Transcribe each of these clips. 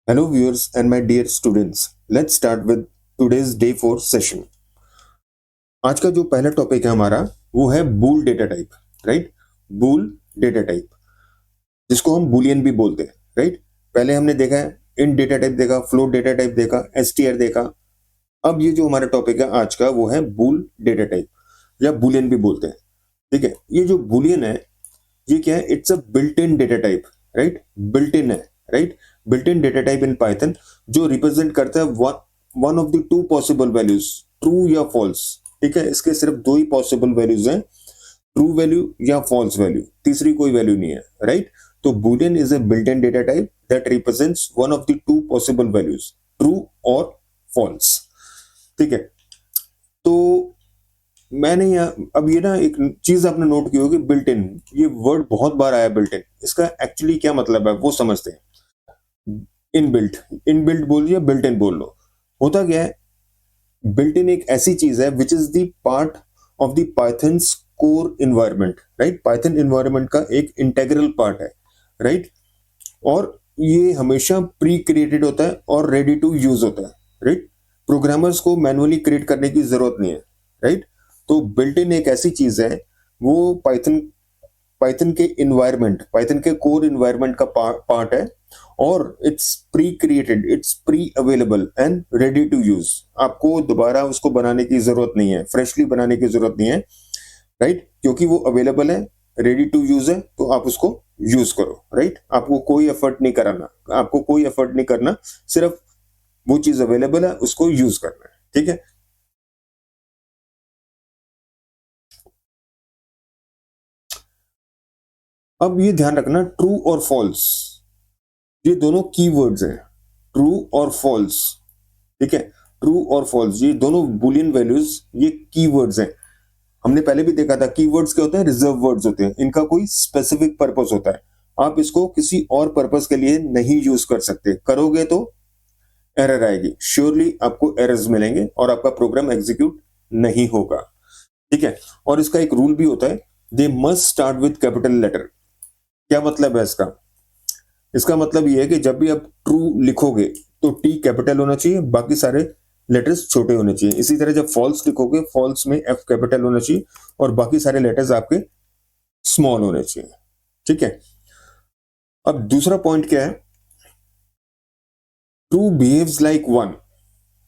Hello, viewers and my dear students. Let's start with today's day 4 session. आज का जो पहला टॉपिक है हमारा वो है बूल डेटा टाइप, राइट? बूल डेटा टाइप, जिसको हम बूलियन भी बोलते हैं, राइट? पहले हमने देखा है इन डेटा टाइप देखा, फ्लोट डेटा टाइप देखा, एसटीआर देखा। अब ये जो हमारा टॉपिक है आज का वो है बूल डेटा टाइप या बूलियन भी बोलते हैं। ठीक है, ये जो बूलियन है ये क्या है? It's a built in data type, right? Built in है, राइट? Built in data type in Python जो रिप्रेजेंट करता है one of the two possible values, true या फॉल्स। ठीक है, इसके सिर्फ दो ही पॉसिबल वैल्यूज हैं, ट्रू वैल्यू या फॉल्स वैल्यू, तीसरी कोई वैल्यू नहीं है, राइट? तो Boolean is a built in data type that represents one of the two possible values, true और फॉल्स। ठीक है, तो मैंने यहाँ अब ये ना एक चीज आपने नोट की होगी, बिल्ट इन, ये वर्ड बहुत बार आया बिल्ट इन। इसका एक्चुअली क्या मतलब है वो समझते हैं। इनबिल्ट, इनबिल्ट बोल या बिल्ट इन बोल लो, होता क्या है? बिल्ट इन एक ऐसी चीज है which is the part of the pythons core environment, right? Python environment का एक इंटेग्रल पार्ट है, राइट? और ये हमेशा प्री क्रिएटेड होता है और रेडी टू यूज होता है, राइट? प्रोग्रामर्स को मैनुअली क्रिएट करने की जरूरत नहीं है, राइट? तो बिल्ट इन एक ऐसी चीज है, वो पाइथन पाइथन के इन्वायरमेंट, पाइथन के कोर इन्वायरमेंट का पार्ट है और it's pre created, it's pre available and ready to use. आपको दोबारा उसको बनाने की जरूरत नहीं है, फ्रेशली बनाने की जरूरत नहीं है, राइट? क्योंकि वो अवेलेबल है, रेडी टू यूज है, तो आप उसको यूज करो, राइट? आपको कोई एफर्ट नहीं कराना, आपको कोई एफर्ट नहीं करना, सिर्फ वो चीज अवेलेबल है उसको यूज करना है। ठीक है, अब ये ध्यान रखना, ट्रू और फॉल्स ये दोनों कीवर्ड्स हैं, ट्रू और फॉल्स। ठीक है, ट्रू और फॉल्स ये दोनों बुलियन वैल्यूज, ये कीवर्ड्स हैं। हमने पहले भी देखा था कीवर्ड्स क्या होते हैं, रिजर्व वर्ड्स होते हैं, इनका कोई स्पेसिफिक पर्पस होता है। आप इसको किसी और पर्पस के लिए नहीं यूज कर सकते, करोगे तो एरर आएगी, श्योरली आपको एरर्स मिलेंगे और आपका प्रोग्राम एग्जीक्यूट नहीं होगा। ठीक है, और इसका एक रूल भी होता है, they must start with capital letter. क्या मतलब है इसका? इसका मतलब ये है कि जब भी आप ट्रू लिखोगे तो टी कैपिटल होना चाहिए, बाकी सारे लेटर्स छोटे होने चाहिए। इसी तरह जब फॉल्स लिखोगे, फॉल्स में एफ कैपिटल होना चाहिए और बाकी सारे लेटर्स आपके स्मॉल होने चाहिए। ठीक है, अब दूसरा पॉइंट क्या है? ट्रू बिहेव्स लाइक वन,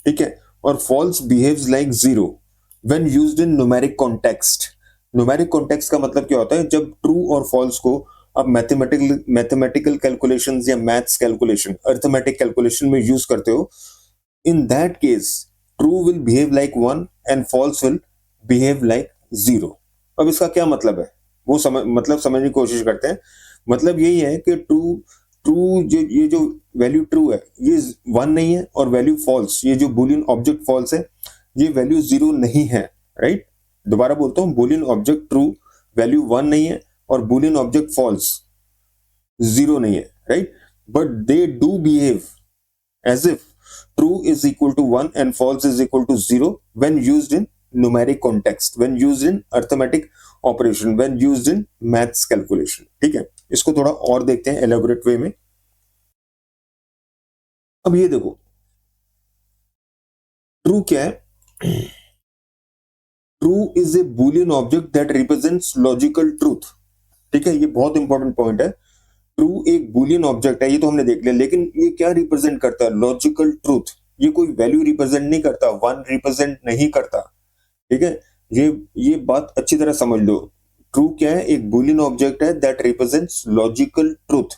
ठीक है, और false behaves like zero when used in numeric context. Numeric context का मतलब क्या होता है? जब ट्रू और फॉल्स को आप मैथमेटिकल कैलकुलेशंस या मैथ्स कैलकुलेशन, अर्थमेटिक कैलकुलेशन में यूज करते हो, in that case true will behave like 1 and false will behave like 0। अब इसका क्या मतलब है वो मतलब समझने की कोशिश करते हैं। मतलब यही है कि ट्रू ट्रू जो ये जो वैल्यू ट्रू है ये 1 नहीं है, और वैल्यू फॉल्स, ये जो बूलियन ऑब्जेक्ट फॉल्स है ये वैल्यू 0 नहीं है, राइट? दोबारा बोलता हूँ, बूलियन ऑब्जेक्ट ट्रू वैल्यू 1 नहीं है और बूलियन ऑब्जेक्ट फॉल्स 0 नहीं है, right? But they do behave as if true is equal to 1 and false is equal to 0 when used in numeric context, when used in arithmetic operation, when used in maths calculation। ठीक है, इसको थोड़ा और देखते हैं elaborate वे में। अब ये देखो, ट्रू क्या है? True is a Boolean object that represents logical truth. ठीक है, ये बहुत इंपॉर्टेंट पॉइंट है। ट्रू एक बुलियन ऑब्जेक्ट है, ये तो हमने देख लिया, लेकिन ये क्या रिप्रेजेंट करता है? Logical truth. ये कोई वैल्यू रिप्रेजेंट नहीं करता, वन रिप्रेजेंट नहीं करता। ठीक है, ये बात अच्छी तरह समझ लो। ट्रू क्या है? एक बुलियन ऑब्जेक्ट है दैट रिप्रेजेंट्स लॉजिकल ट्रूथ,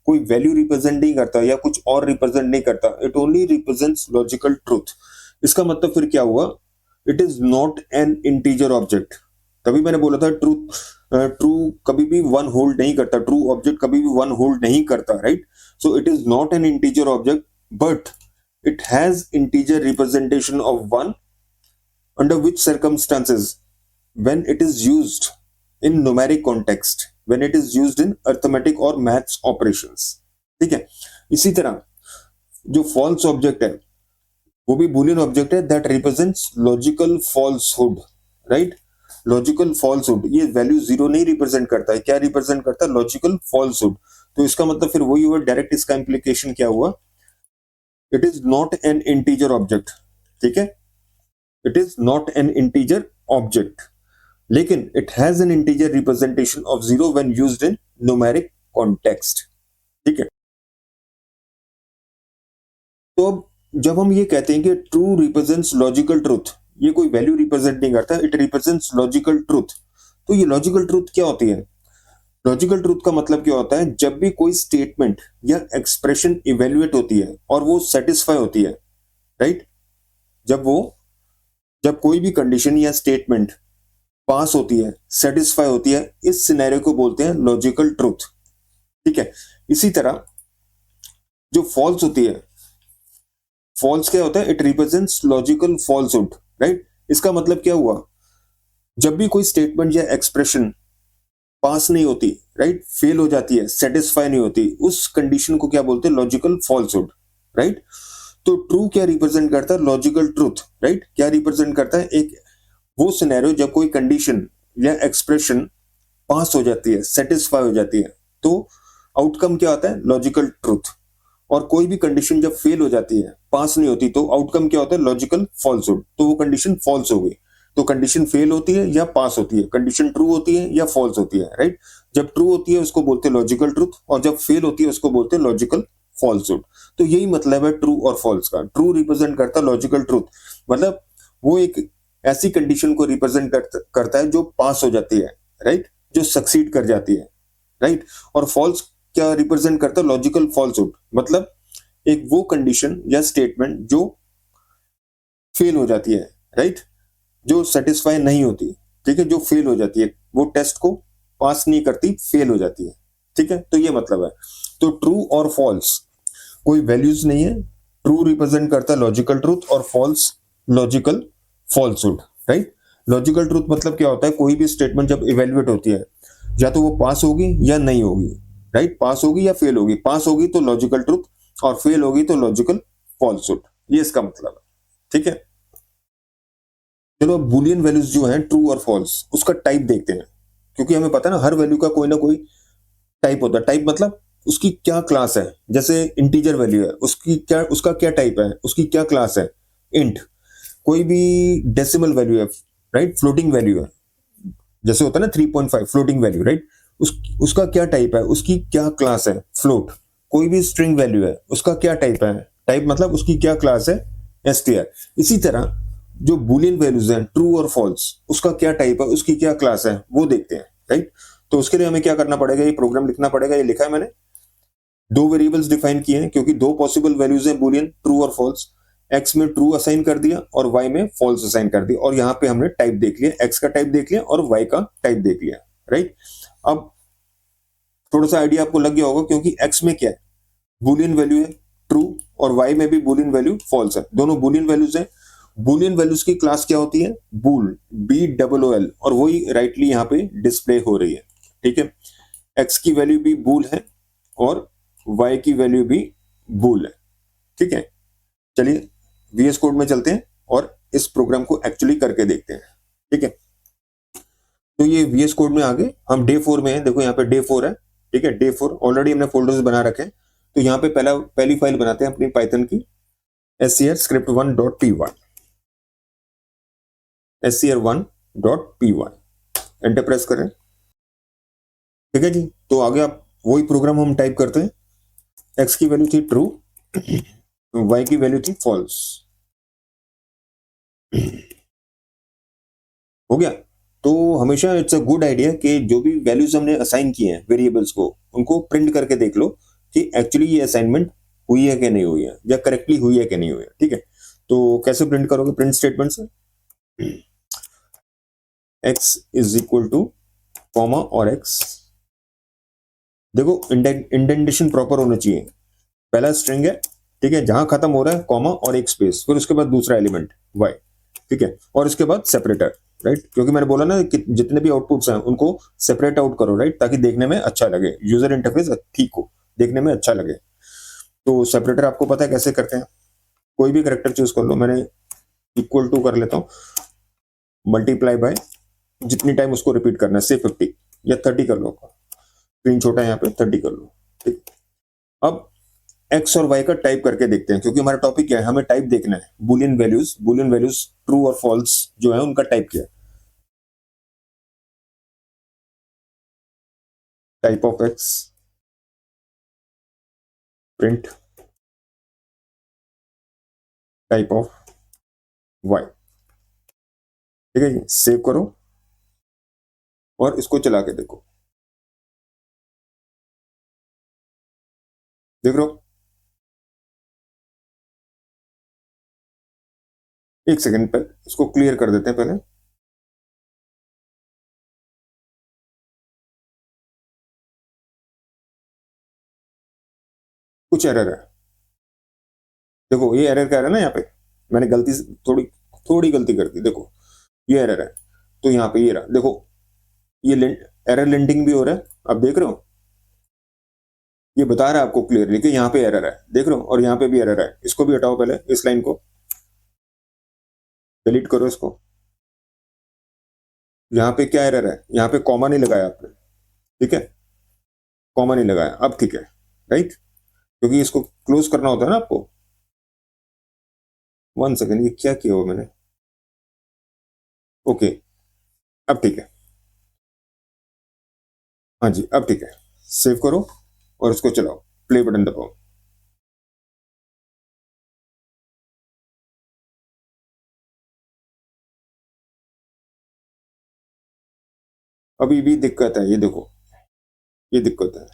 कोई वैल्यू रिप्रेजेंट नहीं करता या कुछ और रिप्रेजेंट नहीं करता, it only represents logical truth. इसका मतलब फिर क्या हुआ? It is not an integer object. तभी मैंने बोला था ट्रू कभी भी वन होल्ड नहीं करता, ट्रू ऑब्जेक्ट कभी भी वन होल्ड नहीं करता, right? So it is not an integer object, but it has integer representation of 1 under which circumstances, when it is used in numeric context, when it is used in arithmetic or maths operations। ठीक है, इसी तरह जो false object है वो भी boolean object है that represents logical falsehood, right? Logical falsehood, ये वैल्यू 0 नहीं रिप्रेजेंट करता है, क्या रिप्रेजेंट करता है? Logical falsehood. तो इसका मतलब फिर वही हुआ डायरेक्ट, इसका इंप्लीकेशन क्या हुआ? It is not an integer object, ठीक है, it is not an integer object, लेकिन it has an integer representation of zero when used in numeric context, ठीक है। तो अब जब हम ये कहते हैं कि ट्रू रिप्रेजेंट्स लॉजिकल ट्रूथ, ये कोई वैल्यू रिप्रेजेंट नहीं करता, इट रिप्रेजेंट्स लॉजिकल ट्रूथ, तो ये लॉजिकल ट्रूथ क्या होती है? लॉजिकल ट्रूथ का मतलब क्या होता है? जब भी कोई स्टेटमेंट या एक्सप्रेशन इवेल्युएट होती है और वो सेटिस्फाई होती है, राइट, जब कोई भी कंडीशन या स्टेटमेंट पास होती है, सेटिस्फाई होती है, इस सिनेरियो को बोलते हैं लॉजिकल ट्रूथ, ठीक है। इसी तरह जो फॉल्स होती है, फॉल्स क्या होता है? It represents logical falsehood, right. इसका मतलब क्या हुआ? जब भी कोई स्टेटमेंट या एक्सप्रेशन पास नहीं होती, राइट, फेल हो जाती है, सेटिस्फाई नहीं होती, उस कंडीशन को क्या बोलते हैं? Logical falsehood, right. तो ट्रू क्या रिप्रेजेंट करता है? Logical truth, right. क्या रिप्रेजेंट करता है? एक वो सिनेरियो जब कोई कंडीशन या एक्सप्रेशन पास हो जाती है, सेटिस्फाई हो जाती है, तो आउटकम क्या होता है? Logical truth. और कोई भी कंडीशन जब फेल हो जाती है, पास नहीं होती, तो आउटकम क्या होता है? लॉजिकल फॉल्सहुड, तो वो कंडीशन फॉल्स हो गई। तो कंडीशन फेल होती है या पास होती है, कंडीशन ट्रू होती है या फॉल्स होती है, राइट। जब ट्रू होती है उसको बोलते हैं लॉजिकल ट्रूथ, और जब फेल होती है उसको बोलते हैं लॉजिकल फॉल्सहुड। तो यही मतलब है ट्रू और फॉल्स का। ट्रू रिप्रेजेंट करता है लॉजिकल ट्रूथ, मतलब वो एक ऐसी कंडीशन को रिप्रेजेंट करता है जो पास हो जाती है, राइट, जो सक्सीड कर जाती है, राइट। और फॉल्स क्या रिप्रेजेंट करता है? लॉजिकल फॉल्सहुड, मतलब एक वो कंडीशन या स्टेटमेंट जो फेल हो जाती है, राइट, जो सेटिस्फाई नहीं होती, ठीक है, जो फेल हो जाती है, वो टेस्ट को पास नहीं करती, फेल हो जाती है, ठीक है। तो ये मतलब है। तो ट्रू और फॉल्स कोई वैल्यूज नहीं है। ट्रू रिप्रेजेंट करता है लॉजिकल ट्रूथ और false logical falsehood, right. Logical truth मतलब क्या होता है? कोई भी स्टेटमेंट जब इवेल्युएट होती है, या तो वो पास होगी या नहीं होगी, राइट, पास होगी या फेल होगी। पास होगी तो लॉजिकल ट्रूथ, और फेल होगी तो लॉजिकल फॉल्सहुड, ये इसका मतलब है, ठीक है। चलो अब बुलियन वैल्यूज जो हैं, ट्रू और फॉल्स, उसका टाइप देखते हैं, क्योंकि हमें पता है ना हर वैल्यू का कोई ना कोई टाइप होता है। टाइप मतलब उसकी क्या क्लास है। जैसे इंटीजर वैल्यू है, उसका क्या टाइप है, उसकी क्या क्लास है, इंट। कोई भी डेसिमल वैल्यू है, राइट, फ्लोटिंग वैल्यू है, जैसे होता है ना 3.5 फ्लोटिंग वैल्यू, राइट, उसका क्या टाइप है, उसकी क्या क्लास है, फ्लोट। कोई भी स्ट्रिंग वैल्यू है, उसका क्या टाइप है, टाइप मतलब उसकी क्या क्लास है, str। इसी तरह जो बुलियन वैल्यूज हैं, ट्रू और फॉल्स, उसका क्या टाइप है, उसकी क्या क्लास है, वो देखते हैं, राइट। तो उसके लिए हमें क्या करना पड़ेगा? ये प्रोग्राम लिखना पड़ेगा। ये लिखा है मैंने, दो वेरिएबल्स डिफाइन किए हैं, क्योंकि दो पॉसिबल वैल्यूज हैं बुलियन, ट्रू और फॉल्स। एक्स में ट्रू असाइन कर दिया और वाई में फॉल्स असाइन कर दिया, और यहाँ पे हमने टाइप देख लिया, एक्स का टाइप देख लिया और वाई का टाइप देख लिया, राइट। अब थोड़ा सा आइडिया आपको लग गया होगा, क्योंकि एक्स में क्या है? बुलियन वैल्यू है ट्रू, और वाई में भी बुलियन वैल्यू फॉल्स है, दोनों बुलियन वैल्यूज हैं। बुलियन वैल्यूज की क्लास क्या होती है? बूल, BOOL, और वही राइटली यहाँ पे डिस्प्ले हो रही है, ठीक है। एक्स की वैल्यू भी बूल है और वाई की वैल्यू भी बूल है, ठीक है। चलिए VS कोड में चलते हैं और इस प्रोग्राम को एक्चुअली करके देखते हैं, ठीक है। तो ये VS कोड में आगे हम डे 4 में है, देखो यहाँ पे डे 4 है, ठीक है। डे 4 ऑलरेडी हमने फोल्डर्स बना रखे हैं। तो यहाँ पे पहली फाइल बनाते हैं अपनी पाइथन की, scr script1.py, scr1.py, enter press करें, ठीक है जी। तो आगे आप वही प्रोग्राम हम टाइप करते हैं। एक्स की वैल्यू थी ट्रू, वाई की वैल्यू थी फॉल्स, हो गया। तो हमेशा इट्स अ गुड आइडिया कि जो भी वैल्यूज हमने असाइन किए हैं वेरिएबल्स को, उनको प्रिंट करके देख लो कि एक्चुअली ये असाइनमेंट हुई है कि नहीं हुई है, या करेक्टली हुई है कि नहीं हुई है, ठीक है। तो कैसे प्रिंट करोगे? प्रिंट स्टेटमेंट से x is equal two comma और x, देखो इंडेंटेशन प्रॉपर होना चाहिए। पहला स्ट्रिंग है, ठीक है, जहां खत्म हो रहा है कॉमा और एक स्पेस, फिर उसके बाद दूसरा एलिमेंट y, ठीक है, और इसके बाद सेपरेटर, राइट। क्योंकि मैंने बोला ना कि जितने भी आउटपुट्स हैं उनको सेपरेट आउट करो, राइट, ताकि देखने में अच्छा लगे, यूजर इंटरफेस ठीक हो, देखने में अच्छा लगे। तो सेपरेटर आपको पता है कैसे करते हैं? कोई भी करेक्टर चूज कर लो, मैंने इक्वल टू कर लेता हूँ, मल्टीप्लाई बाय जितनी टाइम उसको रिपीट करना है, से 50 या 30 कर लो, स्क्रीन छोटा है यहाँ पे, 30 कर लो, ठीक। अब एक्स और वाई का टाइप करके देखते हैं, क्योंकि हमारा टॉपिक क्या है, हमें टाइप देखना है। बुलियन वैल्यूज ट्रू और फॉल्स जो है उनका टाइप क्या है। Type of x print type of y. ठीक है जी, सेव करो और इसको चला के देखो। देख रहे हो? एक सेकंड पे इसको क्लियर कर देते हैं पहले। कुछ एरर है, देखो ये एरर कह रहा है ना, यहाँ पे मैंने गलती से थोड़ी थोड़ी गलती कर दी। देखो ये एरर है, तो यहाँ पे ये रहा, देखो ये एरर लिंटिंग भी हो रहा है। अब देख रहे हो, ये बता रहा है आपको क्लियरली कि यहाँ पे एरर है। देख रहे हो? और यहाँ पे भी एरर है। इसको भी हटाओ, पहले इस लाइन को डिलीट करो इसको। यहाँ पे क्या एरर है, यहाँ पे कॉमा नहीं लगाया आपने। ठीक है, कॉमा नहीं लगाया, अब ठीक है, राइट, क्योंकि इसको क्लोज करना होता है ना आपको। वन सेकेंड, ये क्या किया हुआ मैंने? ओके, अब ठीक है। हाँ जी, अब ठीक है। सेव करो और इसको चलाओ, प्ले बटन दबाओ। अभी भी दिक्कत है, ये देखो, ये दिक्कत है।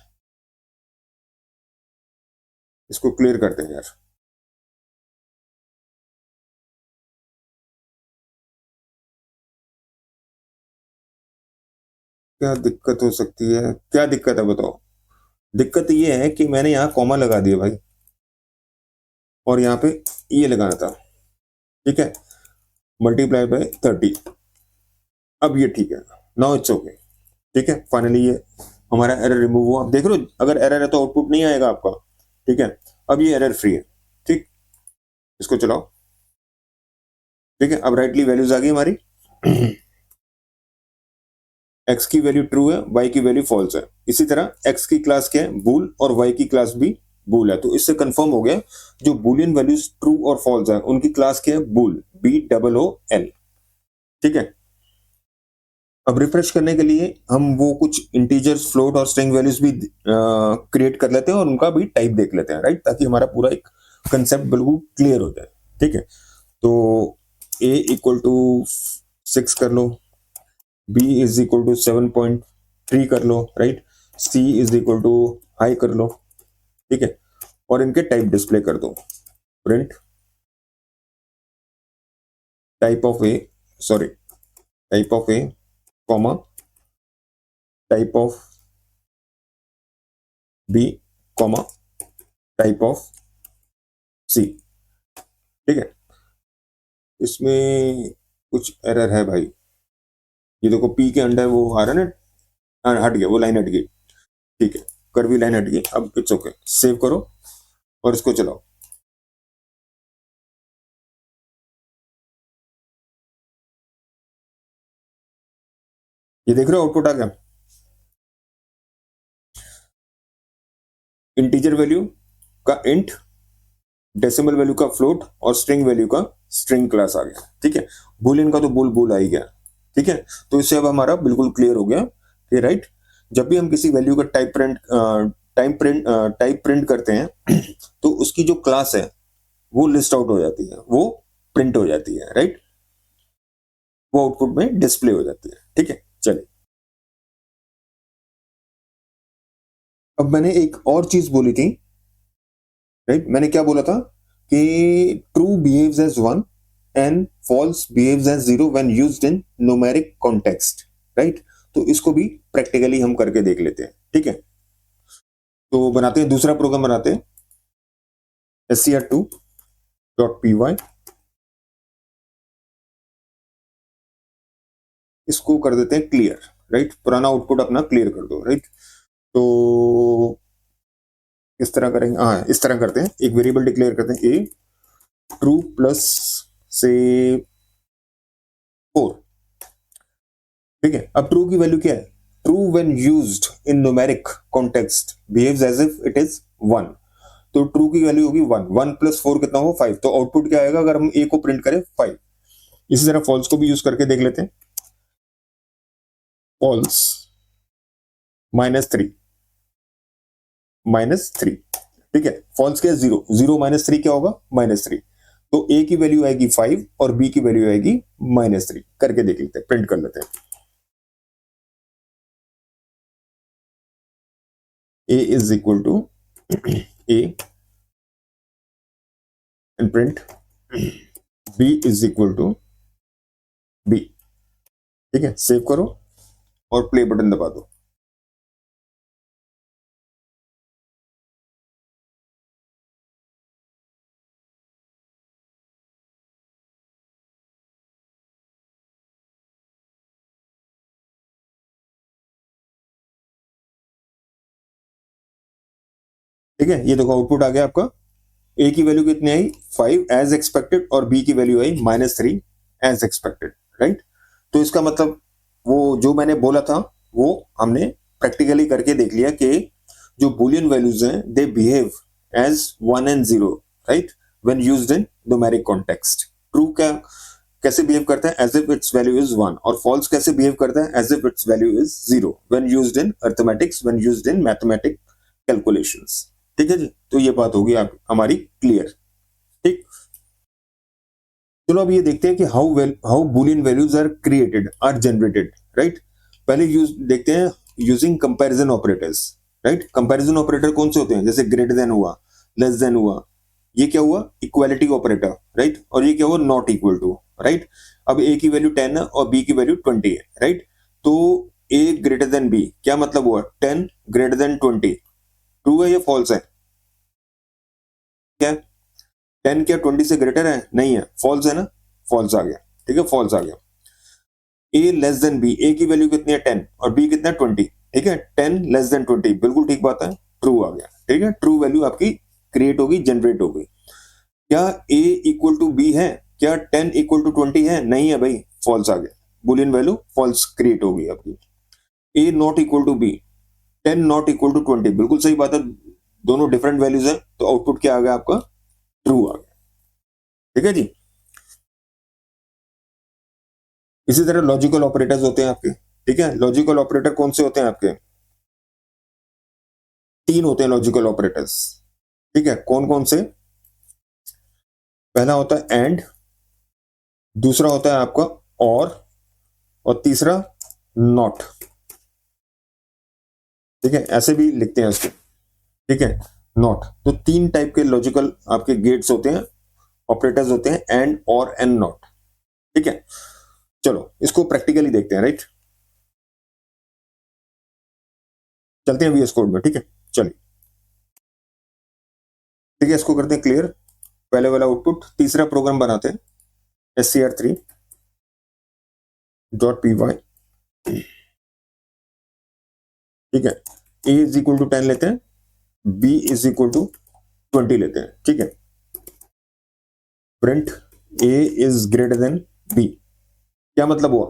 इसको क्लियर करते हैं यार। क्या दिक्कत हो सकती है, क्या दिक्कत है बताओ? दिक्कत ये है कि मैंने यहाँ कॉमा लगा दिया भाई, और यहाँ पे ये लगाना था। ठीक है, मल्टीप्लाई बाय 30। अब ये ठीक है, नाउ इट्स ओके। ठीक है, फाइनली ये हमारा एरर रिमूव हुआ। आप देख रहे हो, अगर एरर है तो आउटपुट नहीं आएगा आपका। ठीक है, अब ये एरर फ्री है। ठीक, इसको चलाओ। ठीक है, अब राइटली वैल्यूज आ गई हमारी। एक्स की वैल्यू ट्रू है, वाई की वैल्यू फॉल्स है। इसी तरह एक्स की क्लास क्या है, बूल, और वाई की क्लास भी बूल है। तो इससे कंफर्म हो गया, जो बुलियन वैल्यूज ट्रू और फॉल्स है उनकी क्लास क्या है, बूल, BOOL। ठीक है, अब रिफ्रेश करने के लिए हम वो कुछ इंटीजर्स, फ्लोट और स्ट्रिंग वैल्यूज भी क्रिएट कर लेते हैं और उनका भी टाइप देख लेते हैं, राइट, ताकि हमारा पूरा एक कंसेप्ट बिल्कुल क्लियर हो जाए। ठीक है, तो a इक्वल टू 6 कर लो, b इज इक्वल टू 7.3 कर लो, राइट, c is equal to hi कर लो। ठीक है, और इनके टाइप डिस्प्ले कर दो। Print type of a, sorry, type of a comma type of b comma type of c. ठीक है, इसमें कुछ एरर है भाई। ये देखो पी के अंडर वो आ रहा है ना, हट गया, वो लाइन हट गई। ठीक है, कर्वी लाइन हट गई। अब इट्स ओके, सेव करो और इसको चलाओ। ये देख रहे हो, आउटपुट आ गया। इंटीजर वैल्यू का इंट, डेसिमल वैल्यू का फ्लोट, और स्ट्रिंग वैल्यू का स्ट्रिंग क्लास आ गया। ठीक है, बुलियन का तो बुल बुल आ ही गया। ठीक है, तो इससे अब हमारा बिल्कुल क्लियर हो गया कि राइट, जब भी हम किसी वैल्यू का टाइप प्रिंट करते हैं तो उसकी जो क्लास है वो लिस्ट आउट हो जाती है, वो प्रिंट हो जाती है, राइट, वो आउटपुट में डिस्प्ले हो जाती है। ठीक है, चलिए, अब मैंने एक और चीज बोली थी, राइट, मैंने क्या बोला था कि true behaves as one and false behaves as zero when used in numeric context, right. तो इसको भी प्रैक्टिकली हम करके देख लेते हैं। ठीक है, तो बनाते हैं, दूसरा प्रोग्राम बनाते हैं, scr2.py। इसको कर देते हैं क्लियर, राइट, पुराना आउटपुट अपना क्लियर कर दो, राइट। तो इस तरह करेंगे, हाँ इस तरह करते हैं, एक वेरिएबल डिक्लेयर करते हैं ए ट्रू प्लस से 4। ठीक है, अब ट्रू की वैल्यू क्या है, true when used in numeric context behaves as if it is 1। तो ट्रू की वैल्यू होगी 1, 1 प्लस 4 कितना होगा 5, तो आउटपुट क्या आएगा अगर हम ए को प्रिंट करें 5। इसी तरह फॉल्स को भी यूज करके देख लेते हैं। फॉल्स -3 -3, ठीक है। फॉल्स क्या है 0, 0 -3 क्या होगा -3, तो ए की वैल्यू आएगी 5 और बी की वैल्यू आएगी -3। करके देख लेते हैं, प्रिंट कर लेते हैं। a is equal to a and print b is equal to b, ठीक है। सेव करो और प्ले बटन दबा दो। ठीक है, ये देखो आउटपुट आ गया आपका। ए की वैल्यू कितनी आई 5 एज एक्सपेक्टेड और बी की वैल्यू आई -3 एज एक्सपेक्टेड, राइट। तो इसका मतलब वो जो मैंने बोला था वो हमने प्रैक्टिकली करके देख लिया कि जो बुलियन वैल्यूज हैं they behave as 1 and 0, right, when used in numeric context. True क्या कैसे बिहेव करता है as if its value is 1, और फॉल्स कैसे बिहेव करता है as if its value is 0 when used in arithmetics, when used in mathematic calculations. ठीक है जी, तो ये बात होगी आप हमारी क्लियर। ठीक, चलो अब ये देखते हैं कि how Boolean values are created, are generated, right. पहले यूज देखते हैं using comparison operators, right. Comparison operator कौन से होते हैं, जैसे ग्रेटर देन हुआ, लेस देन हुआ, ये क्या हुआ इक्वालिटी ऑपरेटर, राइट, और ये क्या हुआ नॉट इक्वल टू, राइट। अब ए की वैल्यू 10 है और बी की वैल्यू 20 है, राइट। तो ए ग्रेटर देन बी क्या मतलब हुआ 10 ग्रेटर देन 20, ट्रू है या फॉल्स है, क्या 10 क्या 20 से ग्रेटर है, नहीं है, फॉल्स है ना, फॉल्स आ गया, ठीक है, फॉल्स आ गया। ए लेस देन बी, ए की वैल्यू कितनी है 10 और बी कितना है 20, ठीक है, 10 लेस देन 20, बिल्कुल ठीक बात है, ट्रू आ गया, ठीक है। ट्रू वैल्यू आपकी क्रिएट होगी, जनरेट होगी। क्या ए इक्वल टू बी है, क्या 10 इक्वल टू 20 है, नहीं है भाई, फॉल्स आ गया, बुलियन वैल्यू फॉल्स क्रिएट होगी आपकी। A not equal to b, 10 not equal to 20, बिल्कुल सही बात है, दोनों डिफरेंट वैल्यूज है, तो आउटपुट क्या आ गया आपका ट्रू आ गया, ठीक है जी। इसी तरह लॉजिकल ऑपरेटर्स होते हैं आपके, ठीक है। लॉजिकल ऑपरेटर कौन से होते हैं आपके, 3 होते हैं लॉजिकल ऑपरेटर्स, ठीक है। कौन कौन से, पहला होता है एंड, दूसरा होता है आपका और तीसरा नॉट, ठीक है, ऐसे भी लिखते हैं उसको, ठीक है, नॉट। तो 3 टाइप के लॉजिकल आपके गेट्स होते हैं, ऑपरेटर्स होते हैं, एंड और एंड नॉट, ठीक है। चलो इसको प्रैक्टिकली देखते हैं, राइट, चलते हैं वीएस कोड में, ठीक है, चलिए, ठीक है, इसको करते हैं क्लियर। पहले वाला आउटपुट, तीसरा प्रोग्राम बनाते हैं scr3.py, ठीक है। a इज इक्वल टू 10 लेते हैं, b इज इक्वल टू 20 लेते हैं, ठीक है। Print a is greater than b, क्या मतलब हुआ,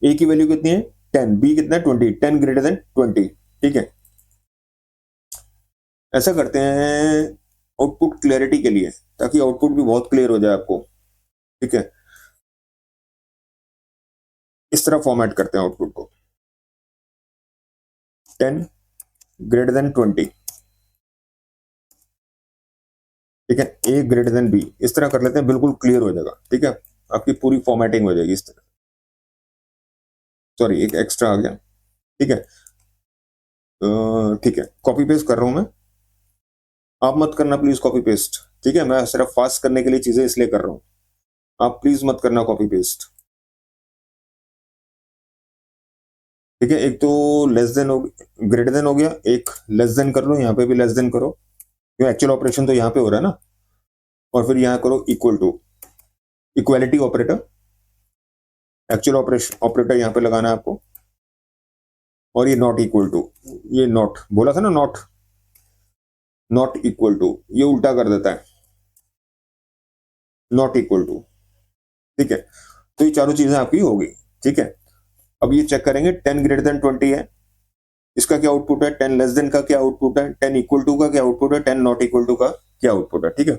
a की वैल्यू कितनी है 10, b कितना है 20, 10 ग्रेटर देन 20, ठीक है। ऐसा करते हैं आउटपुट क्लैरिटी के लिए, ताकि आउटपुट भी बहुत क्लियर हो जाए आपको, ठीक है। इस तरह फॉर्मेट करते हैं आउटपुट को, 10 ग्रेटर देन 20, ठीक है, ए ग्रेटर देन बी, इस तरह कर लेते हैं, बिल्कुल क्लियर हो जाएगा, ठीक है। आपकी पूरी फॉर्मेटिंग हो जाएगी इस तरह। सॉरी एक एक्स्ट्रा आ गया, ठीक है, ठीक है, कॉपी पेस्ट कर रहा हूं मैं, आप मत करना प्लीज कॉपी पेस्ट, ठीक है। मैं सिर्फ फास्ट करने के लिए चीजें इसलिए कर रहा हूं, आप प्लीज मत करना कॉपी पेस्ट, ठीक है। एक तो लेस देन हो, ग्रेटर देन हो गया, एक लेस देन कर लो, यहाँ पे भी लेस देन करो, क्यों एक्चुअल ऑपरेशन तो यहाँ पे हो रहा है ना, और फिर यहाँ करो equal to, equality operator, actual operation operator यहाँ पे लगाना है आपको, और ये नॉट इक्वल टू, ये नॉट बोला था ना, नॉट, नॉट इक्वल टू, ये उल्टा कर देता है, नॉट इक्वल टू, ठीक है। तो ये चारों चीजें आपकी होगी, ठीक है। अब ये चेक करेंगे 10 ग्रेटर देन 20 है, इसका क्या आउटपुट है, 10 लेस देन का क्या आउटपुट है, 10 इक्वल टू का क्या आउटपुट है, 10 नॉट इक्वल टू का क्या आउटपुट है। ठीक है,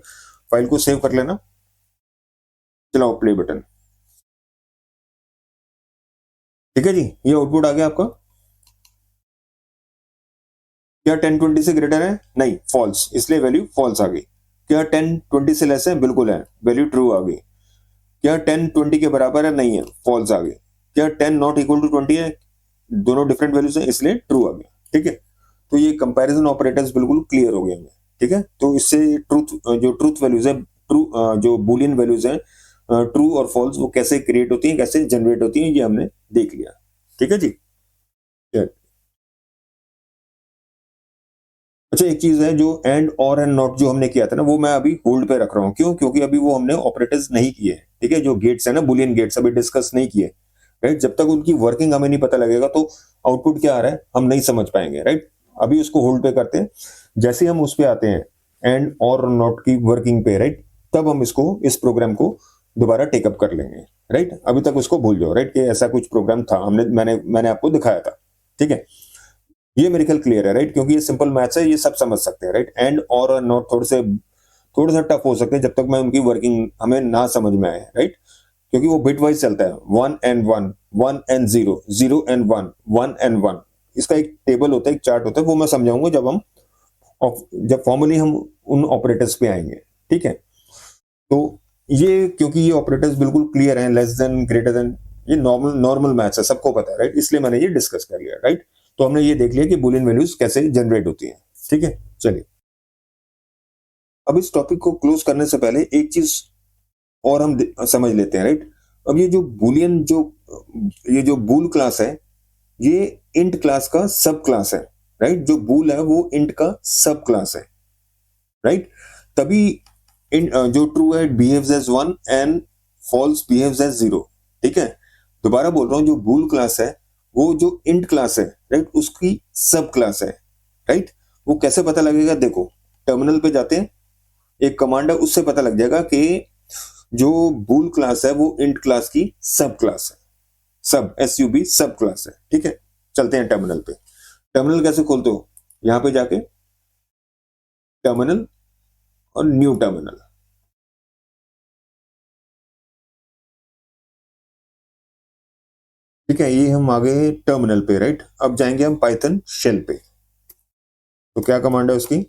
फाइल को सेव कर लेना, चलाओ प्ले बटन। ठीक है जी, ये आउटपुट आ गया आपका। क्या 10 20 से ग्रेटर है, नहीं, फॉल्स, इसलिए वैल्यू फॉल्स आ गई। क्या 10 20 से लेस है, बिल्कुल है, वैल्यू ट्रू आ गई। क्या 10 20 के बराबर है, नहीं है, फॉल्स आ गई। क्या 10 नॉट इक्वल टू 20 है, दोनों डिफरेंट वैल्यूज है, इसलिए ट्रू आ गया। ठीक है, तो ये कंपैरिजन ऑपरेटर्स बिल्कुल क्लियर हो गए हमें। ठीक है, तो इससे ट्रूथ, जो ट्रूथ वैल्यूज है, ट्रू, जो बुलियन वैल्यूज है, ट्रू और फॉल्स, वो कैसे क्रिएट होती है, कैसे जनरेट होती है, ये हमने देख लिया। ठीक है जी। अच्छा, एक चीज है, जो एंड और एंड नॉट जो हमने किया था ना, वो मैं अभी होल्ड पे रख रहा हूँ। क्यों? क्योंकि अभी वो हमने ऑपरेटर्स नहीं किए। ठीक है, जो गेट्स है ना, बुलियन गेट्स, अभी डिस्कस नहीं किए। राइट, जब तक उनकी वर्किंग हमें नहीं पता लगेगा तो आउटपुट क्या आ रहा है हम नहीं समझ पाएंगे। राइट, अभी उसको होल्ड पे करते हैं, जैसे हम उस पे आते हैं एंड और नॉट की वर्किंग पे, राइट, तब हम इसको, इस प्रोग्राम को दोबारा टेकअप कर लेंगे। राइट, अभी तक उसको भूल जाओ। राइट, कि ऐसा कुछ प्रोग्राम था, मैंने आपको दिखाया था। ठीक है, ये मेरे ख्याल क्लियर है। राइट, क्योंकि ये सिंपल मैथ्स है, ये सब समझ सकते हैं। राइट, एंड और नॉट थोड़े सा टफ हो सकते हैं जब तक मैं उनकी वर्किंग हमें ना समझ में आए। राइट, क्योंकि वो बिट वाइज चलता है, 1 and 1, 1 and 0, 0 and 1, 1 and 1। इसका एक टेबल होता है, एक चार्ट होता है, वो मैं समझाऊंगा जब फॉर्मली हम उन ऑपरेटर्स पे आएंगे। ठीक है, तो ये, क्योंकि ये ऑपरेटर्स बिल्कुल क्लियर हैं, लेस देन, ग्रेटर देन, ये नॉर्मल नॉर्मल मैथ्स है, सबको पता है। राइट, इसलिए मैंने ये डिस्कस कर लिया। राइट, तो हमने ये देख लिया कि बुलियन वैल्यूज कैसे जनरेट होती हैं। ठीक है, चलिए, अब इस टॉपिक को क्लोज करने से पहले एक चीज और हम समझ लेते हैं। राइट, अब ये जो बूल क्लास है, ये इंट क्लास का सब क्लास है। राइट, जो बूल है वो इंट का सब क्लास है। राइट, तभी जो ट्रू है behaves as 1 and false behaves as 0। ठीक है, दोबारा बोल रहा हूं, जो बूल क्लास है वो जो इंट क्लास है, राइट, उसकी सब क्लास है। राइट, वो कैसे पता लगेगा, देखो, टर्मिनल पे जाते हैं, एक कमांड है, उससे पता लग जाएगा कि जो बूल क्लास है वो इंट क्लास की सब क्लास है। सब, SUB, सब क्लास है। ठीक है, चलते हैं टर्मिनल पे। टर्मिनल कैसे खोलते हो, यहां पे जाके टर्मिनल और न्यू टर्मिनल। ठीक है, ये हम आ गए टर्मिनल पे। राइट, अब जाएंगे हम पाइथन शेल पे। तो क्या कमांड है उसकी,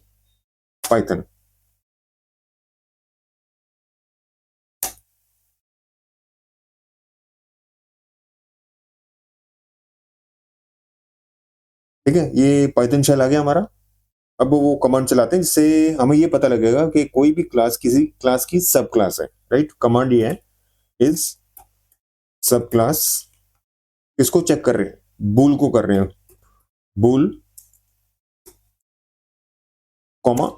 पाइथन। ठीक है, ये पाइथन शेल आ गया हमारा। अब वो कमांड चलाते हैं जिससे हमें ये पता लगेगा कि कोई भी क्लास किसी क्लास की सब क्लास है। राइट, कमांड ये है, इज सब क्लास। किसको चेक कर रहे हैं, बूल को कर रहे हैं, बूल कॉमा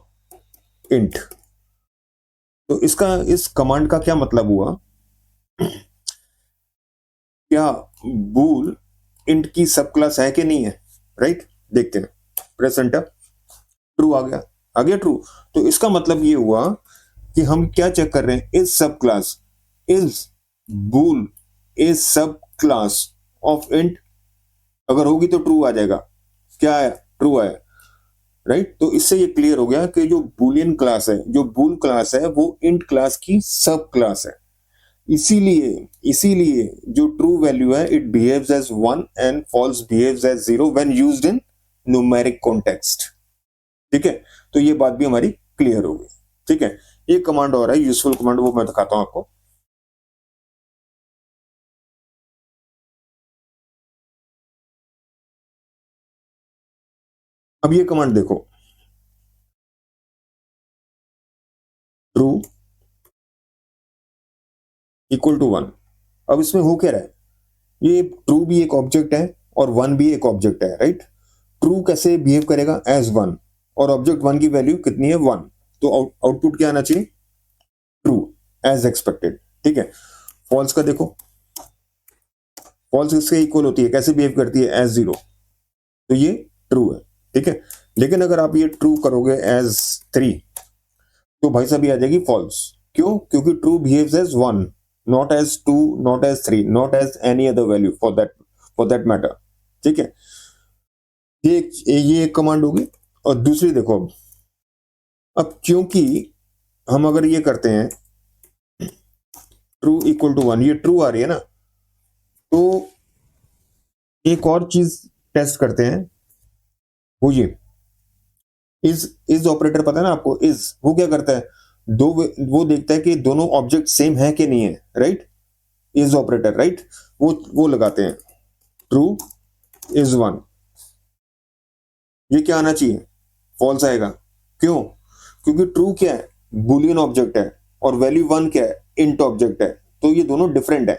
इंट। तो इस कमांड का क्या मतलब हुआ, क्या बूल इंट की सब क्लास है कि नहीं है। राइट, देखते हैं, प्रेस एंटर, ट्रू आ गया, आ गया ट्रू। तो इसका मतलब ये हुआ कि हम क्या चेक कर रहे हैं, इज सब क्लास, इज बूल इज सब क्लास ऑफ इंट। अगर होगी तो ट्रू आ जाएगा, क्या है, ट्रू आया। राइट, तो इससे ये क्लियर हो गया कि जो बूलियन क्लास है, जो बूल क्लास है, वो इंट क्लास की सब क्लास है। इसीलिए इसीलिए जो ट्रू वैल्यू है, it behaves as 1 and false behaves as 0 when used in numeric context. ठीक है, तो ये बात भी हमारी क्लियर हो गई। ठीक है, एक कमांड और है, यूजफुल कमांड, वो मैं दिखाता हूं आपको। अब ये कमांड देखो, ट्रू इक्वल टू 1। अब इसमें हो क्या रहा है, ये ट्रू भी एक ऑब्जेक्ट है और 1 भी एक ऑब्जेक्ट है। राइट, ट्रू कैसे बिहेव करेगा, एज 1, और ऑब्जेक्ट 1 की वैल्यू कितनी है, 1। तो आउटपुट क्या आना चाहिए, ट्रू, एज एक्सपेक्टेड। ठीक है, फॉल्स का देखो, फॉल्स इसके इक्वल होती है, कैसे बिहेव करती है, एज 0। तो ये ट्रू है। ठीक है, लेकिन अगर आप ये ट्रू करोगे एज 3, तो भाई साहब ये आ जाएगी फॉल्स। क्यों? क्योंकि true behaves as 1, not as 2, not as 3, not as any other value for that matter. ठीक है, ये एक कमांड होगी। और दूसरी देखो, अब क्योंकि हम अगर ये करते हैं ट्रू इक्वल टू 1, ये ट्रू आ रही है ना, तो एक और चीज टेस्ट करते हैं, वो ये इज ऑपरेटर पता है ना आपको, इज वो क्या करता है, वो देखता है कि दोनों ऑब्जेक्ट सेम है कि नहीं है, राइट। इज ऑपरेटर, राइट, वो लगाते हैं ट्रू इज 1, ये क्या आना चाहिए, फॉल्स आएगा। क्यों? क्योंकि ट्रू क्या है, बुलियन ऑब्जेक्ट है, और वैल्यू 1 क्या है, इंट ऑब्जेक्ट है, तो ये दोनों डिफरेंट है,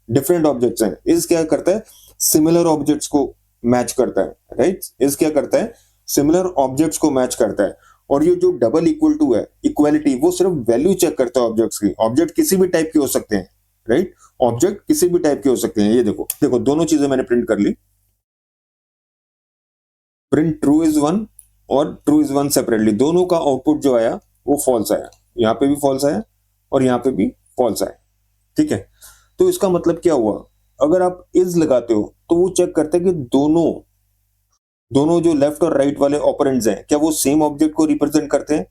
डिफरेंट ऑब्जेक्ट्स हैं। इस क्या करता है, सिमिलर ऑब्जेक्ट्स को मैच करता है, राइट। इस क्या करता है, सिमिलर ऑब्जेक्ट्स को मैच करता है। और ये जो डबल इक्वल टू है, इक्वालिटी, वो सिर्फ वैल्यू चेक करता है ऑब्जेक्ट्स की। ऑब्जेक्ट किसी भी टाइप के हो सकते हैं, राइट, ऑब्जेक्ट किसी भी टाइप के हो सकते हैं। ये देखो देखो, दोनों चीजें मैंने प्रिंट कर ली, प्रिंट ट्रू इज 1 और ट्रू इज 1 सेपरेटली, दोनों का आउटपुट जो आया वो फॉल्स आया, यहाँ पे भी फॉल्स आया और यहाँ पे भी फॉल्स आया, ठीक है। तो इसका मतलब क्या हुआ, अगर आप इज लगाते हो तो वो चेक करते हैं कि दोनों दोनों जो लेफ्ट और राइट वाले ऑपरेंड्स हैं, क्या वो सेम ऑब्जेक्ट को रिप्रेजेंट करते हैं।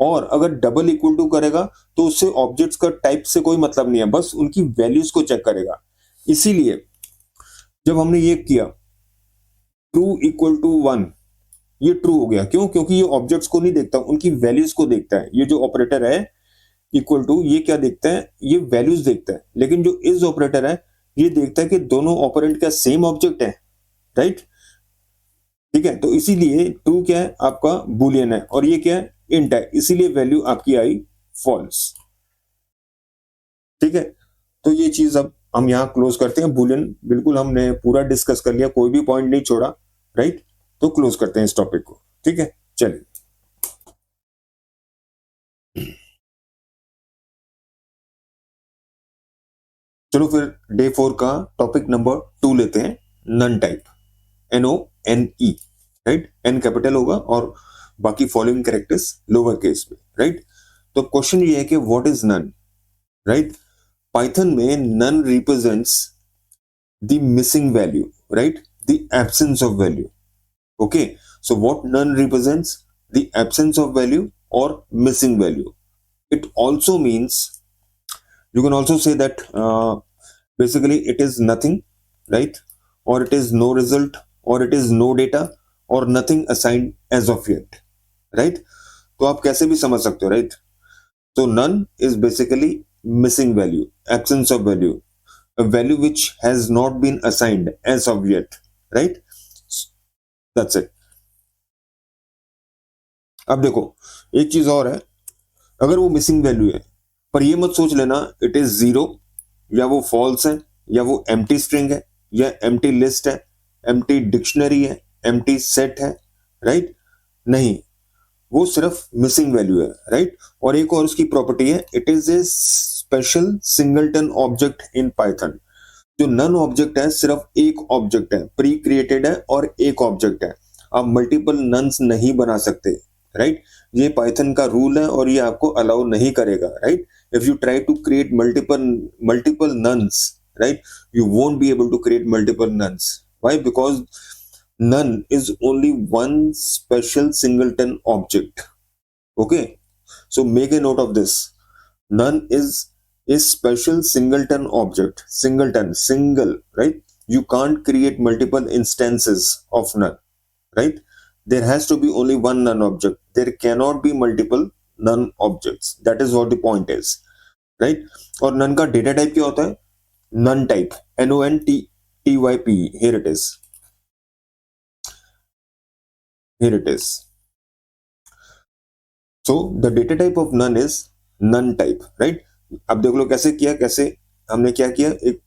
और अगर डबल इक्वल टू करेगा तो उससे ऑब्जेक्ट्स का टाइप से कोई मतलब नहीं है, बस उनकी वैल्यूज को चेक करेगा। इसीलिए जब हमने ये किया ट्रू इक्वल टू 1, ये ट्रू हो गया। क्यों? क्योंकि ये ऑब्जेक्ट्स को नहीं देखता, उनकी वैल्यूज को देखता है। ये जो ऑपरेटर है इक्वल टू, ये क्या देखता है, ये वैल्यूज देखता है। लेकिन जो इज ऑपरेटर है, ये देखता है कि दोनों ऑपरेंड का सेम ऑब्जेक्ट है, राइट, ठीक है। तो इसीलिए ट्रू क्या है आपका, बुलियन है, और ये क्या है, इंट है, इसीलिए वैल्यू आपकी आई फॉल्स, ठीक है। तो ये चीज अब हम यहाँ क्लोज करते हैं। बुलियन बिल्कुल हमने पूरा डिस्कस कर लिया, कोई भी पॉइंट नहीं छोड़ा, राइट। तो क्लोज करते हैं इस टॉपिक को, ठीक है। चलिए, चलो फिर डे 4 का टॉपिक नंबर 2 लेते हैं, none type, NONE, right. N capital होगा और बाकी फॉलोइंग कैरेक्टर्स लोअर केस में, राइट। तो क्वेश्चन ये है कि what is none, right. Python में none represents the missing value, right, the absence of value, okay. So what none represents, the absence of value और missing value. It also means, you can also say that basically it is nothing, right, or it is no result, or it is no data, or nothing assigned as of yet, right। तो आप कैसे भी समझ सकते हो, right। तो none is basically missing value, absence of value, a value which has not been assigned as of yet, right। That's it। अब देखो, एक चीज और है, अगर वो मिसिंग वैल्यू है, पर ये मत सोच लेना इट इज जीरो, या वो फॉल्स है, या वो एम्प्टी स्ट्रिंग है, या एम्प्टी लिस्ट है, एम्प्टी डिक्शनरी है, एम्प्टी सेट है, राइट। नहीं, वो सिर्फ मिसिंग वैल्यू है, राइट। और एक और उसकी प्रॉपर्टी है, it is a special singleton object in Python. जो नन ऑब्जेक्ट है, सिर्फ एक ऑब्जेक्ट है, प्री क्रिएटेड है और एक ऑब्जेक्ट है, आप मल्टीपल नन्स नहीं बना सकते, राइट। ये पाइथन का रूल है और ये आपको अलाउ नहीं करेगा, right. If you try to create multiple nones, right, you won't be able to create multiple nuns. Why? Because none is only one special singleton object, okay, so make a note of this. None is a special singleton object. Singleton, single, right? You can't create multiple instances of none, right? There has to be only one none object. There cannot be multiple none objects. That is what the point is, right? और none का data type क्या होता है? None type, NONTTYP, here it is, here it is. So the data type of none is none type, right? अब देख लो कैसे किया, कैसे हमने क्या किया, एक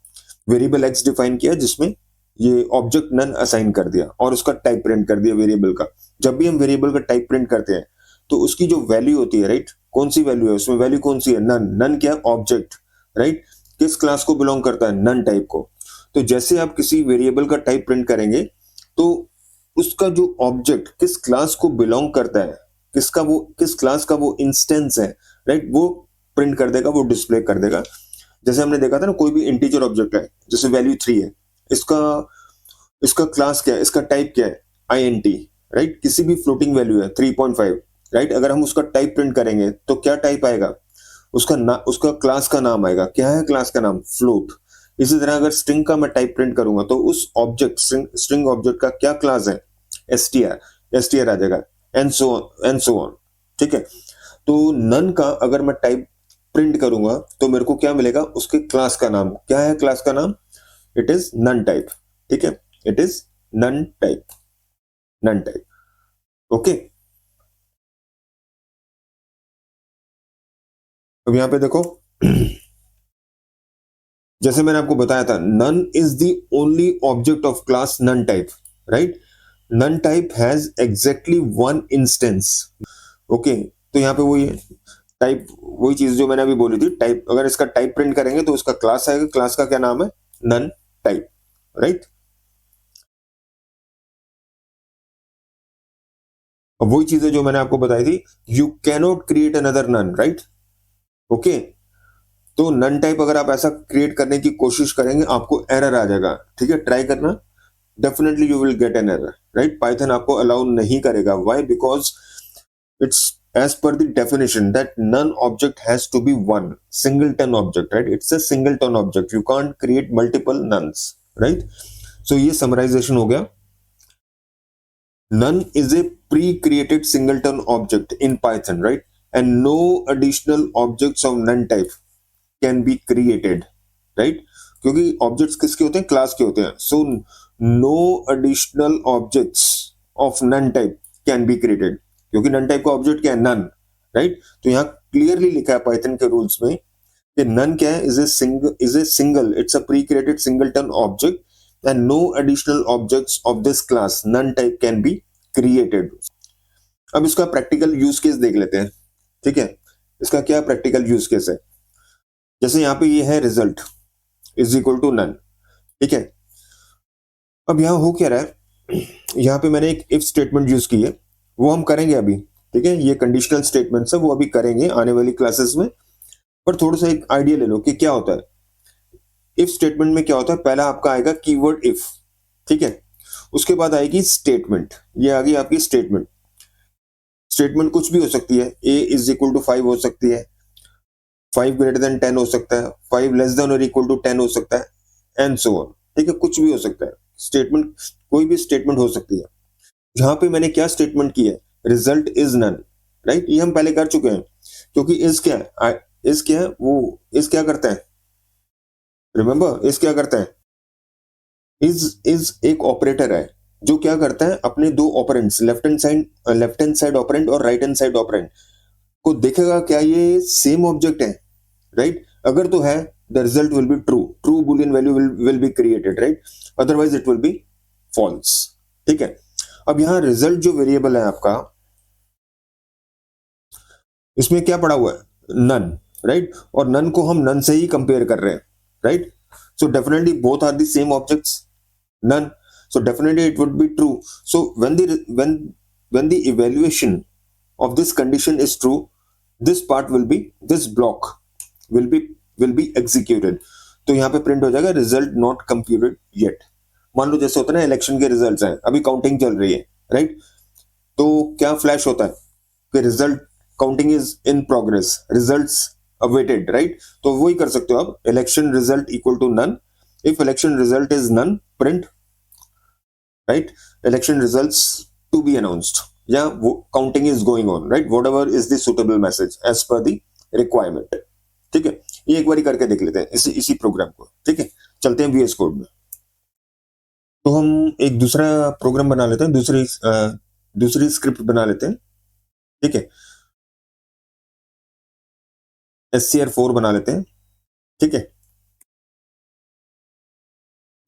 वेरिएबल x डिफाइन किया जिसमें ये ऑब्जेक्ट नन असाइन कर दिया और उसका टाइप प्रिंट कर दिया वेरिएबल का। जब भी हम वेरिएबल का टाइप प्रिंट करते हैं तो उसकी जो वैल्यू होती है, राइट, कौन सी वैल्यू है उसमें, वैल्यू कौन सी है, नन। नन क्या है, ऑब्जेक्ट, राइट, किस क्लास को बिलोंग करता है, नन टाइप को। तो जैसे आप किसी वेरिएबल का टाइप प्रिंट करेंगे तो उसका जो ऑब्जेक्ट किस क्लास को बिलोंग करता है, किस क्लास का वो इंस्टेंस है, राइट, वो प्रिंट कर देगा, वो डिस्प्ले कर देगा। जैसे हमने देखा था ना, कोई भी इंटीजर ऑब्जेक्ट है, जैसे वैल्यू 3 है, इसका इसका क्लास क्या है, इसका टाइप क्या है, int, राइट, किसी भी फ्लोटिंग वैल्यू है 3.5, राइट, अगर हम उसका टाइप प्रिंट करेंगे तो क्या टाइप आएगा, उसका क्लास का नाम आएगा। क्या है क्लास का नाम, फ्लोट। इसी तरह अगर स्ट्रिंग का मैं टाइप प्रिंट करूंगा तो उस ऑब्जेक्ट स्ट्रिंग ऑब्जेक्ट का क्या क्लास है, एसटीआर आ जाएगा, एंड सो ऑन। ठीक है, तो नन का अगर मैं टाइप प्रिंट करूंगा तो मेरे को क्या मिलेगा, उसके क्लास का नाम। क्या है क्लास का नाम, इट इज नन टाइप। ठीक है, it is none type, none type. Okay, अब यहां पे देखो जैसे मैंने आपको बताया था, none is the only object of class none type, right. None type has exactly one instance. Okay, तो यहाँ पे वही है टाइप, वही चीज जो मैंने अभी बोली थी, टाइप, अगर इसका टाइप प्रिंट करेंगे तो उसका क्लास आएगा। क्लास का क्या नाम है, नन टाइप, राइट। अब वही चीज है जो मैंने आपको बताई थी, you cannot create another none, right. Okay, तो नन टाइप अगर आप ऐसा क्रिएट करने की कोशिश करेंगे आपको एरर आ जाएगा। ठीक है, ट्राई करना, definitely you will get an error, right. Python आपको अलाउ नहीं करेगा। Why, because it's as per the definition that none object has to be one singleton object, right? It's a singleton object, you can't create multiple nuns, right? So ये summarization हो गया। None is a pre-created singleton object in Python, right? And no additional objects of none type can be created, right? क्योंकि objects किसके होते हैं, class के होते हैं। So no additional objects of none type can be created, क्योंकि none type का object क्या है, नन, राइट। तो यहाँ क्लियरली लिखा है पाइथन के रूल्स में कि नन क्या है, is a single, it's a pre created singleton object and no additional objects of this class none type can be created. अब इसका प्रैक्टिकल यूज केस देख लेते हैं। ठीक है, इसका क्या प्रैक्टिकल यूज केस है, जैसे यहाँ पे ये है result is equal to none. ठीक है, अब यहाँ हो क्या रहा है, यहाँ पे मैंने एक इफ स्टेटमेंट यूज की है, वो हम करेंगे अभी। ठीक है, ये कंडीशनल स्टेटमेंट्स है, वो अभी करेंगे आने वाली क्लासेस में। पर थोड़ा सा एक आइडिया ले लो कि क्या होता है इफ स्टेटमेंट में। क्या होता है, पहला आपका आएगा कीवर्ड इफ, ठीक है, उसके बाद आएगी स्टेटमेंट, ये आ गई आपकी स्टेटमेंट। स्टेटमेंट कुछ भी हो सकती है, ए इज इक्वल टू 5 हो सकती है, 5 ग्रेटर देन 10 हो सकता है, 5 लेस देन और इक्वल टू 10 हो सकता है, एंड सो ऑन। ठीक है, कुछ भी हो सकता है स्टेटमेंट, कोई भी स्टेटमेंट हो सकती है। यहाँ पे मैंने क्या स्टेटमेंट की है, रिजल्ट इज नन, राइट। ये हम पहले कर चुके हैं, क्योंकि इज क्या है, इज क्या है, वो इज क्या करता है, रिमेंबर इज क्या करता है, इज एक ऑपरेटर है जो क्या करता है, अपने दो operands left hand side operand और राइट हैंड साइड ऑपरेंट को देखेगा क्या ये सेम ऑब्जेक्ट है, राइट। अगर तो है, the result will be true boolean value will be created, right, otherwise it will be false. ठीक है, अब यहां रिजल्ट जो वेरिएबल है आपका, इसमें क्या पड़ा हुआ है, नन, राइट, और नन को हम नन से ही कंपेयर कर रहे हैं, right. So definitely both are the same objects, none, so definitely it would be true. So when the evaluation of this condition is true, this block will be executed. तो यहाँ पे print हो जाएगा result not computed yet. मान लो जैसे होता है ना, इलेक्शन के रिजल्ट्स हैं, अभी काउंटिंग चल रही है, राइट, तो क्या फ्लैश होता है कि result counting is in progress, results awaited, right. तो वही कर सकते हो आप, election result equal to none, if election result is none, print, right, election results to be announced, yeah, counting is going on, right, whatever is the suitable message as per the requirement। ठीक है, ये एक बार करके देख लेते हैं इसी programme को। ठीक है, चलते हैं VS कोड में। तो हम एक दूसरा प्रोग्राम बना लेते हैं, दूसरी स्क्रिप्ट बना लेते हैं। ठीक है, SCR4 बना लेते हैं। ठीक है,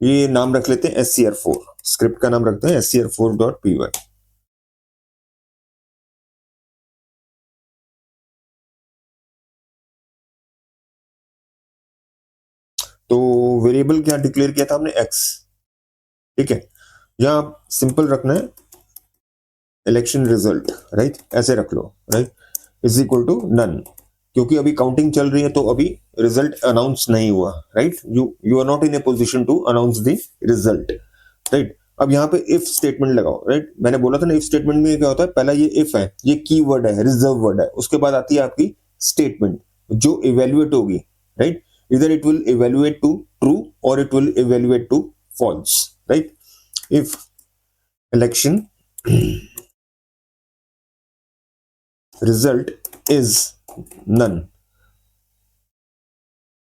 ये नाम रख लेते हैं SCR4, स्क्रिप्ट का नाम रखते हैं SCR4.py। तो वेरिएबल क्या डिक्लेयर किया था हमने, x। ठीक है, यहां आप सिंपल रखना है इलेक्शन रिजल्ट, राइट, ऐसे रख लो, right, is equal to none, क्योंकि अभी काउंटिंग चल रही है तो अभी रिजल्ट अनाउंस नहीं हुआ, right, you are not in a position to announce the result, right. अब यहाँ पे इफ स्टेटमेंट लगाओ, राइट। मैंने बोला था ना इफ स्टेटमेंट में क्या होता है, पहला ये इफ है, ये कीवर्ड है, रिजर्व वर्ड है, उसके बाद आती है आपकी स्टेटमेंट जो इवेल्युएट होगी, राइट। इधर it will evaluate to true और it will evaluate to false, right. If election result is none,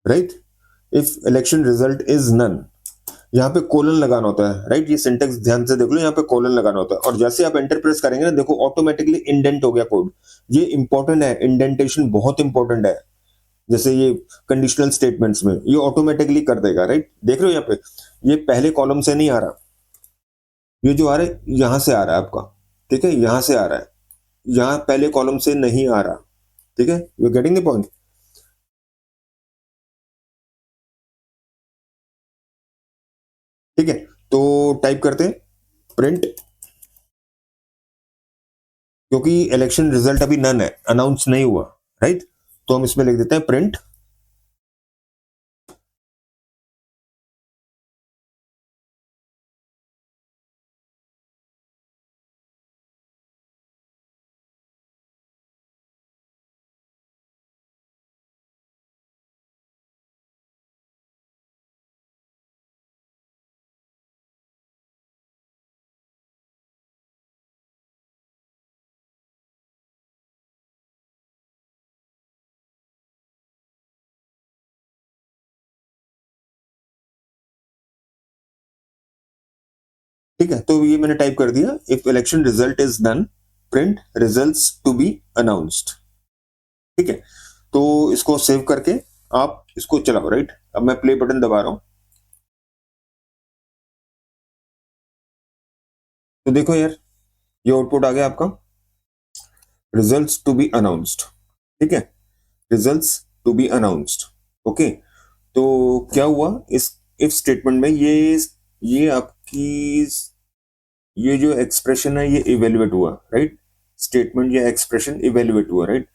right? if election result is none, यहाँ पे कोलन लगाना होता है, राइट। ये सिंटेक्स ध्यान से देख लो, यहाँ पे कोलन लगाना होता है और जैसे आप एंटर प्रेस करेंगे ना, देखो ऑटोमेटिकली इंडेंट हो गया कोड। ये इंपॉर्टेंट है, इंडेंटेशन बहुत इंपॉर्टेंट है। जैसे ये कंडीशनल स्टेटमेंट्स में ये ऑटोमेटिकली कर देगा, राइट। देख रहे हो यहाँ पे ये पहले कॉलम से नहीं आ रहा, ये जो आ रहा है यहां से आ रहा है आपका, ठीक है, यहां से आ रहा है, यहाँ पहले कॉलम से नहीं आ रहा, ठीक है। You getting the point. ठीक है, तो टाइप करते हैं प्रिंट, क्योंकि इलेक्शन रिजल्ट अभी नन है, अनाउंस नहीं हुआ, राइट। तो हम इसमें लिख देते हैं प्रिंट ठीक है, तो ये मैंने टाइप कर दिया, if election result is done print results to be announced. ठीक है, तो इसको सेव करके आप इसको चलाओ, राइट। अब मैं प्ले बटन दबा रहा हूं, तो देखो यार ये आउटपुट आ गया आपका, रिजल्ट्स टू बी अनाउंस्ड। ठीक है, results to be announced. Okay, तो क्या हुआ इस इफ स्टेटमेंट में, ये आपकी ये जो एक्सप्रेशन है ये इवेल्युएट हुआ, राइट। स्टेटमेंट या एक्सप्रेशन इवेल्युएट हुआ, राइट।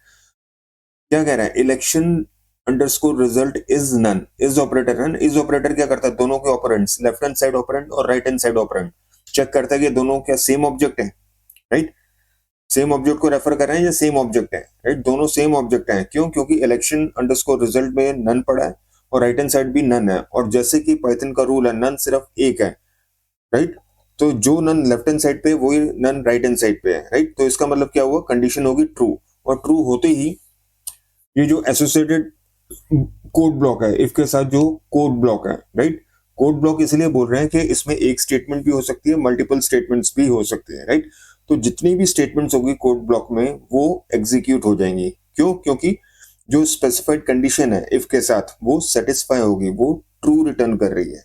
क्या कह रहा है, election underscore result is none. Is operator है, इज ऑपरेटर क्या करता है, दोनों के operands, left hand side operand और right hand side operand check करता है कि दोनों क्या सेम ऑब्जेक्ट है, राइट। सेम ऑब्जेक्ट को रेफर कर रहे हैं या सेम ऑब्जेक्ट है, राइट। दोनों सेम ऑब्जेक्ट हैं, क्यों, क्योंकि इलेक्शन अंडरस्कोर रिजल्ट में नन पड़ा है और राइट हैंड साइड भी नन है, और जैसे कि पाइथन का रूल है नन सिर्फ एक है, राइट। तो जो नन लेफ्ट हैंड साइड पे वही नन राइट हैंड साइड पे है, राइट। तो इसका मतलब क्या हुआ, कंडीशन होगी ट्रू, और ट्रू होते ही ये जो एसोसिएटेड कोड ब्लॉक है इफ के साथ, जो कोड ब्लॉक है, राइट। कोड ब्लॉक इसलिए बोल रहे हैं कि इसमें एक स्टेटमेंट भी हो सकती है, मल्टीपल स्टेटमेंट्स भी हो सकते हैं, राइट। तो जितनी भी स्टेटमेंट्स होगी कोड ब्लॉक में वो एग्जीक्यूट हो जाएंगी, क्यों, क्योंकि जो स्पेसिफाइड कंडीशन है इफ के साथ वो सेटिस्फाई होगी, वो ट्रू रिटर्न कर रही है।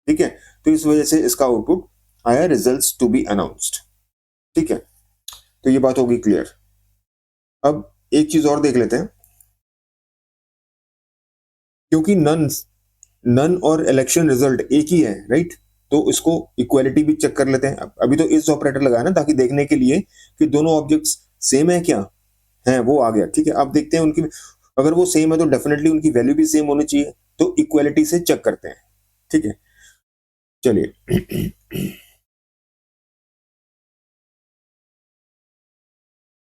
ठीक है, तो इस वजह से इसका आउटपुट आया रिजल्ट्स टू बी अनाउंस्ड। ठीक है, तो ये बात होगी क्लियर। अब एक चीज और देख लेते हैं, क्योंकि नन और इलेक्शन रिजल्ट एक ही है, राइट। तो इसको इक्वालिटी भी चेक कर लेते हैं। अभी तो इस ऑपरेटर लगाया ना ताकि देखने के लिए कि दोनों ऑब्जेक्ट्स सेम है क्या है, वो आ गया। ठीक है, आप देखते हैं उनकी, अगर वो सेम है तो डेफिनेटली उनकी वैल्यू भी सेम होनी चाहिए, तो इक्वालिटी से चेक करते हैं। ठीक है, चलिए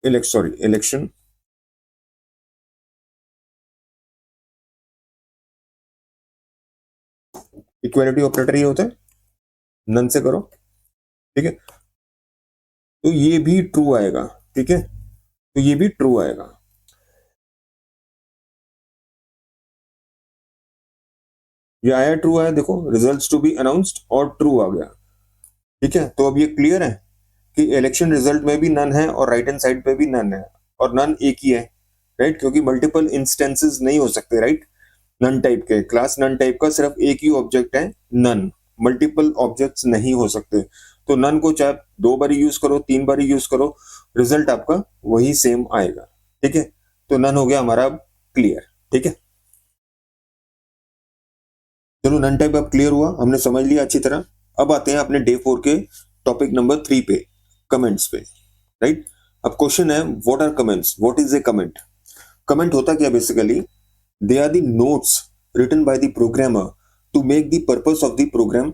इलेक्शन इक्वालिटी ऑपरेटर ये होता है, नन से करो। ठीक है, तो ये भी ट्रू आएगा। ठीक है, तो ये भी ट्रू आएगा। ये आया, ट्रू आया, देखो रिजल्ट्स टू बी अनाउंस्ड और ट्रू आ गया। ठीक है, तो अब ये क्लियर है कि इलेक्शन रिजल्ट में भी नन है और राइट हैंड साइड पे भी नन है, और नन एक ही है, राइट, क्योंकि मल्टीपल इंस्टेंसेस नहीं हो सकते, राइट। नन टाइप के क्लास नन टाइप का सिर्फ एक ही ऑब्जेक्ट है नन, मल्टीपल ऑब्जेक्ट्स नहीं हो सकते। तो नन को चाहे 2 बार यूज करो, 3 बार यूज करो, रिजल्ट आपका वही सेम आएगा। ठीक है, तो नन हो गया हमारा क्लियर। ठीक है, चलो नन टाइप अब क्लियर हुआ, हमने समझ लिया अच्छी तरह। अब आते हैं अपने डे 4 के टॉपिक नंबर 3 पे, कमेंट्स पे, राइट। अब क्वेश्चन है what are comments, what is a comment. Comment होता क्या, basically they are the notes written by the programmer to make the purpose of the program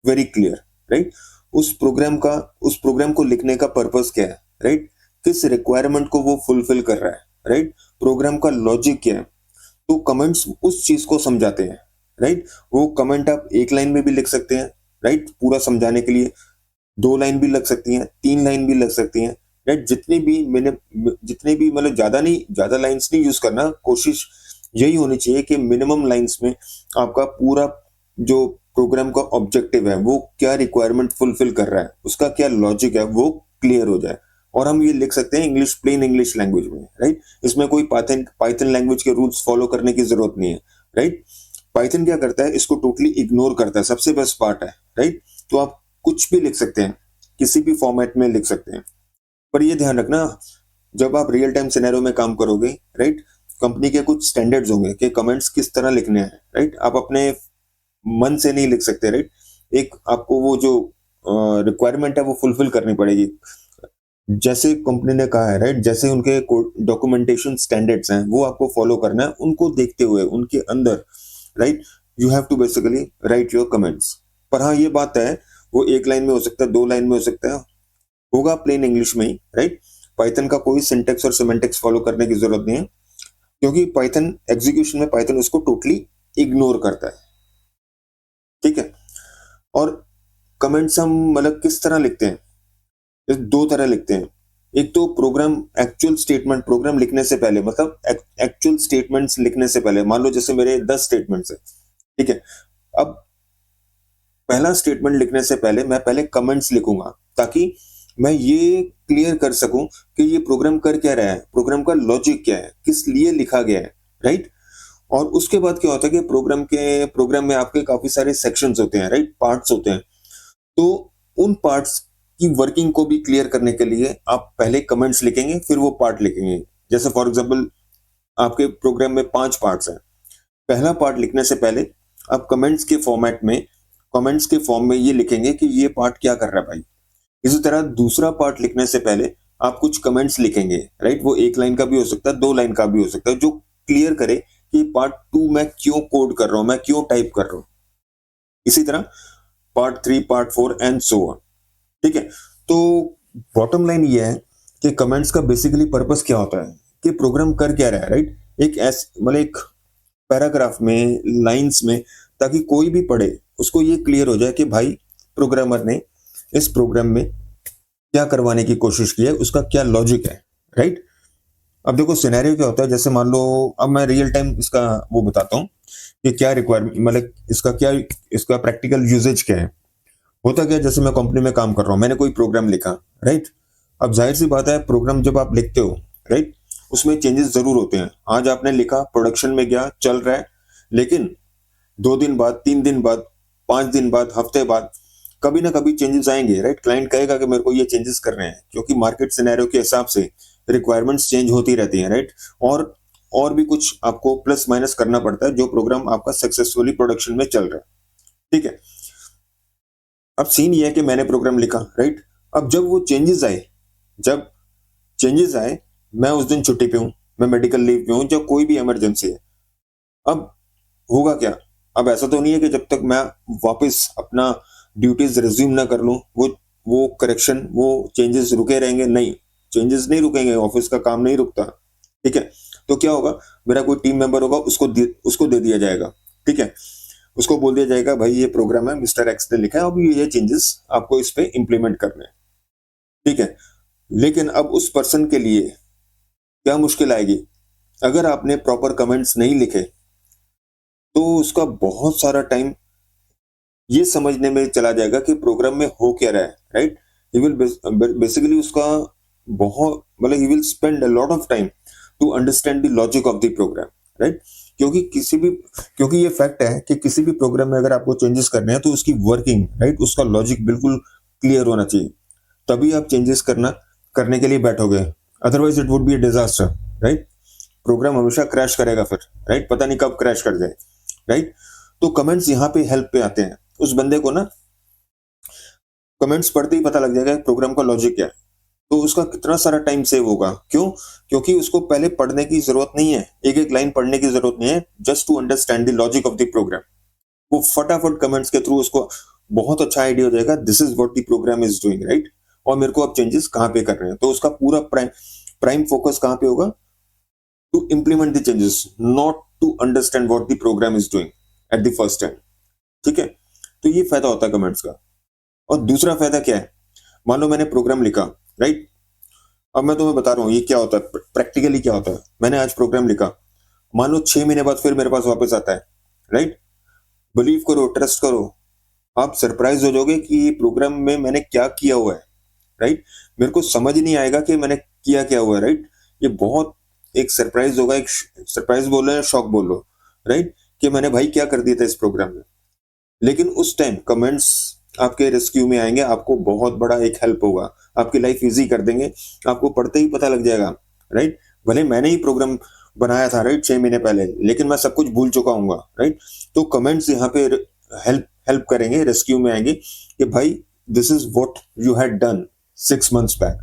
very clear, right. उस program को लिखने का purpose क्या है, राइट? किस रिक्वायरमेंट को वो फुलफिल कर रहा है, राइट? प्रोग्राम का लॉजिक क्या है? तो कमेंट्स उस चीज को समझाते हैं, राइट? वो कमेंट आप एक लाइन में भी लिख सकते हैं, राइट, पूरा समझाने के लिए। 2 लाइन भी लग सकती हैं, 3 लाइन भी लग सकती हैं, राइट? जितने भी मतलब ज्यादा लाइंस नहीं यूज करना, कोशिश यही होनी चाहिए कि मिनिमम लाइंस में आपका पूरा जो प्रोग्राम का ऑब्जेक्टिव है, वो क्या रिक्वायरमेंट फुलफिल कर रहा है, उसका क्या लॉजिक है, वो क्लियर हो जाए। और हम ये लिख सकते हैं इंग्लिश, प्लेन इंग्लिश लैंग्वेज में, राइट? इसमें कोई पाइथन लैंग्वेज के रूल्स फॉलो करने की जरूरत नहीं है, राइट? पाइथन क्या करता है, इसको टोटली इग्नोर करता है, सबसे बेस्ट पार्ट है, राइट? तो आप कुछ भी लिख सकते हैं, किसी भी फॉर्मेट में लिख सकते हैं। पर ये ध्यान रखना, जब आप रियल टाइम सिनेरियो में काम करोगे, राइट, कंपनी के कुछ स्टैंडर्ड्स होंगे कि कमेंट्स किस तरह लिखने हैं, राइट? आप अपने मन से नहीं लिख सकते, राइट? एक आपको वो जो रिक्वायरमेंट है वो फुलफिल करनी पड़ेगी, जैसे कंपनी ने कहा है, राइट? जैसे उनके डॉक्यूमेंटेशन स्टैंडर्ड्स हैं, वो आपको फॉलो करना है, उनको देखते हुए उनके अंदर, right, you have to basically write your comments. पर हाँ, ये बात है, वो 1 लाइन में हो सकता है, 2 लाइन में हो सकता है, होगा प्लेन इंग्लिश में ही, राइट? पाइथन का कोई सिंटेक्स और सिमेंटिक्स फॉलो करने की जरूरत नहीं है, क्योंकि पाइथन एग्जीक्यूशन में पाइथन उसको टोटली इग्नोर करता है, ठीक है? और कमेंट्स हम मतलब किस तरह लिखते हैं? 2 तरह लिखते हैं। एक तो प्रोग्राम लिखने से पहले, मतलब एक्चुअल स्टेटमेंट्स लिखने से पहले, मान लो जैसे मेरे 10 स्टेटमेंट्स है, ठीक है? अब पहला स्टेटमेंट लिखने से पहले मैं पहले कमेंट्स लिखूंगा, ताकि मैं ये क्लियर कर सकूं कि ये प्रोग्राम कर क्या रहा है, प्रोग्राम का लॉजिक क्या है, किस लिए लिखा गया है, राइट? और उसके बाद क्या होता है कि प्रोग्राम में आपके काफी सारे सेक्शंस होते हैं, राइट, पार्ट्स होते हैं। तो उन पार्ट्स की वर्किंग को भी क्लियर करने के लिए आप पहले कमेंट्स लिखेंगे, फिर वो पार्ट लिखेंगे। जैसे फॉर एग्जांपल, आपके प्रोग्राम में 5 पार्ट्स हैं। पहला पार्ट लिखने से पहले आप कमेंट्स के फॉर्म में ये लिखेंगे कि ये पार्ट क्या कर रहा है भाई। इसी तरह दूसरा पार्ट लिखने से पहले आप कुछ कमेंट्स लिखेंगे, राइट? वो 1 लाइन का भी हो सकता है, 2 लाइन का भी हो सकता है, जो क्लियर करे कि पार्ट 2 मैं क्यों कोड कर रहा हूं, मैं क्यों टाइप कर रहा हूं। इसी तरह part 3, part 4 and so on, ठीक है? तो बॉटम लाइन ये है कि कमेंट्स का बेसिकली पर्पस क्या होता है, कि प्रोग्राम कर क्या रहा है, राइट? एक पैराग्राफ में, लाइंस में, ताकि कोई भी पढ़े उसको ये क्लियर हो जाए कि भाई प्रोग्रामर ने इस प्रोग्राम में क्या करवाने की कोशिश की है, उसका क्या लॉजिक है, राइट? अब देखो सिनेरियो क्या होता है, जैसे मान लो, अब मैं रियल टाइम इसका वो बताता हूँ कि क्या रिक्वायरमेंट, मतलब इसका प्रैक्टिकल यूजेज क्या है। होता क्या है, जैसे मैं कंपनी में काम कर रहा हूँ, मैंने कोई प्रोग्राम लिखा, राइट? अब जाहिर सी बात है, प्रोग्राम जब आप लिखते हो, राइट, उसमें चेंजेस जरूर होते हैं। आज आपने लिखा, प्रोडक्शन में गया, चल रहा है, लेकिन 2 दिन बाद, 3 दिन बाद, 5 दिन बाद, हफ्ते बाद कभी ना कभी चेंजेस आएंगे, राइट? क्लाइंट कहेगा कि मेरे को ये चेंजेस करने हैं, क्योंकि मार्केट सिनेरियो के हिसाब से रिक्वायरमेंट्स चेंज होती रहती हैं, राइट? और भी कुछ आपको प्लस माइनस करना पड़ता है, जो प्रोग्राम आपका सक्सेसफुली प्रोडक्शन में चल रहा है, ठीक है? अब सीन ये है कि मैंने प्रोग्राम लिखा, राइट? अब जब चेंजेस आए, मैं उस दिन छुट्टी पे हूं, मैं मेडिकल लीव पे हूं, जब कोई भी इमरजेंसी है। अब होगा क्या? अब ऐसा तो नहीं है कि जब तक मैं वापस अपना ड्यूटीज रिज्यूम ना कर लूं, वो करेक्शन, वो चेंजेस रुके रहेंगे? नहीं, चेंजेस नहीं रुकेंगे, ऑफिस का काम नहीं रुकता, ठीक है? तो क्या होगा, मेरा कोई टीम मेंबर होगा, उसको दे दिया जाएगा, ठीक है? उसको बोल दिया जाएगा, भाई ये प्रोग्राम है, मिस्टर एक्स ने लिखा है, अब ये चेंजेस आपको इस पे इंप्लीमेंट करने हैं, ठीक है? लेकिन अब उस पर्सन के लिए क्या मुश्किल आएगी, अगर आपने प्रॉपर कमेंट्स नहीं लिखे, तो उसका बहुत सारा टाइम ये समझने में चला जाएगा कि प्रोग्राम में हो क्या रहा है, राइट? ही विल बेसिकली उसका बहुत, मतलब ही will spend a lot of time to understand the logic of the program, right? क्योंकि ये फैक्ट है कि किसी भी प्रोग्राम में अगर आपको चेंजेस करने हैं, तो उसकी वर्किंग, राइट, उसका लॉजिक बिल्कुल क्लियर होना चाहिए, तभी आप चेंजेस करने के लिए बैठोगे। Otherwise it would be a disaster, right? Program हमेशा क्रैश करेगा फिर, राइट? पता नहीं कब क्रैश कर जाए, राइट? तो कमेंट्स यहाँ पे हेल्प पे आते हैं। उस बंदे को ना कमेंट्स पढ़ते ही पता लग जाएगा प्रोग्राम का लॉजिक क्या है, तो उसका कितना सारा टाइम सेव होगा। क्यों? क्योंकि उसको पहले पढ़ने की जरूरत नहीं है, एक एक लाइन पढ़ने की जरूरत नहीं है, just to understand the logic of the program. वो फटाफट कमेंट्स के थ्रू उसको बहुत अच्छा आइडिया हो जाएगा, this is what the program is doing, right. और मेरे को अब चेंजेस कहाँ पे कर रहे हैं, तो उसका पूरा प्राइम फोकस कहाँ पे होगा, to implement the changes, not to understand what the program is doing at the first time. ठीक है, तो ये फायदा होता है कमेंट्स का। और दूसरा फायदा क्या है, मान लो मैंने प्रोग्राम लिखा, राइट। अब मैं तुम्हें बता रहा हूँ ये क्या होता है, प्रैक्टिकली क्या होता है। मैंने आज प्रोग्राम लिखा, मान लो 6 महीने बाद फिर मेरे पास वापस आता है, राइट। बिलीव करो, ट्रस्ट करो, आप सरप्राइज हो जाओगे कि ये प्रोग्राम में मैंने क्या किया हुआ है, राइट। मेरे को समझ नहीं आएगा कि मैंने किया क्या हुआ है, राइट। ये बहुत एक सरप्राइज होगा, एक सरप्राइज बोलो या शॉक बोलो, राइट, कि मैंने भाई क्या कर दिया था इस प्रोग्राम में। लेकिन उस टाइम कमेंट्स आपके रेस्क्यू में आएंगे, आपको बहुत बड़ा एक हेल्प होगा, आपकी लाइफ इजी कर देंगे, आपको पढ़ते ही पता लग जाएगा, राइट। भले मैंने ही प्रोग्राम बनाया था, राइट, 6 महीने पहले, लेकिन मैं सब कुछ भूल चुका हूँ, राइट। तो कमेंट्स यहाँ पे हेल्प हेल्प करेंगे, रेस्क्यू में आएंगे कि भाई this is what you had done 6 months back,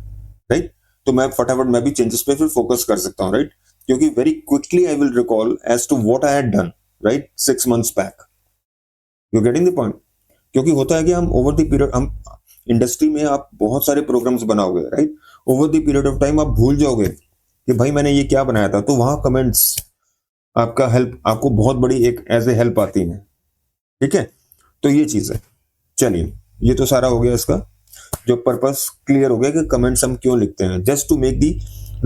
right. तो मैं फटाफट मैं भी चेंजेस पे फिर फोकस कर सकता हूँ, राइट, क्योंकि very quickly I will recall as to what I had done, right, 6 months back. You getting the point. क्योंकि होता है कि हम ओवर द पीरियड, हम इंडस्ट्री में आप बहुत सारे प्रोग्राम्स बनाओगे, राइट। Over the period of time आप भूल जाओगे कि भाई मैंने ये क्या बनाया था, तो वहां कमेंट्स आपका हेल्प, आपको बहुत बड़ी एक एज ए हेल्प आती है। ठीक है, तो ये चीज है। चलिए, ये तो सारा हो गया इसका, जो पर्पस क्लियर हो गया कि कमेंट्स हम क्यों लिखते हैं, just to make the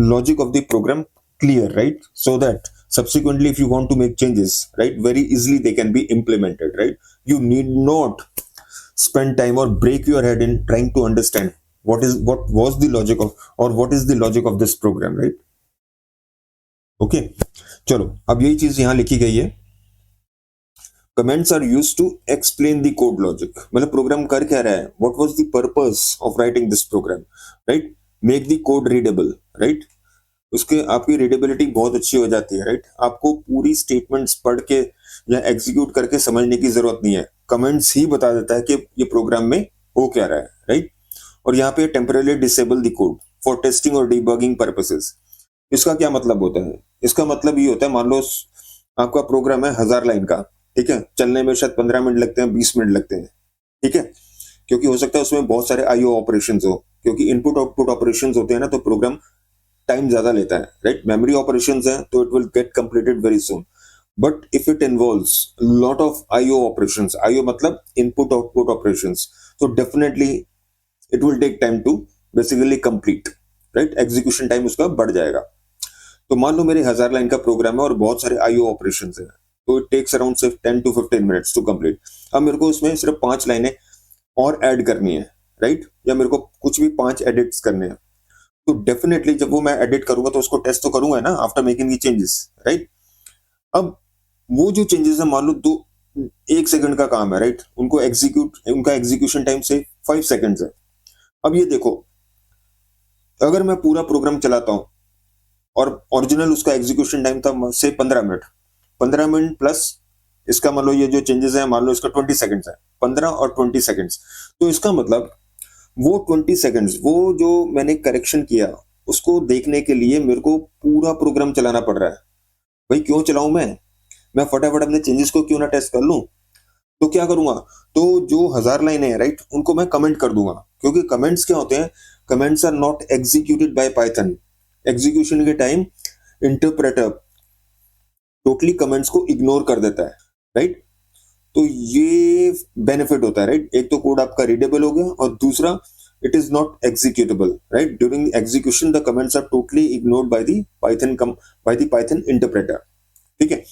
logic of the program clear, right, so that subsequently if you want to make changes, right, very easily they can be implemented, right. You need not spend time or break your head in trying to understand what was the logic of, or what is the logic of this program, right. Okay, चलो अब यही चीज यहां लिखी गई है, comments are used to explain the code logic, मतलब program कर क्या रहा है, what was the purpose of writing this program, right, make the code readable, right. उसके आपकी रीडेबिलिटी बहुत अच्छी हो जाती है, राइट। आपको पूरी स्टेटमेंट्स पढ़ के या एग्जीक्यूट करके समझने की जरूरत नहीं है, कमेंट्स ही बता देता है कि ये प्रोग्राम में हो क्या रहा है, राइट। और यहाँ पे temporary disable the code for testing और डिबगिंग पर्पसेस। इसका क्या मतलब होता है, इसका मतलब ये होता है, मान लो आपका प्रोग्राम है 1000 लाइन का, ठीक है, चलने में शायद 15 मिनट लगते हैं, 20 मिनट लगते हैं, ठीक है, क्योंकि हो सकता है उसमें बहुत सारे आईओ ऑपरेशंस हो, क्योंकि इनपुट आउटपुट ऑपरेशंस होते हैं ना, तो प्रोग्राम टाइम ज्यादा लेता है, राइट। मेमोरी ऑपरेशंस है तो it will get completed very soon, but if it involves lot of IO operations, IO मतलब इनपुट आउटपुट ऑपरेशंस, तो definitely it will take time to basically complete, right, execution time उसका बढ़ जाएगा। तो मान लो मेरे 1000 लाइन का प्रोग्राम है और बहुत सारे आईओ ऑपरेशंस है, तो इट टेक्स अराउंड सिर्फ 10 to 15 मिनट्स टू कंप्लीट। अब मेरे को उसमें सिर्फ 5 लाइनें और ऐड करनी है, राइट, या मेरे को कुछ भी 5 एडिट्स करने हैं, तो डेफिनेटली जब वो मैं एडिट करूंगा तो उसको टेस्ट तो करूंगा ना, after making the changes, right. अब वो जो चेंजेस है, मान लो 1 सेकंड का काम है, राइट, उनको एग्जीक्यूट, उनका एग्जीक्यूशन टाइम से 5 सेकंड्स है। अब ये देखो, अगर मैं पूरा प्रोग्राम चलाता हूं और ओरिजिनल उसका एग्जीक्यूशन टाइम था से 15 मिनट, 15 मिनट प्लस इसका मान लो ये जो चेंजेस है, मान लो इसका 20 सेकंड्स है, 15 और 20 सेकंड्स, तो इसका मतलब वो 20 सेकंड्स, वो जो मैंने करेक्शन किया उसको देखने के लिए मेरे को पूरा प्रोग्राम चलाना पड़ रहा है। भाई क्यों चलाऊं मैं फटाफट अपने चेंजेस को क्यों ना टेस्ट कर लूं। तो क्या करूंगा, तो जो 1000 लाइनें हैं, राइट, उनको मैं कमेंट कर दूंगा, क्योंकि कमेंट्स क्या होते हैं, comments are not executed by Python. Execution के टाइम इंटरप्रेटर टोटली कमेंट्स को इग्नोर कर देता है, राइट। तो ये बेनिफिट होता है, राइट। एक तो कोड आपका रीडेबल हो गया, और दूसरा it is not executable, right. During the execution the comments are totally ignored by the Python interpreter, ठीक है।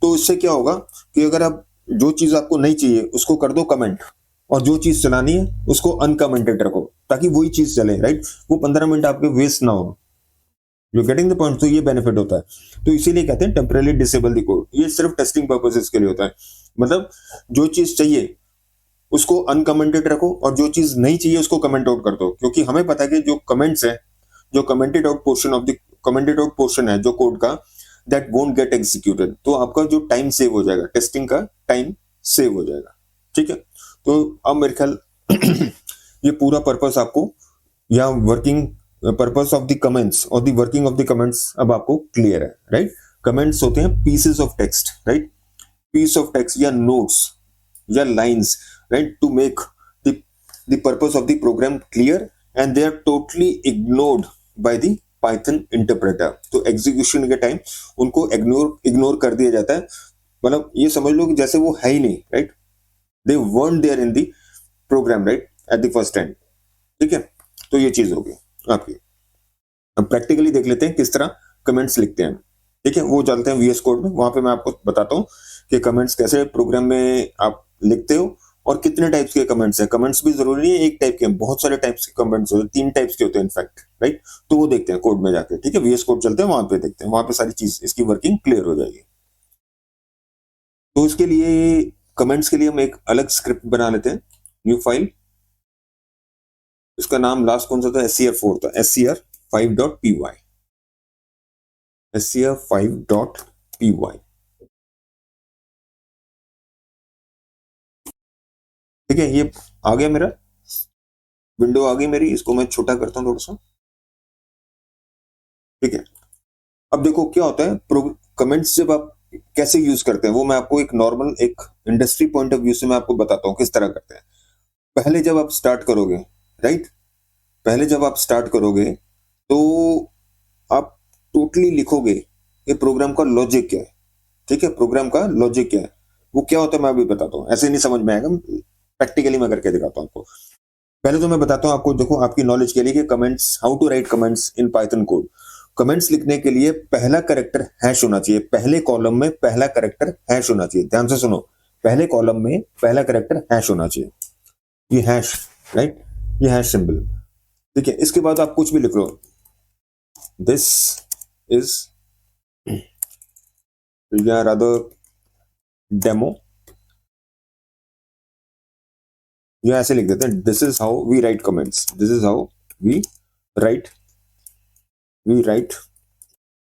तो इससे क्या होगा कि अगर आप जो चीज आपको नहीं चाहिए उसको कर दो कमेंट, और जो चीज चलानी है उसको अनकमेंटेड रखो, ताकि वही चीज चले, राइट, वो 15 मिनट आपके वेस्ट ना हो। You getting the point. तो ये बेनिफिट होता है, तो इसीलिए कहते हैं टेम्पररी डिसेबल द कोड। ये सिर्फ टेस्टिंग पर्पसेस के लिए होता है, मतलब जो चीज चाहिए उसको अनकमेंटेड रखो, और जो चीज नहीं चाहिए उसको कमेंट आउट कर दो, क्योंकि हमें पता है कि जो कमेंट्स है, जो कमेंटेड आउट पोर्शन है जो कोड का, दैट वोंट गेट एग्जीक्यूटेड। तो आपका जो टाइम सेव हो जाएगा, टेस्टिंग का टाइम सेव हो जाएगा, ठीक है। तो अब मेरे ख्याल ये पूरा पर्पस आपको, या working purpose of the comments और the working of the comments अब आपको क्लियर है, राइट। कमेंट्स होते हैं pieces of text, right, piece of text या नोट्स या lines, right, to make the purpose of the program clear, and they are totally ignored by the Python interpreter. तो execution के time उनको ignore कर दिया जाता है, मतलब ये समझ लो कि जैसे वो है ही नहीं, right, they weren't there in the program, right, at the first time. ठीक है, तो ये चीज होगी आपकी। अब प्रैक्टिकली देख लेते हैं किस तरह कमेंट्स लिखते हैं। ठीक है, वो चलते हैं वीएस कोड में, वहां पे मैं आपको बताता हूँ कि कमेंट्स कैसे प्रोग्राम में आप लिखते हो और कितने टाइप्स के कमेंट्स हैं। कमेंट्स भी जरूरी नहीं है एक टाइप के, बहुत सारे टाइप्स के कमेंट्स होते हैं, 3 टाइप्स के होते हैं इनफैक्ट, राइट। तो वो देखते हैं कोड में जाके। ठीक है, वीएस कोड चलते हैं, वहां पे देखते हैं, वहां पे सारी चीज इसकी वर्किंग क्लियर हो जाएगी। तो इसके लिए कमेंट्स के लिए हम एक अलग स्क्रिप्ट बना लेते हैं, न्यू फाइल। इसका नाम लास्ट कौन सा था, scr4 था, scr5.py, scr5.py। ठीक है, ये आ गया मेरा, विंडो आ गई मेरी, इसको मैं छोटा करता हूं थोड़ा सा। ठीक है, अब देखो क्या होता है, कमेंट्स जब आप कैसे यूज करते हैं वो मैं आपको एक नॉर्मल एक इंडस्ट्री पॉइंट ऑफ व्यू से मैं आपको बताता हूँ किस तरह करते हैं। पहले जब आप स्टार्ट करोगे, राइट, पहले जब आप स्टार्ट करोगे तो आप टोटली लिखोगे ये प्रोग्राम का लॉजिक क्या है। ठीक है, प्रोग्राम का लॉजिक क्या है, वो क्या होता है मैं अभी बताता हूँ, ऐसे नहीं समझ में आएगा, प्रैक्टिकली मैं करके दिखाता हूँ आपको। पहले तो मैं बताता हूँ आपको, देखो आपकी नॉलेज के लिए कि comments, how to write comments in Python code. Comments लिखने के लिए पहला कैरेक्टर हैश होना चाहिए, पहले कॉलम में पहला कैरेक्टर हैश होना चाहिए। ध्यान से सुनो, पहले कॉलम में पहला कैरेक्टर हैश होना चाहिए, ये हैश, राइट, ये हैश सिंबल। ठीक है, इसके बाद आप कुछ भी लिख लो, दिस इज या रादर डेमो, या ऐसे लिख देते हैं, this is how we write comments, this is how we write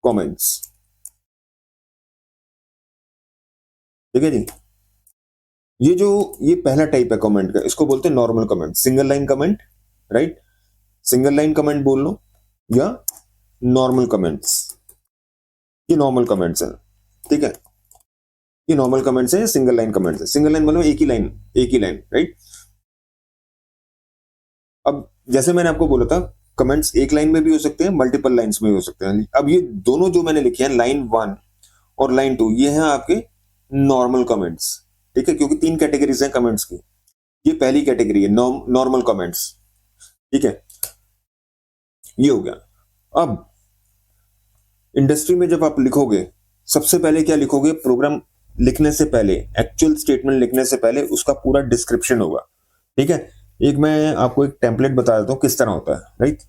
comments. ठीक है जी, ये पहला टाइप है कमेंट का, इसको बोलते हैं normal comment, single line comment, right, single line comment बोल लो या नॉर्मल कमेंट्स, ये नॉर्मल कमेंट्स है। ठीक है, ये नॉर्मल कमेंट्स है, सिंगल लाइन कमेंट्स है। सिंगल लाइन मतलब एक ही लाइन, राइट। अब जैसे मैंने आपको बोला था, कमेंट्स एक लाइन में भी हो सकते हैं, मल्टीपल लाइंस में भी हो सकते हैं। अब ये दोनों जो मैंने लिखे हैं, लाइन 1 और लाइन 2, ये हैं आपके नॉर्मल कमेंट्स। ठीक है, क्योंकि 3 कैटेगरीज हैं कमेंट्स की, ये पहली कैटेगरी है नॉर्मल कमेंट्स। ठीक है, ये हो गया। अब इंडस्ट्री में जब आप लिखोगे, सबसे पहले क्या लिखोगे, प्रोग्राम लिखने से पहले, एक्चुअल स्टेटमेंट लिखने से पहले उसका पूरा डिस्क्रिप्शन होगा। ठीक है, एक मैं आपको एक टेम्पलेट बता देता हूं किस तरह होता है, राइट।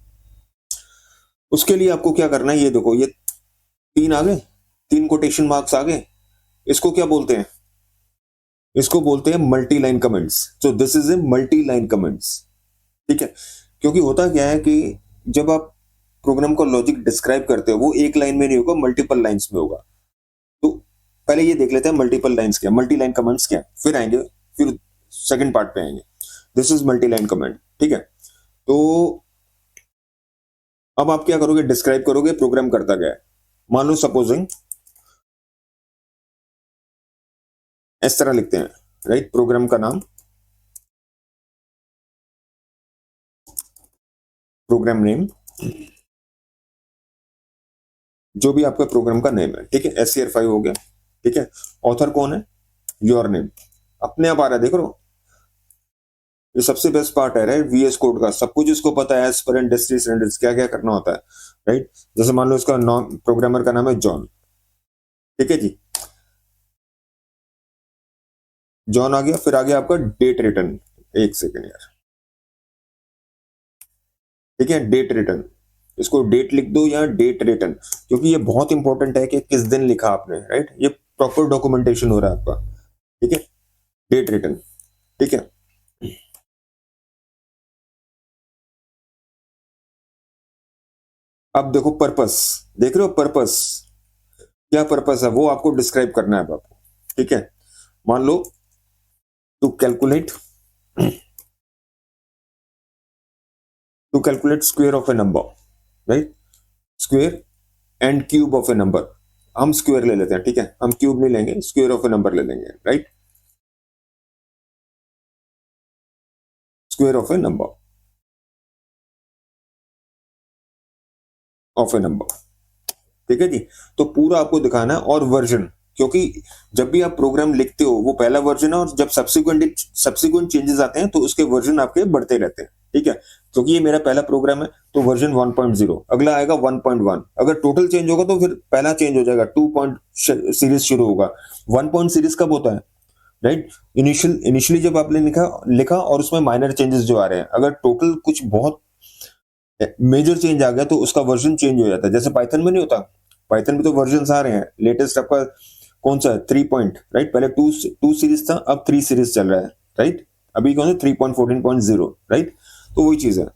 उसके लिए आपको क्या करना है, ये देखो, ये 3 आ गए, 3 कोटेशन मार्क्स आ गए, इसको क्या बोलते हैं, इसको बोलते हैं multi line comments. So this is a multi line comments. ठीक है, क्योंकि होता क्या है कि जब आप प्रोग्राम का लॉजिक डिस्क्राइब करते हो, वो एक लाइन में नहीं होगा, मल्टीपल लाइंस में होगा। तो पहले ये देख लेते हैं मल्टीपल लाइंस क्या, मल्टी लाइन कमेंट्स क्या, फिर आएंगे, फिर सेकंड पार्ट पे आएंगे। This is multi line comment. ठीक है, तो अब आप क्या करोगे, डिस्क्राइब करोगे प्रोग्राम करता क्या है। मान लो सपोजिंग इस तरह लिखते हैं, राइट, प्रोग्राम का नाम, प्रोग्राम नेम, जो भी आपका प्रोग्राम का नेम है। ठीक है, scr5 हो गया। ठीक है, ऑथर कौन है, योर नेम, अपने आप आ रहा है, देख लो, ये सबसे बेस्ट पार्ट है, राइट, वीएस कोड का सब कुछ इसको पता है, एज पर इंडस्ट्री स्टैंडर्ड्स क्या क्या करना होता है, राइट। जैसे मान लो इसका नाम, प्रोग्रामर का नाम है जॉन। ठीक है जी, जॉन आ गया, फिर आ गया आपका डेट रिटर्न, एक सेकेंड यार। ठीक है, डेट रिटर्न, इसको डेट लिख दो या डेट रिटर्न, क्योंकि ये बहुत इंपॉर्टेंट है कि किस दिन लिखा आपने, राइट, ये प्रॉपर डॉक्यूमेंटेशन हो रहा है आपका। ठीक है, डेट रिटर्न। ठीक है, अब देखो पर्पस, देख रहे हो पर्पस, क्या पर्पस है वो आपको डिस्क्राइब करना है अब आपको। ठीक है, मान लो to calculate square of a number, right, square and cube of a number. हम स्क्वायर ले लेते हैं, ठीक है, हम क्यूब नहीं लेंगे, स्क्वायर ऑफ ए नंबर ले लेंगे, right. Square of a number ठीक है जी। तो पूरा आपको दिखाना है, और वर्जन, क्योंकि जब भी आप प्रोग्राम लिखते हो वो पहला वर्जन है, और जब सब्सिक्वेंट चेंजेस आते हैं तो उसके वर्जन आपके बढ़ते रहते हैं, ठीक है। क्योंकि ये मेरा पहला प्रोग्राम है तो वर्जन 1.0, अगला आएगा 1.1, अगर टोटल चेंज होगा तो फिर पहला चेंज हो जाएगा, 2 पॉइंट सीरीज शुरू होगा। 1 पॉइंट सीरीज कब होता है, राइट? इनिशियली जब आपने लिखा लिखा और उसमें माइनर चेंजेस जो आ रहे हैं, अगर टोटल कुछ बहुत मेजर चेंज आ गया तो उसका वर्जन चेंज हो जाता है। जैसे पाइथन में नहीं होता, पाइथन में तो वर्जन आ रहे हैं, लेटेस्ट आपका कौन सा है, 3 पॉइंट, राइट? पहले 2 सीरीज था, अब 3 सीरीज चल रहा है, राइट? अभी कौन सा 3.14.0, राइट? तो वही चीज है,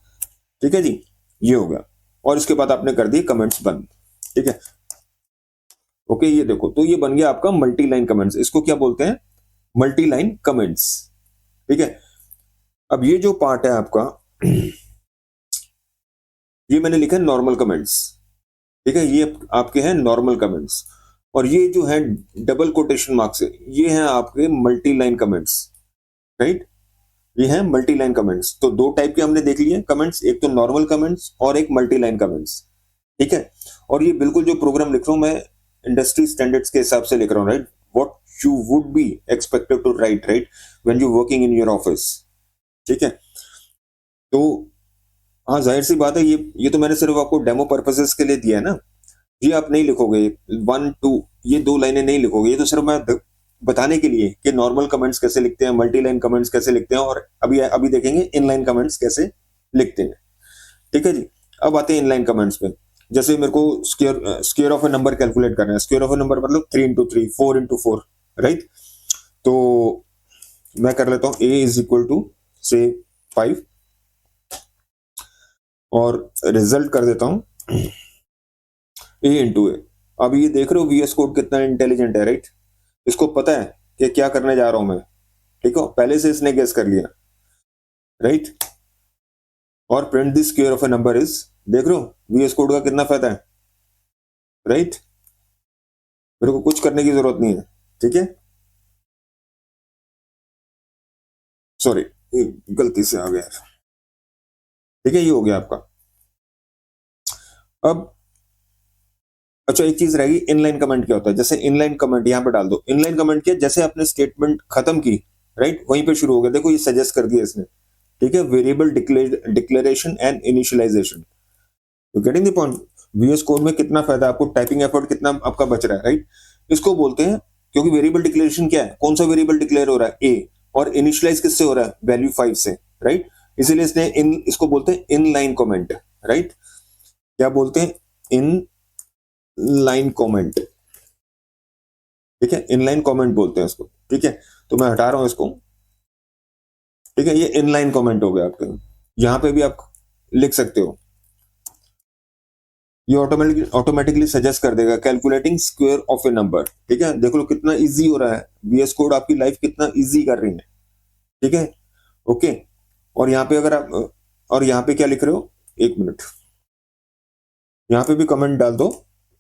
ठीक है जी। ये हो गया, और इसके बाद आपने कर दिए कमेंट्स बंद, ठीक है। ओके, ये देखो, तो ये बन गया आपका मल्टी लाइन कमेंट्स, इसको क्या बोलते हैं, मल्टी लाइन कमेंट्स, ठीक है। अब ये जो पार्ट है आपका, ये मैंने लिखा है नॉर्मल कमेंट्स, ठीक है। ये आपके हैं नॉर्मल कमेंट्स, और ये जो है डबल कोटेशन मार्क्स है, ये हैं आपके मल्टी लाइन कमेंट्स, राइट? ये हैं मल्टी लाइन कमेंट्स। तो दो टाइप के हमने देख लिए कमेंट्स, एक तो नॉर्मल कमेंट्स और एक मल्टी लाइन कमेंट्स, ठीक है। और ये बिल्कुल जो प्रोग्राम लिख रहा हूं मैं इंडस्ट्री स्टैंडर्ड्स के हिसाब से लिख रहा हूं, right? What you would be expected to write, right, when you working in your office, ठीक है। तो हाँ, जाहिर सी बात है, ये तो मैंने सिर्फ आपको डेमो पर्पसेस के लिए दिया है ना। ये आप नहीं लिखोगे 1 2, ये 2 लाइनें नहीं लिखोगे, ये तो सिर्फ मैं बताने के लिए कि नॉर्मल कमेंट्स कैसे लिखते हैं, मल्टी लाइन कमेंट्स कैसे लिखते हैं, और अभी अभी देखेंगे इनलाइन कमेंट्स कैसे लिखते हैं, ठीक है जी। अब आते हैं इनलाइन कमेंट्स पे। जैसे मेरे को square of a number calculate करना है, स्क्वायर ऑफ ए नंबर मतलब 3 into 3, 4 into 4, राइट? तो मैं कर लेता हूँ a इज इक्वल टू से 5, और रिजल्ट कर देता हूँ a इंटू ए। अब ये देख रहे हो VS कोड कितना इंटेलिजेंट है, राइट? इसको पता है कि क्या करने जा रहा हूं मैं, ठीक है, पहले से इसने गेस कर लिया, राइट? और print the square of a number is, देख रहे हो VS कोड का कितना फायदा है, राइट? मेरे को कुछ करने की जरूरत नहीं है, ठीक है। सॉरी, गलती से आ गया, ठीक है। ये हो गया आपका। अब अच्छा, एक चीज रहेगी, इनलाइन कमेंट क्या होता है। जैसे इनलाइन कमेंट यहां पे डाल दो, इनलाइन कमेंट क्या, जैसे आपने स्टेटमेंट खत्म की, राइट, वहीं पे शुरू हो गया। देखो ये सजेस्ट कर दिया इसने, ठीक है, वेरिएबल डिक्लेरेशन एंड इनिशियलाइजेशन, तो getting the point. VS code में कितना फायदा आपको, टाइपिंग एफर्ट कितना आपका बच रहा है, राइट? इसको बोलते हैं, क्योंकि वेरिएबल डिक्लेरेशन क्या है, कौन सा वेरिएबल डिक्लेयर हो रहा है, ए, और इनिशियलाइज किससे हो रहा है, वैल्यू 5 से, राइट? इसीलिए इसने इसको बोलते हैं इन लाइन कमेंट, राइट? क्या बोलते हैं, इन लाइन कमेंट, ठीक है, इनलाइन कमेंट बोलते हैं इसको, ठीक है। तो मैं हटा रहा हूं इसको, ठीक है। ये इनलाइन कमेंट हो गया आपके, यहां पे भी आप लिख सकते हो, ये ऑटोमेटिकली सजेस्ट कर देगा calculating square of a number, ठीक है। देख लो कितना इजी हो रहा है, VS कोड आपकी लाइफ कितना इजी कर रही है, ठीक है, ओके। और यहाँ पे अगर आप, और यहाँ पे क्या लिख रहे हो, एक मिनट, यहाँ पे भी कमेंट डाल दो,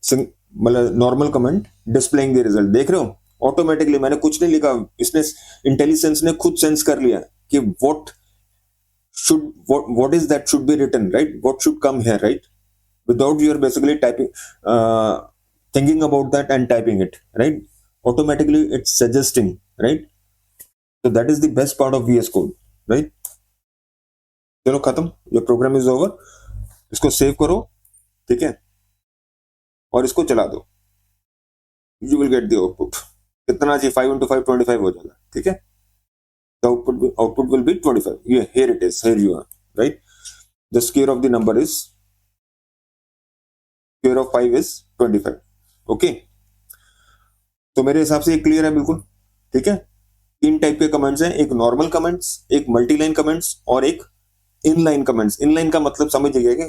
मतलब normal comment displaying the result, देख रहे हो ऑटोमेटिकली, मैंने कुछ नहीं लिखा, इसने इंटेलिजेंस ने खुद सेंस कर लिया कि what is that should be written, right, what should come here, right, without you're basically typing, thinking about that and typing it, right? Automatically it's suggesting, right? So that is the best part of VS Code, right? चलो खत्म, ये programme is over, इसको save करो, ठीक है, और इसको चला दो, you will get the output. कितना चाहिए, 5 into 5 25 हो जाएगा, ठीक है। The output will be 25. Yeah, here it is, here you are, right? The square of the number is, square of 5 is 25, okay? तो मेरे हिसाब से ये क्लियर है बिल्कुल, ठीक है। 3 टाइप के कमेंट्स हैं, एक नॉर्मल कमेंट्स, एक मल्टी लाइन कमेंट्स, और एक इनलाइन कमेंट्स। इनलाइन का मतलब समझ जाइए कि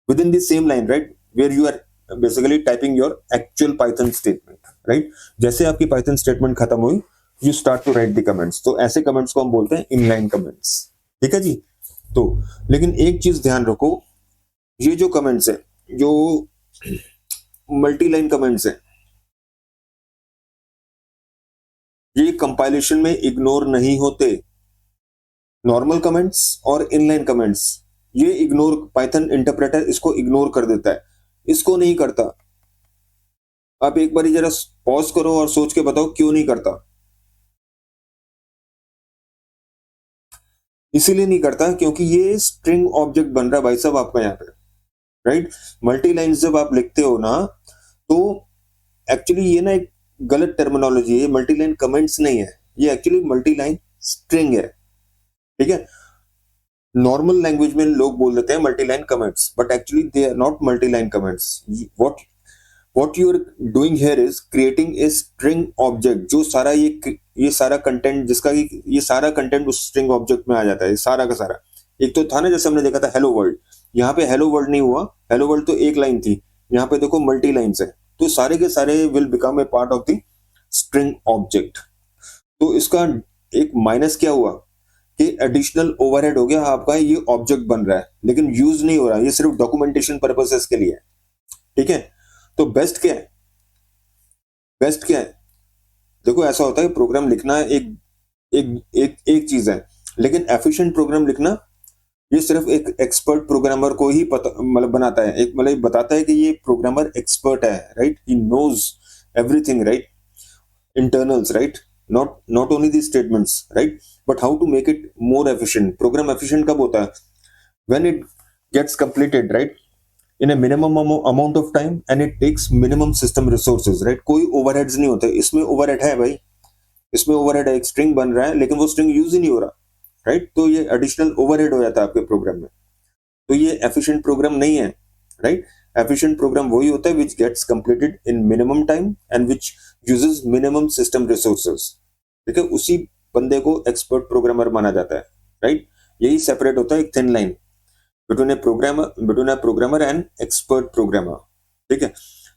within the same line, right, where you are basically typing your actual Python statement, right? जैसे आपकी पाइथन स्टेटमेंट खत्म हुई, you start to write the comments, तो ऐसे कमेंट्स को हम बोलते हैं इनलाइन कमेंट्स, ठीक है जी। तो लेकिन एक चीज ध्यान रखो, ये जो कमेंट्स है, जो मल्टी लाइन कमेंट्स है, ये कंपाइलेशन में इग्नोर नहीं होते, नॉर्मल कमेंट्स और इनलाइन कमेंट्स ये इग्नोर, पाइथन इंटरप्रेटर इसको इग्नोर कर देता है, इसको नहीं करता। आप एक बार जरा पॉज करो और सोच के बताओ क्यों नहीं करता। इसीलिए नहीं करता क्योंकि ये स्ट्रिंग ऑब्जेक्ट बन रहा है भाई साहब आपका यहाँ पे, राइट। मल्टी लाइन जब आप लिखते हो ना, तो एक्चुअली ये ना एक गलत टर्मिनोलॉजी है, मल्टी लाइन कमेंट्स नहीं है, ये एक्चुअली मल्टी लाइन स्ट्रिंग है, ठीक है। नॉर्मल लैंग्वेज में लोग बोल देते हैं multi line comments, but actually they are not multi line comments. What you are doing here is creating a string object, जो सारा ये सारा कंटेंट जिसका ये सारा कंटेंट उस स्ट्रिंग ऑब्जेक्ट में आ जाता है, सारा का सारा। एक तो था ना जैसे हमने देखा था हेलो वर्ल्ड, यहाँ पे हेलो वर्ल्ड नहीं हुआ, हेलो वर्ल्ड तो एक लाइन थी, यहाँ पे देखो मल्टी लाइन्स है, तो सारे के सारे will become a part of the string object. तो इसका एक माइनस क्या हुआ कि एडिशनल ओवरहेड हो गया आपका, ये ऑब्जेक्ट बन रहा है लेकिन यूज नहीं हो रहा, ये सिर्फ डॉक्यूमेंटेशन पर्पसेस के लिए है, ठीक है। तो बेस्ट क्या है, बेस्ट क्या है, देखो ऐसा होता है प्रोग्राम लिखना एक एक एक एक चीज है, लेकिन एफिशिएंट प्रोग्राम लिखना ये सिर्फ एक एक्सपर्ट प्रोग्रामर को ही पता, मतलब बनाता है, एक मतलब बताता है कि ये प्रोग्रामर एक्सपर्ट है, right, he knows everything, right, internals, right, not only the statements, right, but how to make it more efficient. Program efficient कब होता है, when it gets completed, right, in a minimum amount of time and it takes minimum system resources, right। कोई overheads नहीं होते, इसमें overhead है भाई, इसमें overhead है, एक string बन रहा है लेकिन वो string यूज ही नहीं हो रहा, राइट, तो ये additional overhead हो जाता है आपके प्रोग्राम में, तो ये efficient प्रोग्राम नहीं है, राइट। एफिशिएंट प्रोग्राम वही होता है which gets completed in minimum time and which uses minimum system resources, ठीक है, उसी बंदे को एक्सपर्ट प्रोग्रामर माना जाता है, राइट। यही सेपरेट होता है एक thin line between a programmer and expert programmer, ठीक है।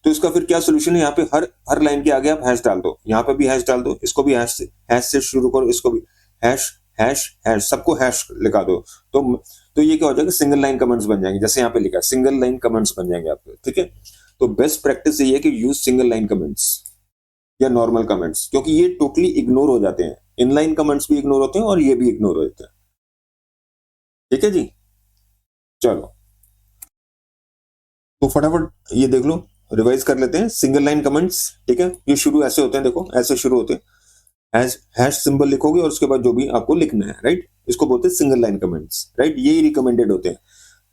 तो इसका फिर क्या सोल्यूशन है, यहाँ पे हर लाइन के आगे आप हैश डाल दो, यहाँ पे भी हैश डाल दो, इसको भी हैश से शुरू करो, इसको भी हैश हैश हैश, सबको हैश लिखा दो, तो ये क्या हो जाएगा, सिंगल लाइन कमेंट्स बन जाएंगे, जैसे यहाँ पे लिखा है सिंगल लाइन कमेंट्स बन जाएंगे आपके, ठीक है। तो बेस्ट प्रैक्टिस ये है कि यूज सिंगल लाइन कमेंट्स या नॉर्मल कमेंट्स, क्योंकि ये टोटली इग्नोर हो जाते हैं, इनलाइन कमेंट्स भी इग्नोर होते हैं और ये भी इग्नोर हो जाते हैं, ठीक है जी। चलो तो फटाफट ये देख लो, रिवाइज कर लेते हैं सिंगल लाइन कमेंट्स, ठीक है। ये शुरू ऐसे होते हैं, देखो ऐसे शुरू होते हैं, हैश सिंबल लिखोगे और उसके बाद जो भी आपको लिखना है, राइट, इसको बोलते हैं सिंगल लाइन कमेंट्स, राइट, यही रिकमेंडेड होते हैं,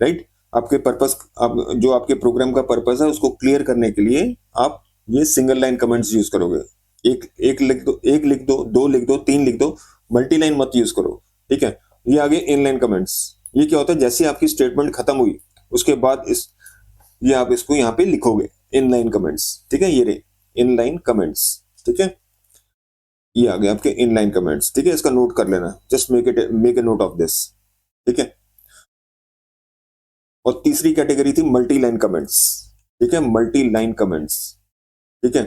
राइट। आपके पर्पस, आप जो आपके प्रोग्राम का पर्पस है उसको क्लियर करने के लिए आप ये सिंगल लाइन कमेंट्स यूज करोगे, एक लिख दो, एक लिख दो, दो लिख दो, तीन लिख दो, मल्टी लाइन मत यूज करो, ठीक है। ये आगे इन लाइन कमेंट्स, ये क्या होता है, जैसे आपकी स्टेटमेंट खत्म हुई उसके बाद ये आप इसको यहाँ पे लिखोगे, इन लाइन कमेंट्स, ठीक है, ये रे इन लाइन कमेंट्स, ठीक है, ये आ गए आपके इनलाइन कमेंट्स, ठीक है, इसका नोट कर लेना, just make a note of this, ठीक है। और तीसरी कैटेगरी थी मल्टी लाइन कमेंट्स, ठीक है, मल्टी लाइन कमेंट्स, ठीक है।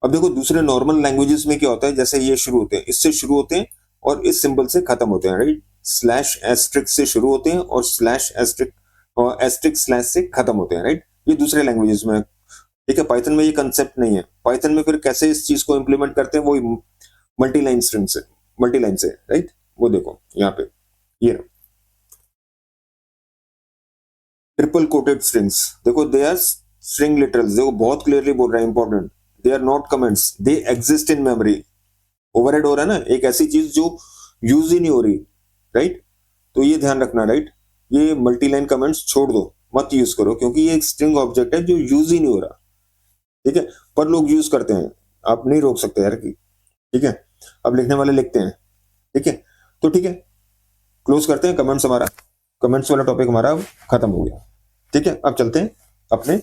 अब देखो दूसरे नॉर्मल लैंग्वेजेस में क्या होता है, जैसे ये शुरू होते हैं, इससे शुरू होते हैं और इस सिंबल से खत्म होते हैं, राइट, स्लैश एस्ट्रिक से शुरू होते हैं और स्लैश एस्ट्रिक और एस्ट्रिक स्लैश से खत्म होते हैं, राइट, ये दूसरे लैंग्वेजेस में, ठीक है। पाइथन में ये कंसेप्ट नहीं है, पाइथन में फिर कैसे इस चीज को इंप्लीमेंट करते हैं, वो मल्टी लाइन स्ट्रिंग से, मल्टी लाइन से, राइट, वो देखो यहाँ पे ये ट्रिपल कोटेड स्ट्रिंग्स, देखो दे आर स्ट्रिंग लिटरल्स, देखो बहुत क्लियरली बोल रहा है, important, they are not comments, they exist in memory. Overhead हो रहा है ना, एक ऐसी चीज जो यूज ही नहीं हो रही, राइट, तो ये ध्यान रखना, राइट, ये मल्टी लाइन कमेंट्स छोड़ दो, मत यूज करो, क्योंकि ये एक स्ट्रिंग ऑब्जेक्ट है जो यूज ही नहीं हो रहा, ठीक है, पर लोग यूज करते हैं, आप नहीं रोक सकते यार की, ठीक है, अब लिखने वाले लिखते हैं, ठीक है। तो ठीक है, क्लोज करते हैं कमेंट्स, हमारा कमेंट्स वाला टॉपिक हमारा खत्म हो गया, ठीक है। अब चलते हैं अपने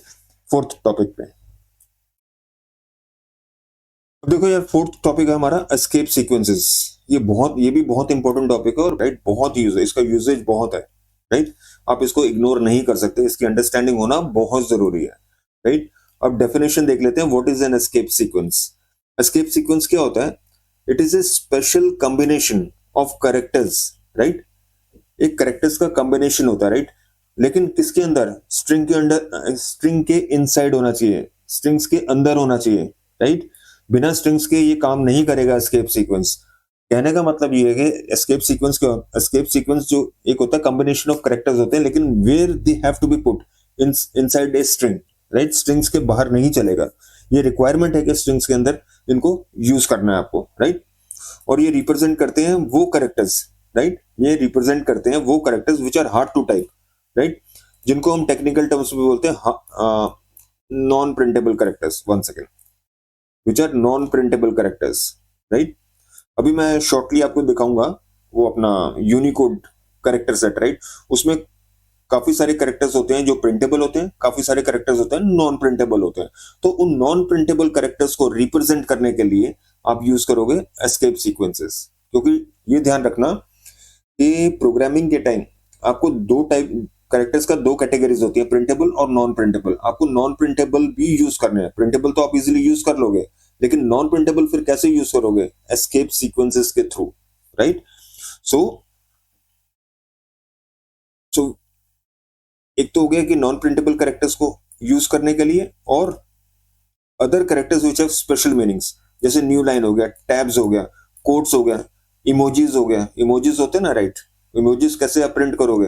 फोर्थ टॉपिक पे। अब देखो यार, फोर्थ टॉपिक है हमारा एस्केप सीक्वेंसेस, ये भी बहुत इंपॉर्टेंट टॉपिक है और राइट बहुत यूज है, इसका यूजेज बहुत है, राइट, आप इसको इग्नोर नहीं कर सकते, इसकी अंडरस्टैंडिंग होना बहुत जरूरी है, राइट। अब डेफिनेशन देख लेते हैं, what is an escape sequence. Escape sequence क्या होता है, it is a special combination of characters, right, एक कैरेक्टर्स का कॉम्बिनेशन होता है, राइट, लेकिन किसके अंदर, स्ट्रिंग के अंदर, स्ट्रिंग के इनसाइड होना चाहिए, स्ट्रिंग्स के अंदर होना चाहिए, राइट, बिना स्ट्रिंग्स के ये काम नहीं करेगा एस्केप सीक्वेंस। कहने का मतलब ये है कि एस्केप सीक्वेंस जो एक होता है कॉम्बिनेशन ऑफ कैरेक्टर्स होते हैं, लेकिन where they have to be put inside a string, right? Strings के बाहर नहीं चलेगा। ये रिक्वायरमेंट है कि स्ट्रिंग्स के अंदर इनको यूज करना है आपको, राइट? और ये रिप्रेजेंट करते हैं वो कैरेक्टर्स, राइट? ये रिप्रेजेंट करते हैं वो characters which are hard to type, right? जिनको हम टेक्निकल टर्म्स में बोलते हैं non printable characters. One second, which are non printable characters, right? अभी मैं शॉर्टली आपको दिखाऊंगा वो अपना यूनिकोड कैरेक्टर सेट, राइट? उसमें काफी सारे कैरेक्टर्स होते हैं जो प्रिंटेबल होते हैं, काफी सारे कैरेक्टर्स होते हैं नॉन प्रिंटेबल होते हैं। तो उन नॉन प्रिंटेबल कैरेक्टर्स को रिप्रेजेंट करने के लिए आप यूज करोगे एस्केप सीक्वेंसेस। क्योंकि ये ध्यान रखना कि प्रोग्रामिंग के टाइम आपको दो टाइप कैरेक्टर्स का दो कैटेगरीज होती है, प्रिंटेबल और नॉन प्रिंटेबल। आपको नॉन प्रिंटेबल भी यूज करने हैं, प्रिंटेबल तो आप इजीली यूज कर लोगे, लेकिन नॉन प्रिंटेबल फिर कैसे यूज करोगे? एस्केप सीक्वेंसेस के थ्रू, राइट? सो सो एक तो हो गया कि नॉन प्रिंटेबल कैरेक्टर्स को यूज करने के लिए, और other characters which have special meanings, जैसे न्यू लाइन हो गया, टैब्स हो गया, कोड्स हो गया, इमोजीज हो गया। इमोजीज होते हैं ना, राइट? इमोजीज कैसे आप प्रिंट करोगे?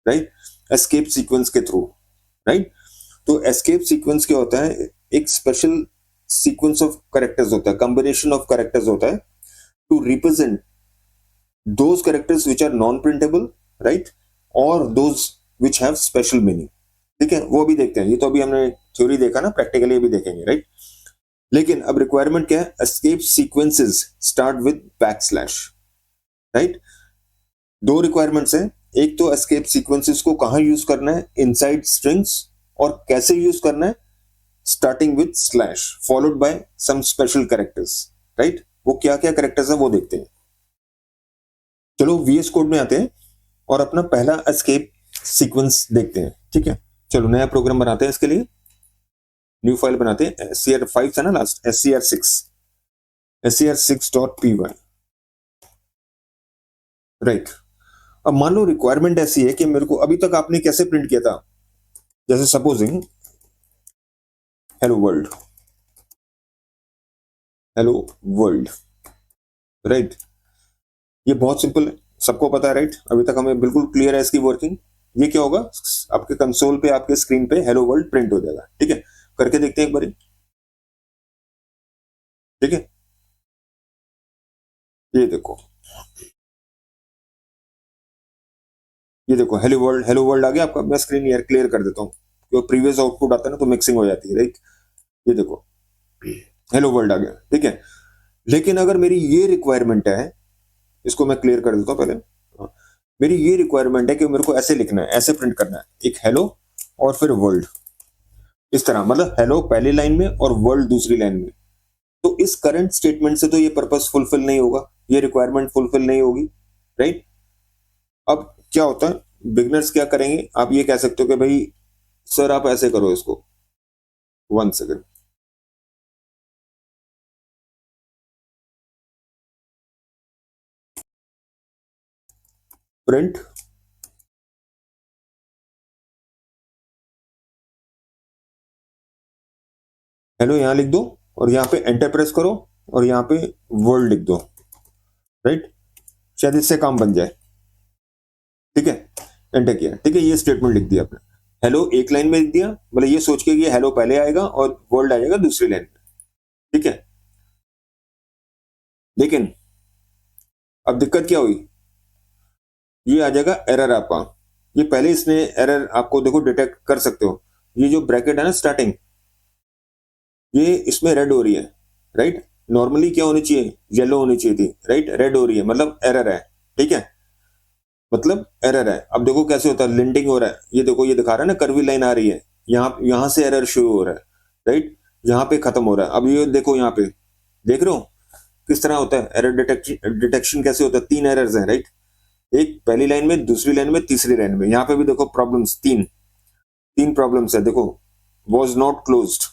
राइट, एस्केप सीक्वेंस के थ्रू, राइट? तो एस्केप सीक्वेंस क्या होता है? एक स्पेशल सीक्वेंस ऑफ कैरेक्टर्स होता है, कॉम्बिनेशन ऑफ कैरेक्टर्स होता है to represent those characters which are non printable, right? और those which have special meaning. ठीक है, वो भी देखते हैं। ये तो अभी हमने थ्योरी देखा ना, प्रैक्टिकली भी देखेंगे, राइट? लेकिन अब रिक्वायरमेंट क्या है? Escape sequences start with backslash, right? दो रिक्वायरमेंट्स हैं। एक तो एस्केप सीक्वेंसेस को कहां यूज करना है, इनसाइड स्ट्रिंग्स, और कैसे यूज करना है, starting with slash followed by some special characters, right? वो क्या क्या कैरेक्टर्स है वो देखते हैं। चलो वीएस कोड में आते हैं और अपना पहला एस्केप सीक्वेंस देखते हैं। ठीक है, चलो नया प्रोग्राम बनाते हैं इसके लिए। न्यू फाइल बनाते हैं। SCR5 था ना लास्ट, SCR6 राइट। अब मान लो रिक्वायरमेंट ऐसी है कि मेरे को, अभी तक आपने कैसे प्रिंट किया था? जैसे supposing hello world, hello world, right? ये बहुत सिंपल है, सबको पता है, राइट? अभी तक हमें बिल्कुल क्लियर है इसकी वर्किंग। ये क्या होगा? आपके कंसोल पे, आपके स्क्रीन पे हेलो वर्ल्ड प्रिंट हो जाएगा। ठीक है, करके देखते हैं एक बार। ठीक है, ये देखो, ये देखो हेलो वर्ल्ड आ गया आपका। मैं स्क्रीन यार क्लियर कर देता हूँ, क्योंकि प्रीवियस आउटपुट आता है ना तो मिक्सिंग हो जाती है, राइट? ये देखो, हेलो वर्ल्ड आ गया। ठीक है, लेकिन अगर मेरी ये रिक्वायरमेंट है, इसको मैं क्लियर कर देता हूँ पहले। हाँ, मेरी ये रिक्वायरमेंट है कि मेरे को ऐसे लिखना है, ऐसे प्रिंट करना है, एक हेलो और फिर वर्ल्ड, इस तरह, मतलब हेलो पहली लाइन में और वर्ल्ड दूसरी लाइन में। तो इस करंट स्टेटमेंट से तो ये पर्पस फुलफिल नहीं होगा, ये रिक्वायरमेंट फुलफिल नहीं होगी, राइट? अब क्या होता है, बिगनर्स क्या करेंगे? आप ये कह सकते हो कि भाई सर आप ऐसे करो इसको। वन सेकेंड, प्रिंट हेलो यहां लिख दो, और यहां पे एंटर प्रेस करो, और यहां पे वर्ल्ड लिख दो, राइट? शायद इससे काम बन जाए। ठीक है, एंटर किया। ठीक है, ये स्टेटमेंट लिख दिया आपने। हेलो एक लाइन में लिख दिया, मतलब ये सोच के कि हेलो पहले आएगा और वर्ल्ड आ जाएगा दूसरी लाइन में। ठीक है, लेकिन अब दिक्कत क्या हुई? ये आ जाएगा एरर आपका। ये पहले इसने एरर आपको देखो डिटेक्ट कर सकते हो। ये जो ब्रैकेट है ना स्टार्टिंग, ये इसमें रेड हो रही है, राइट? नॉर्मली क्या होनी चाहिए? येलो होनी चाहिए थी, राइट? रेड हो रही है, मतलब एरर है। ठीक है, मतलब एरर है। अब देखो कैसे होता है, लिंटिंग हो रहा है। ये देखो, ये दिखा रहा है ना, कर्वी लाइन आ रही है, यहां से एरर शुरू हो रहा है, राइट? यहाँ पे खत्म हो रहा है। अब ये देखो, यहाँ पे देख रहे हो किस तरह होता है एरर डिटेक्शन? डिटेक्शन कैसे होता है? तीन एरर्स हैं, राइट? एक पहली लाइन में, दूसरी लाइन में, तीसरी लाइन में। यहाँ पे भी देखो प्रॉब्लम्स, तीन तीन प्रॉब्लम्स है, देखो। वॉज नॉट क्लोज्ड,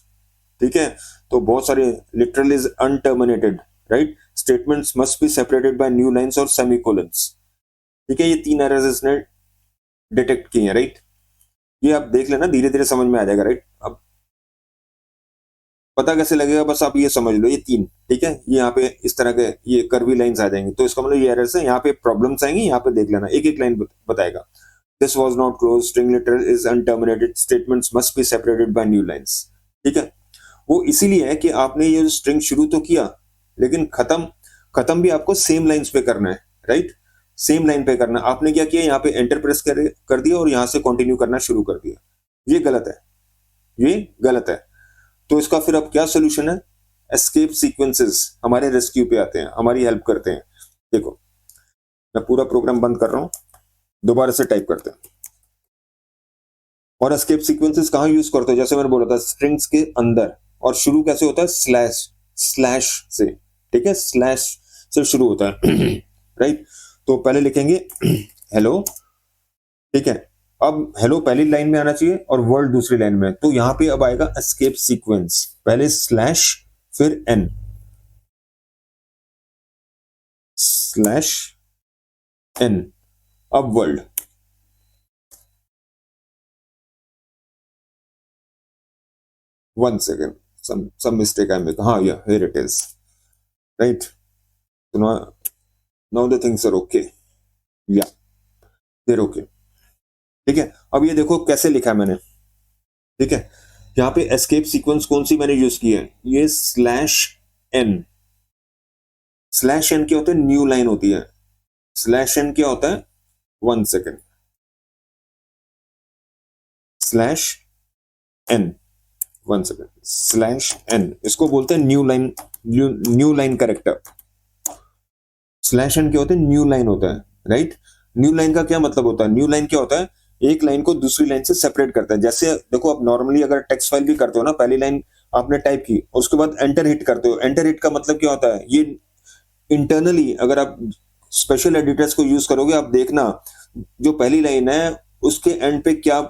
ठीक है? तो बहुत सारे, literal is unterminated, right? Statements must be separated by new lines और सेमीकोलंस। ठीक है, ये तीन एरर्स इसने डिटेक्ट किए हैं, राइट? ये आप देख लेना, धीरे धीरे समझ में आ जाएगा, राइट? अब पता कैसे लगेगा, बस आप ये समझ लो, ये 3, ठीक है, ये यहाँ पे इस तरह के ये कर्वी लाइंस आ जाएंगी, तो इसका मतलब ये एरर्स है, यहाँ पे प्रॉब्लम्स आएंगी, यहाँ पे देख लेना, एक एक लाइन बताएगा। This was not close, string letter is unterminated, statements must be separated by new lines. ठीक है, वो इसीलिए है कि आपने ये स्ट्रिंग शुरू तो किया, लेकिन खत्म खत्म भी आपको सेम लाइंस पे करना है, राइट, सेम लाइन पे करना। आपने क्या किया, यहाँ पे एंटर प्रेस कर दिया और यहाँ से कंटिन्यू करना शुरू कर दिया, ये गलत है, ये गलत है। तो इसका फिर अब क्या सोल्यूशन है, एस्केप सीक्वेंसेस हमारे रेस्क्यू पे आते हैं, हमारी हेल्प करते हैं। देखो मैं पूरा प्रोग्राम बंद कर रहा हूं, दोबारा से टाइप करते हैं। और एस्केप सीक्वेंसेस कहां यूज करते हो, जैसे मैंने बोला था स्ट्रिंग्स के अंदर, और शुरू कैसे होता है, स्लैश से, ठीक है, स्लैश से शुरू होता है राइट। तो पहले लिखेंगे हेलो, ठीक है, अब हेलो पहली लाइन में आना चाहिए और वर्ल्ड दूसरी लाइन में, तो यहां पे अब आएगा एस्केप सीक्वेंस, पहले स्लैश फिर एन, स्लैश एन, अब world. One second, some mistake I make. हाँ, yeah, here it is, right? So now the things are okay. Yeah, they're okay. ठीक है, अब ये देखो कैसे लिखा है मैंने, ठीक है, यहाँ पे एस्केप सीक्वेंस कौन सी मैंने यूज की है, ये स्लैश एन। स्लैश एन क्या होता है, न्यू लाइन होती है। स्लैश एन क्या होता है, one second, slash n, one second, slash n, इसको बोलते हैं new line, new line character. Slash n क्या होता है, न्यू लाइन होता है, राइट। न्यू लाइन का क्या मतलब होता है, न्यू लाइन क्या होता है, एक लाइन को दूसरी लाइन से सेपरेट करता है। जैसे देखो आप नॉर्मली अगर टेक्स्ट फाइल भी करते हो ना, पहली लाइन आपने टाइप की और उसके बाद एंटर हिट करते हो, एंटर हिट का मतलब क्या होता है, ये इंटरनली अगर आप स्पेशल एडिटर्स को यूज करोगे, आप देखना जो पहली लाइन है उसके एंड पे क्या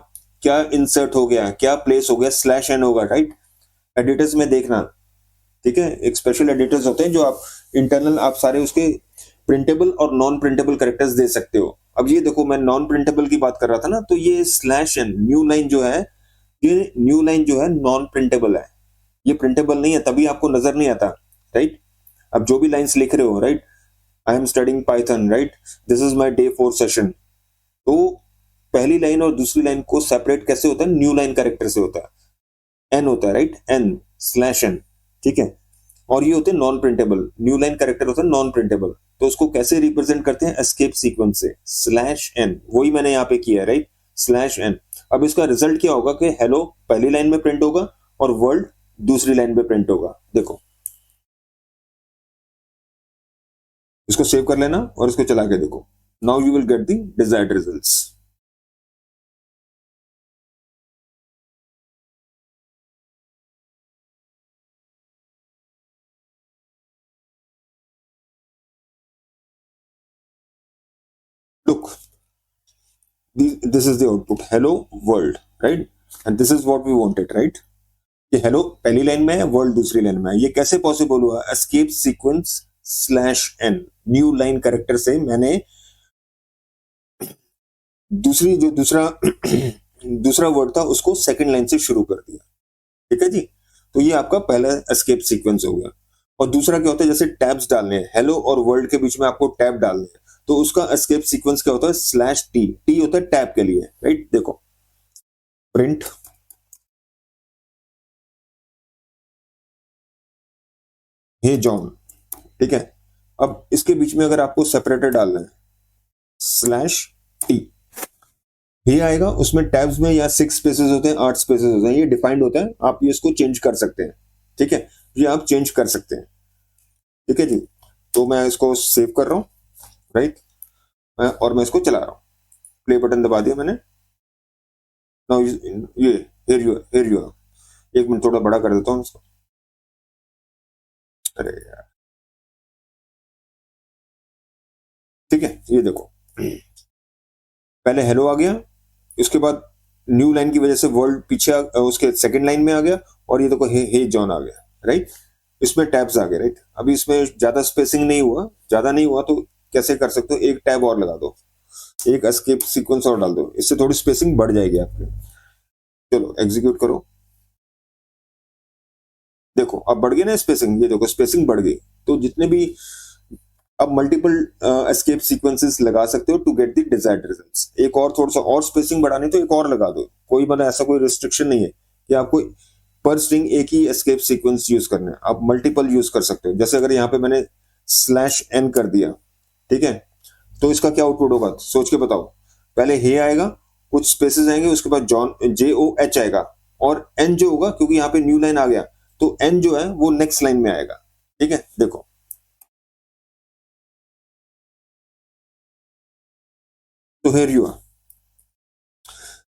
क्या इंसर्ट हो गया, क्या प्लेस हो गया, स्लैश एन होगा, राइट। एडिटर्स में देखना, ठीक है, एक स्पेशल एडिटर्स होते हैं जो आप इंटरनल आप सारे उसके प्रिंटेबल और नॉन प्रिंटेबल कैरेक्टर्स दे सकते हो। अब ये देखो मैं नॉन प्रिंटेबल की बात कर रहा था ना, तो ये स्लैश एन न्यू लाइन जो है, ये न्यू लाइन जो है नॉन प्रिंटेबल है, ये प्रिंटेबल नहीं है, तभी आपको नजर नहीं आता, राइट। अब जो भी लाइंस लिख रहे हो, right, I am studying Python, right, this is my day 4 session, तो पहली लाइन और दूसरी लाइन को सेपरेट कैसे होता है, न्यू लाइन कैरेक्टर से होता है, एन होता है, राइट, एन स्लैश एन, ठीक है। और ये होते हैं non printable, new line character होता है नॉन प्रिंटेबल, तो उसको कैसे रिप्रेजेंट करते हैं, एस्केप सीक्वेंस से, स्लैश एन, वही मैंने यहाँ पे किया है, राइट, स्लैश एन। अब इसका रिजल्ट क्या होगा कि हेलो पहली लाइन में प्रिंट होगा और वर्ल्ड दूसरी लाइन में प्रिंट होगा। देखो इसको सेव कर लेना और इसको चला के देखो, now you will get the desired results. Look, this is the output, hello world, right, and this is what we wanted, right। ये हेलो पहली लाइन में है, वर्ल्ड दूसरी लाइन में है, ये कैसे पॉसिबल हुआ, escape sequence slash n, new line character से मैंने दूसरी जो दूसरा दूसरा वर्ड था उसको सेकंड लाइन से शुरू कर दिया, ठीक है जी। तो ये आपका पहला एस्केप सीक्वेंस हो गया। और दूसरा क्या होता है, जैसे टैब्स डालने हैं, हेलो और वर्ल्ड के बीच में आपको टैब डालने हैं, तो उसका एस्केप सीक्वेंस क्या होता है, स्लैश टी, टी होता है टैब के लिए, राइट। देखो प्रिंट हे जॉन, ठीक है, अब इसके बीच में अगर आपको सेपरेटर डालना है, स्लैश टी, ये आएगा, उसमें टैब्स में या 6 स्पेसेस होते हैं, 8 स्पेसेस होते हैं, ये डिफाइंड होता है, आप ये इसको चेंज कर सकते हैं, ठीक है, ये आप चेंज कर सकते हैं, ठीक है जी। तो मैं इसको सेव कर रहा हूँ, राइट, और मैं इसको चला रहा हूँ, प्ले बटन दबा दिया मैंने। नाउ ये हियर यू एक मिनट थोड़ा बड़ा कर देता हूँ इसको, अरे यार, ठीक है, ये देखो पहले हेलो आ गया, उसके बाद न्यू लाइन की वजह से वर्ल्ड पीछे उसके सेकंड लाइन में आ गया, और ये देखो हे जॉन आ गया, राइट। इसमें टैब्स आ गए, राइट। अभी इसमें ज्यादा स्पेसिंग नहीं हुआ, ज्यादा नहीं हुआ, तो कैसे कर सकते हो, एक टैब और लगा दो, एक एस्केप सीक्वेंस और डाल दो, इससे थोड़ी स्पेसिंग बढ़ जाएगी आपकी। चलो एग्जीक्यूट करो, देखो अब बढ़ गई ना स्पेसिंग, ये देखो स्पेसिंग बढ़ गई। तो जितने भी अब मल्टीपल एस्केप सीक्वेंसेस लगा सकते हो to get the desired results. एक और थोड़ा सा और स्पेसिंग बढ़ानी तो एक और लगा दो, कोई मतलब ऐसा कोई रिस्ट्रिक्शन नहीं है कि आपको पर स्ट्रिंग एक ही एस्केप सीक्वेंस यूज करना है, आप मल्टीपल यूज कर सकते हो। जैसे अगर यहाँ पे मैंने स्लैश एन कर दिया, ठीक है, तो इसका क्या आउटपुट होगा सोच के बताओ। पहले हे आएगा, कुछ स्पेसेस आएंगे, उसके बाद जॉन JOH आएगा, और एन जो होगा क्योंकि यहाँ पे न्यू लाइन आ गया तो एन जो है वो नेक्स्ट लाइन में आएगा। ठीक है, देखो तो हेयर यू आर,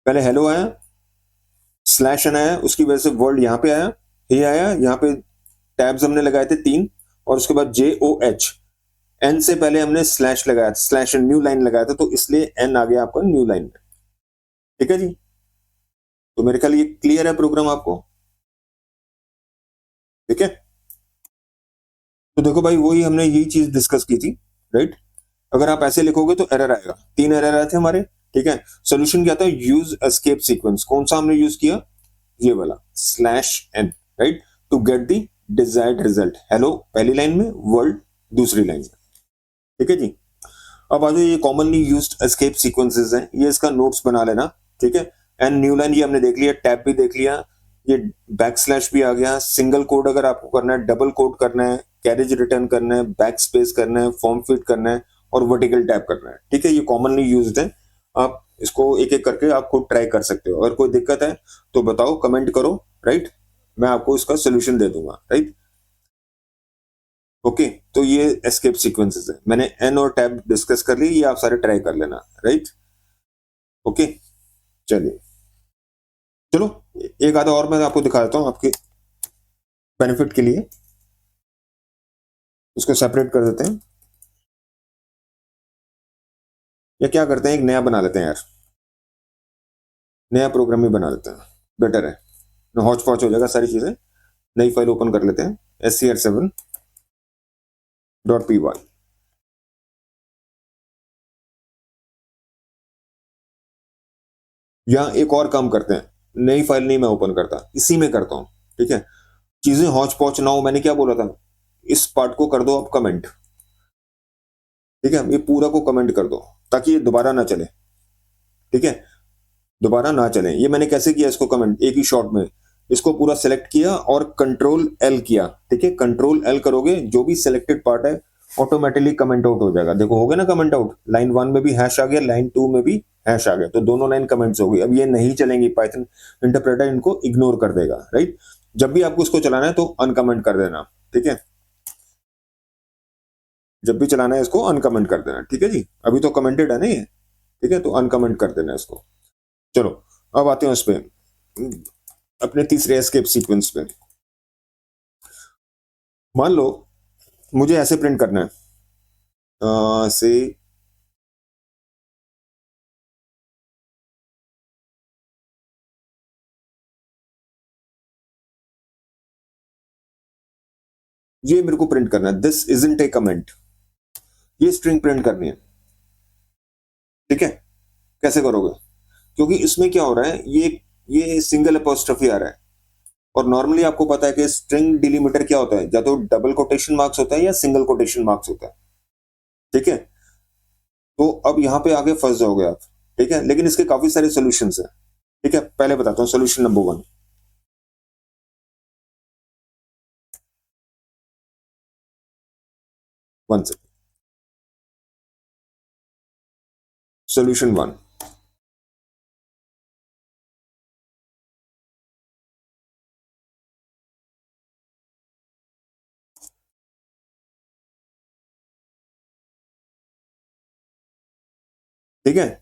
पहले हेलो आया, स्लैश एन आया, उसकी वजह से वर्ड यहाँ पे आया, हे आया, यहाँ पे टैब्स हमने लगाए थे 3, और उसके बाद JOH, एन से पहले हमने स्लैश लगाया, स्लैश न्यू लाइन लगाया था, तो इसलिए एन आ गया आपका न्यू लाइन में। ठीक है जी, तो मेरे ख्याल ये क्लियर है प्रोग्राम आपको। ठीक है, तो देखो भाई वही हमने यही चीज डिस्कस की थी, राइट। अगर आप ऐसे लिखोगे तो एरर आएगा, 3 एरर आए थे हमारे। ठीक है, सोल्यूशन क्या था, यूज एस्केप सीक्वेंस, कौन सा हमने यूज किया, ये वाला slash n, right, to get the desired result. Hello पहली लाइन में, वर्ल्ड दूसरी लाइन में। ठीक है जी, अब आज ये कॉमनली यूज्ड एस्केप सीक्वेंसेस हैं, ये इसका नोट्स बना लेना। ठीक है, एंड न्यू लाइन ये हमने देख लिया, टैब भी देख लिया, ये बैक स्लैश भी आ गया, सिंगल कोड अगर आपको करना है, डबल कोड करना है, कैरेज रिटर्न करना है, बैक स्पेस करना है, फॉर्म फिट करना है, और वर्टिकल टैब करना है। ठीक है, ये कॉमनली यूज्ड है, आप इसको एक एक करके आप खुद ट्राई कर सकते हो। अगर कोई दिक्कत है तो बताओ, कमेंट करो, राइट, मैं आपको इसका सोल्यूशन दे दूंगा, राइट। ओके, तो ये एस्केप सीक्वेंसेस है, मैंने एन और टैब डिस्कस कर ली, ये आप सारे ट्राई कर लेना, राइट। ओके, चलिए, चलो एक आधा और मैं आपको दिखा देता हूँ आपके बेनिफिट के लिए। इसको सेपरेट कर देते हैं, या क्या करते हैं, एक नया बना लेते हैं यार, नया प्रोग्राम ही बना लेते हैं, बेटर है, हौच पौच हो जाएगा सारी चीजें। नई फाइल ओपन कर लेते हैं, scr7.py। यहाँ एक और काम करते हैं, नई फाइल नहीं मैं ओपन करता, इसी में करता हूँ। ठीक है, चीजें हौच पौच ना हो, मैंने क्या बोला था, इस पार्ट को कर दो आप कमेंट। ठीक है, ये पूरा को कमेंट कर दो ताकि ये दोबारा ना चले। ठीक है, दोबारा ना चले। ये मैंने कैसे किया इसको कमेंट, एक ही शॉट में इसको पूरा सेलेक्ट किया और कंट्रोल एल किया। ठीक है, कंट्रोल एल करोगे, जो भी सिलेक्टेड पार्ट है ऑटोमेटिकली कमेंट आउट हो जाएगा। देखो हो गया ना कमेंट आउट, लाइन 1 में भी हैश आ गया, लाइन 2 में भी हैश आ गया, तो दोनों लाइन कमेंट्स हो गई। अब ये नहीं चलेंगी, पाइथन इंटरप्रेटर इनको इग्नोर कर देगा, राइट। जब भी आपको इसको चलाना है तो अनकमेंट कर देना। ठीक है, जब भी चलाना है इसको अनकमेंट कर देना। ठीक है जी, अभी तो कमेंटेड है नहीं, ठीक है, तो अनकमेंट कर देना इसको। चलो अब आते हैं उस पे, अपने तीसरे एस्केप सीक्वेंस पे। मान लो मुझे ऐसे प्रिंट करना है, से ये मेरे को प्रिंट करना है, दिस इजंट ए कमेंट, ये स्ट्रिंग प्रिंट करनी है। ठीक है, कैसे करोगे, क्योंकि इसमें क्या हो रहा है, ये सिंगल अपोस्ट्रोफी आ रहा है, और नॉर्मली आपको पता है कि स्ट्रिंग डिलीमीटर क्या होता है, या तो डबल कोटेशन मार्क्स होता है या सिंगल कोटेशन मार्क्स होता है। ठीक है, तो अब यहाँ पे आगे फंस जाओगे आप। ठीक है, लेकिन इसके काफी सारे सोल्यूशन है। ठीक है, पहले बताता हूँ सोल्यूशन नंबर 1। वन से सोल्यूशन 1, ठीक है,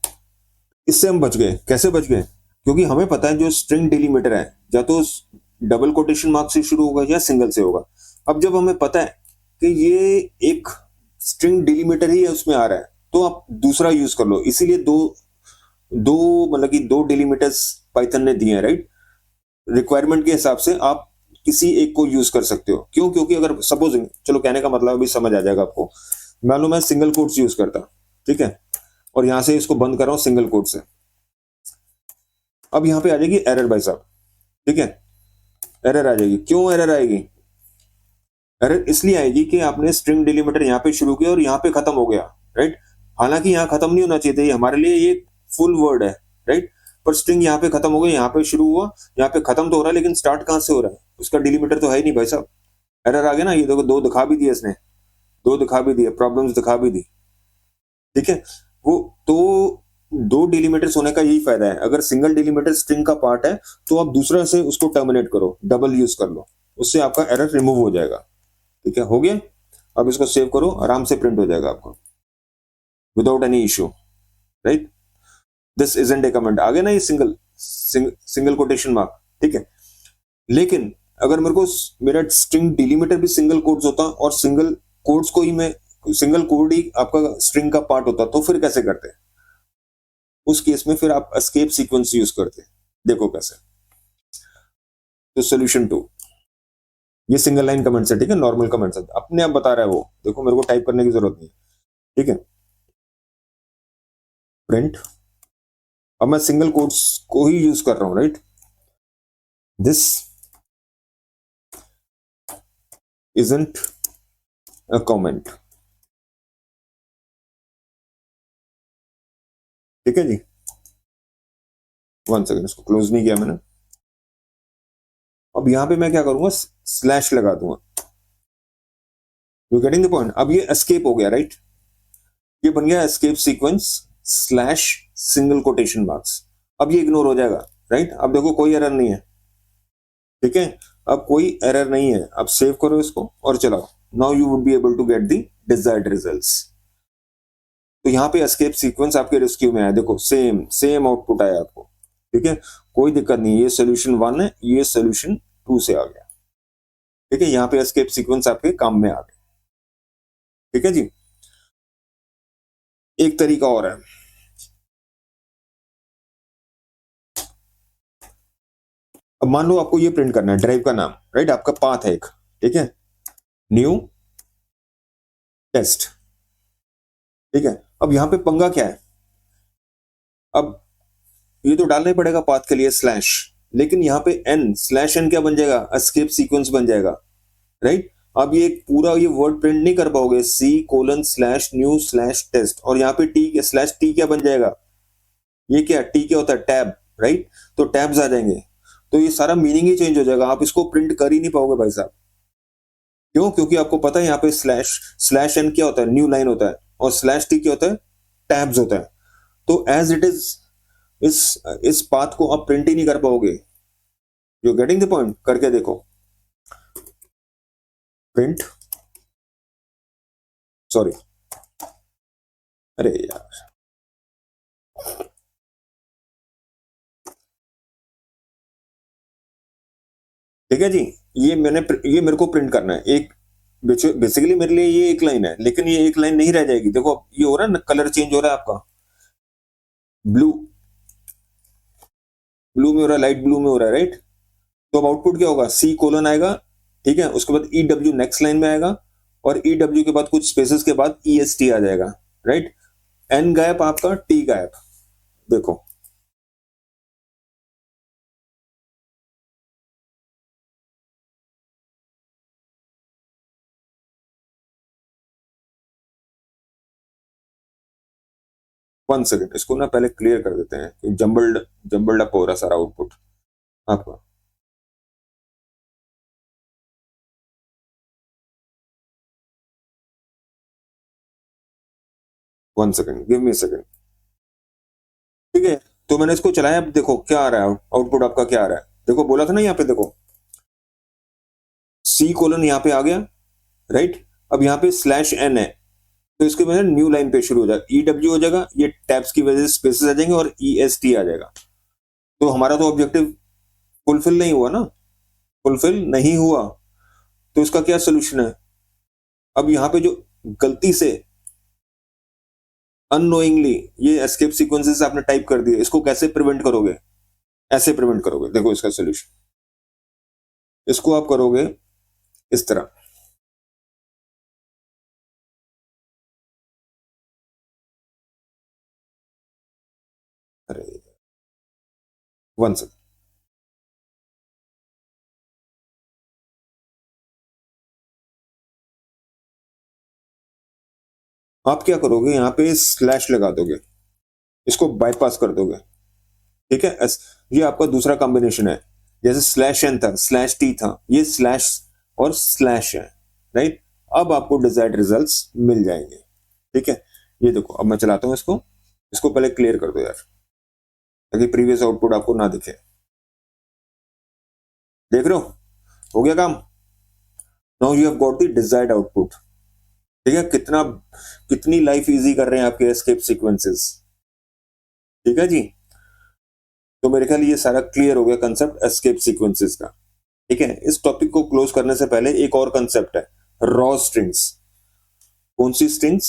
इससे हम बच गए। कैसे बच गए, क्योंकि हमें पता है जो स्ट्रिंग डिलीमीटर है या तो डबल कोटेशन मार्क से शुरू होगा या सिंगल से होगा। अब जब हमें पता है कि ये एक स्ट्रिंग डिलीमीटर ही है उसमें आ रहा है, तो आप दूसरा यूज कर लो। इसीलिए दो दो मतलब कि दो डिलीमीटर्स पाइथन ने दिए हैं, राइट। रिक्वायरमेंट के हिसाब से आप किसी एक को यूज कर सकते हो। क्यों, क्योंकि अगर सपोज, चलो कहने का मतलब अभी समझ आ जाएगा आपको, मान लो मैं सिंगल कोट्स यूज करता, ठीक है, और यहां से इसको बंद कर रहा हूं सिंगल कोट से, अब यहां पे आ जाएगी एरर भाई साहब। ठीक है, एरर आ जाएगी। क्यों एरर आएगी? एरर इसलिए आएगी कि आपने स्ट्रिंग डिलीमीटर यहाँ पे शुरू किया और यहाँ पे खत्म हो गया, राइट। हालांकि यहाँ खत्म नहीं होना चाहिए था, ये हमारे लिए ये फुल वर्ड है, राइट। पर स्ट्रिंग यहाँ पे खत्म हो गया, यहाँ पे शुरू हुआ, यहाँ पे खत्म तो हो रहा है, लेकिन स्टार्ट कहाँ से हो रहा है? उसका डिलीमीटर तो है ही नहीं भाई साहब। एरर आ गया ना। ये देखो, दो दिखा भी दिया इसने, दो दिखा भी दिए, प्रॉब्लम्स दिखा भी दी, ठीक है। वो तो दो डिलीमीटर्स होने का यही फायदा है। अगर सिंगल डिलीमीटर स्ट्रिंग का पार्ट है तो आप दूसरा से उसको टर्मिनेट करो, डबल यूज कर लो, उससे आपका एरर रिमूव हो जाएगा। ठीक है, हो गया। अब इसको सेव करो, आराम से प्रिंट हो जाएगा आपको without any issue, right. This isn't a comment आ गया ना, ये सिंगल कोटेशन मार्क, ठीक है। लेकिन अगर मेरे को मेरा स्ट्रिंग डिलीमीटर भी सिंगल कोट्स होता और सिंगल कोट्स को ही मैं सिंगल कोड ही आपका स्ट्रिंग का पार्ट होता, तो फिर कैसे करते हैं? उस केस में फिर आप एस्केप सीक्वेंस यूज करते हैं। देखो कैसे। तो सोल्यूशन 2, ये सिंगल लाइन कमेंट्स है, ठीक है, नॉर्मल कमेंट्स है, अपने आप बता रहा है वो। देखो, मेरे को टाइप करने की जरूरत नहीं है, ठीक है। प्रिंट, अब मैं सिंगल कोट्स को ही यूज कर रहा हूं, right. This isn't a comment, ठीक है जी। वन सेकेंड, इसको क्लोज नहीं किया मैंने। अब यहां पे मैं क्या करूंगा, स्लैश लगा दूंगा। You getting the point? अब ये एस्केप हो गया, राइट। ये बन गया escape sequence slash single quotation marks. अब ये इग्नोर हो जाएगा, राइट। अब देखो, कोई एरर नहीं है, ठीक है। अब कोई एरर नहीं है। अब सेव करो इसको और चलाओ। Now you would be able to get the desired results. तो यहाँ पे एस्केप सीक्वेंस आपके रेस्क्यू में आया, देखो सेम सेम आउटपुट आया आपको, ठीक है। कोई दिक्कत नहीं, ये सोल्यूशन 1 है, ये सोल्यूशन 2 से आ गया, ठीक है। यहाँ पे एस्केप सीक्वेंस आपके काम में आ गया, ठीक है जी। एक तरीका और है। अब मान लो आपको ये प्रिंट करना है, ड्राइव का नाम, राइट, आपका पाथ है एक, ठीक है, न्यू टेस्ट, ठीक है। अब यहाँ पे पंगा क्या है? अब ये तो डालना ही पड़ेगा पाथ के लिए स्लैश, लेकिन यहाँ पे एन स्लैश एन क्या बन जाएगा? एस्केप सीक्वेंस बन जाएगा, राइट। अब ये पूरा ये वर्ड प्रिंट नहीं कर पाओगे, C colon slash new slash test, और यहाँ पे टी स्लैश टी क्या बन जाएगा? ये क्या टी क्या होता है? Tab, right. तो टैब्स आ जाएंगे, तो ये सारा मीनिंग ही चेंज हो जाएगा, आप इसको प्रिंट कर ही नहीं पाओगे भाई साहब। क्यों? क्योंकि आपको पता है यहाँ पे स्लैश स्लैश एन क्या होता है? न्यू लाइन होता है, और स्लैश टी क्या होता है? टैब्स होता है। तो एज इट इज इस इस पाथ को आप प्रिंट ही नहीं कर पाओगे। You getting the point? करके देखो। प्रिंट, सॉरी, अरे यार, ठीक है जी। ये मेरे को प्रिंट करना है एक, बेसिकली मेरे लिए ये एक लाइन है, लेकिन ये एक लाइन नहीं रह जाएगी। देखो, ये हो रहा है ना, कलर चेंज हो रहा है आपका, ब्लू, ब्लू में हो रहा है, लाइट ब्लू में हो रहा है, राइट। तो अब आउटपुट क्या होगा? सी कोलन आएगा, ठीक है, उसके बाद ई डब्ल्यू नेक्स्ट लाइन में आएगा, और ई डब्ल्यू के बाद कुछ स्पेसेस के बाद ई एस टी आ जाएगा, राइट। एन गायब, आपका टी गायब। देखो, वन सेकेंड, इसको ना पहले क्लियर कर देते हैं, जम्बल्ड जम्बल्ड अप हो रहा सारा आउटपुट आपका। One second, give me second, ठीक है। तो मैंने इसको चलाया, अब देखो क्या आ रहा है, आउटपुट आपका क्या आ रहा है। देखो, बोला था ना यहाँ पे, देखो सी कोलन यहाँ पे आ गया, राइट। अब यहाँ पे स्लैश एन है, तो इसके वजह न्यू लाइन पे शुरू हो जाएगा, ई डब्ल्यू हो जाएगा, ये टैब्स की वजह से स्पेसेस आ जाएंगे, और ई एस टी आ जाएगा। तो हमारा तो ऑब्जेक्टिव फुलफिल नहीं हुआ ना, फुलफिल नहीं हुआ। तो इसका क्या सोल्यूशन है? अब यहाँ पे जो गलती से अननोइंगली ये एस्केप सीक्वेंसेस आपने टाइप कर दिए, इसको कैसे प्रिवेंट करोगे? ऐसे प्रिवेंट करोगे, देखो इसका सोल्यूशन। इसको आप करोगे इस तरह, अरे वन सेकेंड, आप क्या करोगे, यहाँ पे स्लैश लगा दोगे, इसको बाईपास कर दोगे, ठीक है। ये आपका दूसरा कॉम्बिनेशन है। जैसे स्लैश एन था, स्लैश टी था, ये स्लैश और स्लैश है, राइट। अब आपको डिजायर्ड रिजल्ट्स मिल जाएंगे, ठीक है। ये देखो, अब मैं चलाता हूँ इसको, इसको पहले क्लियर कर दो यार, ताकि प्रीवियस आउटपुट आपको ना दिखे। देख रहे हो गया काम। Now you have got the desired output, ठीक है। कितनी लाइफ इजी कर रहे हैं आपके एस्केप सीक्वेंसेस, ठीक है जी। तो मेरे ख्याल ये सारा क्लियर हो गया कंसेप्ट एस्केप सीक्वेंसेस का, ठीक है। इस टॉपिक को क्लोज करने से पहले एक और कंसेप्ट है, रॉ स्ट्रिंग्स। कौन सी स्ट्रिंग्स?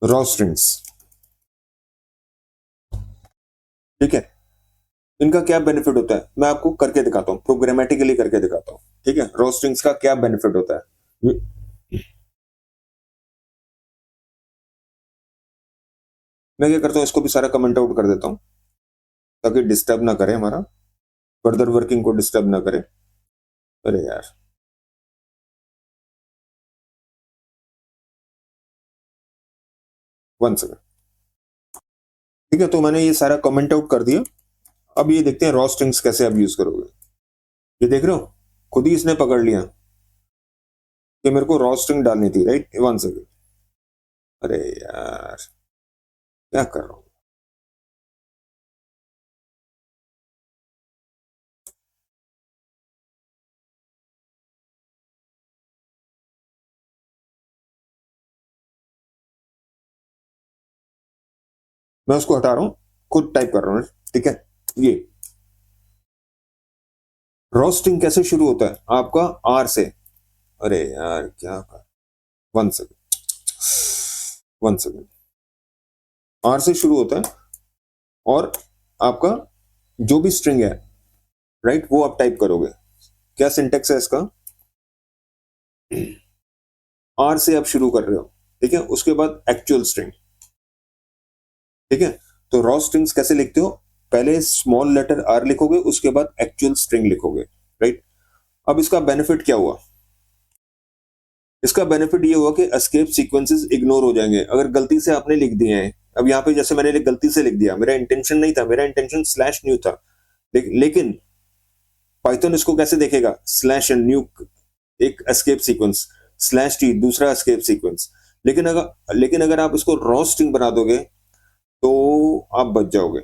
रॉ स्ट्रिंग्स, ठीक है। इनका क्या बेनिफिट होता है मैं आपको करके दिखाता हूं, प्रोग्रामेटिकली करके दिखाता हूं, ठीक है। रॉ स्ट्रिंग्स का क्या बेनिफिट होता है, मैं क्या करता हूं, इसको भी सारा कमेंट आउट कर देता हूं, ताकि डिस्टर्ब ना करे, हमारा फर्दर वर्किंग को डिस्टर्ब ना करे। अरे यार, वन सेकंड, ठीक है। तो मैंने ये सारा कमेंट आउट कर दिया। अब ये देखते हैं रॉ स्ट्रिंग्स कैसे आप यूज करोगे। ये देख रहे हो, खुद ही इसने पकड़ लिया कि मेरे को रॉ स्ट्रिंग डालनी थी, राइट। वन सेकंड, अरे यार, क्या कर रहा हूँ मैं, उसको हटा रहा हूँ, खुद टाइप कर रहा हूँ, ठीक है। ये रॉ स्ट्रिंग कैसे शुरू होता है आपका, आर से। अरे यार क्या कर, one second, one second, r से शुरू होता है। और आपका जो भी स्ट्रिंग है, राइट, वो आप टाइप करोगे। क्या सिंटेक्स है इसका, आर से आप शुरू कर रहे हो, ठीक है। उसके बाद एक्चुअल स्ट्रिंग, ठीक है। तो रॉ स्ट्रिंग्स कैसे लिखते हो, पहले स्मॉल लेटर आर लिखोगे, उसके बाद एक्चुअल स्ट्रिंग लिखोगे, राइट। अब इसका बेनिफिट क्या हुआ, इसका बेनिफिट ये हुआ कि एस्केप सीक्वेंसेस इग्नोर हो जाएंगे अगर गलती से आपने लिख दिए हैं। अब यहाँ पे जैसे मैंने गलती से लिख दिया, मेरा इंटेंशन नहीं था, मेरा इंटेंशन स्लैश न्यू था, लेकिन पाइथन इसको कैसे देखेगा, स्लैश एंड न्यू एक एस्केप सीक्वेंस, स्लैश टी दूसरा एस्केप सीक्वेंस। लेकिन अगर आप इसको रॉ स्ट्रिंग बना दोगे तो आप बच जाओगे,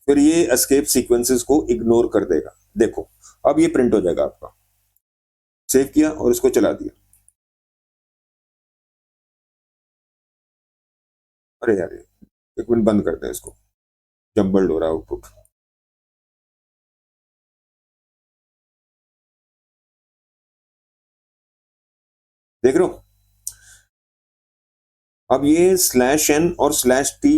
फिर ये एस्केप सीक्वेंसेस को इग्नोर कर देगा। देखो, अब ये प्रिंट हो जाएगा आपका। सेव किया और इसको चला दिया। अरे यार, एक मिनट, बंद करते हैं इसको, जम्बल्ड हो रहा है आउटपुट। देख रहे हो, अब ये स्लैश एन और स्लैश टी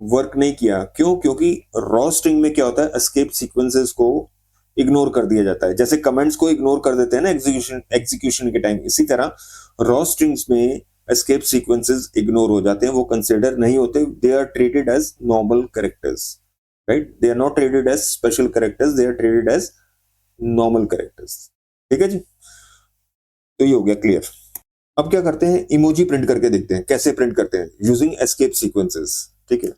वर्क नहीं किया, क्यों? क्योंकि रॉ स्ट्रिंग में क्या होता है, एस्केप सीक्वेंसेस को इग्नोर कर दिया जाता है। जैसे कमेंट्स को इग्नोर कर देते हैं ना एग्जीक्यूशन एग्जीक्यूशन के टाइम, इसी तरह रॉ स्ट्रिंग्स में एस्केप सीक्वेंसेस इग्नोर हो जाते हैं, वो कंसिडर नहीं होते। They are treated as normal characters, right. They are not treated as special characters, they are treated as normal characters, ठीक है जी। तो ये हो गया क्लियर। अब क्या करते हैं, इमोजी प्रिंट करके देखते हैं कैसे प्रिंट करते हैं यूजिंग एस्केप सीक्वेंसेस, ठीक है।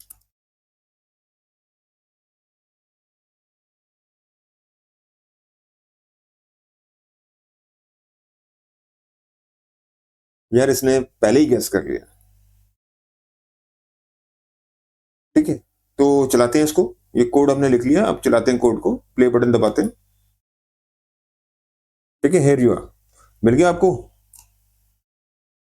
यार, इसने पहले ही गैस कर लिया, ठीक है। तो चलाते हैं इसको, ये कोड हमने लिख लिया, अब चलाते हैं कोड को, प्ले बटन दबाते हैं, ठीक है। हेयर यू आर, मिल गया आपको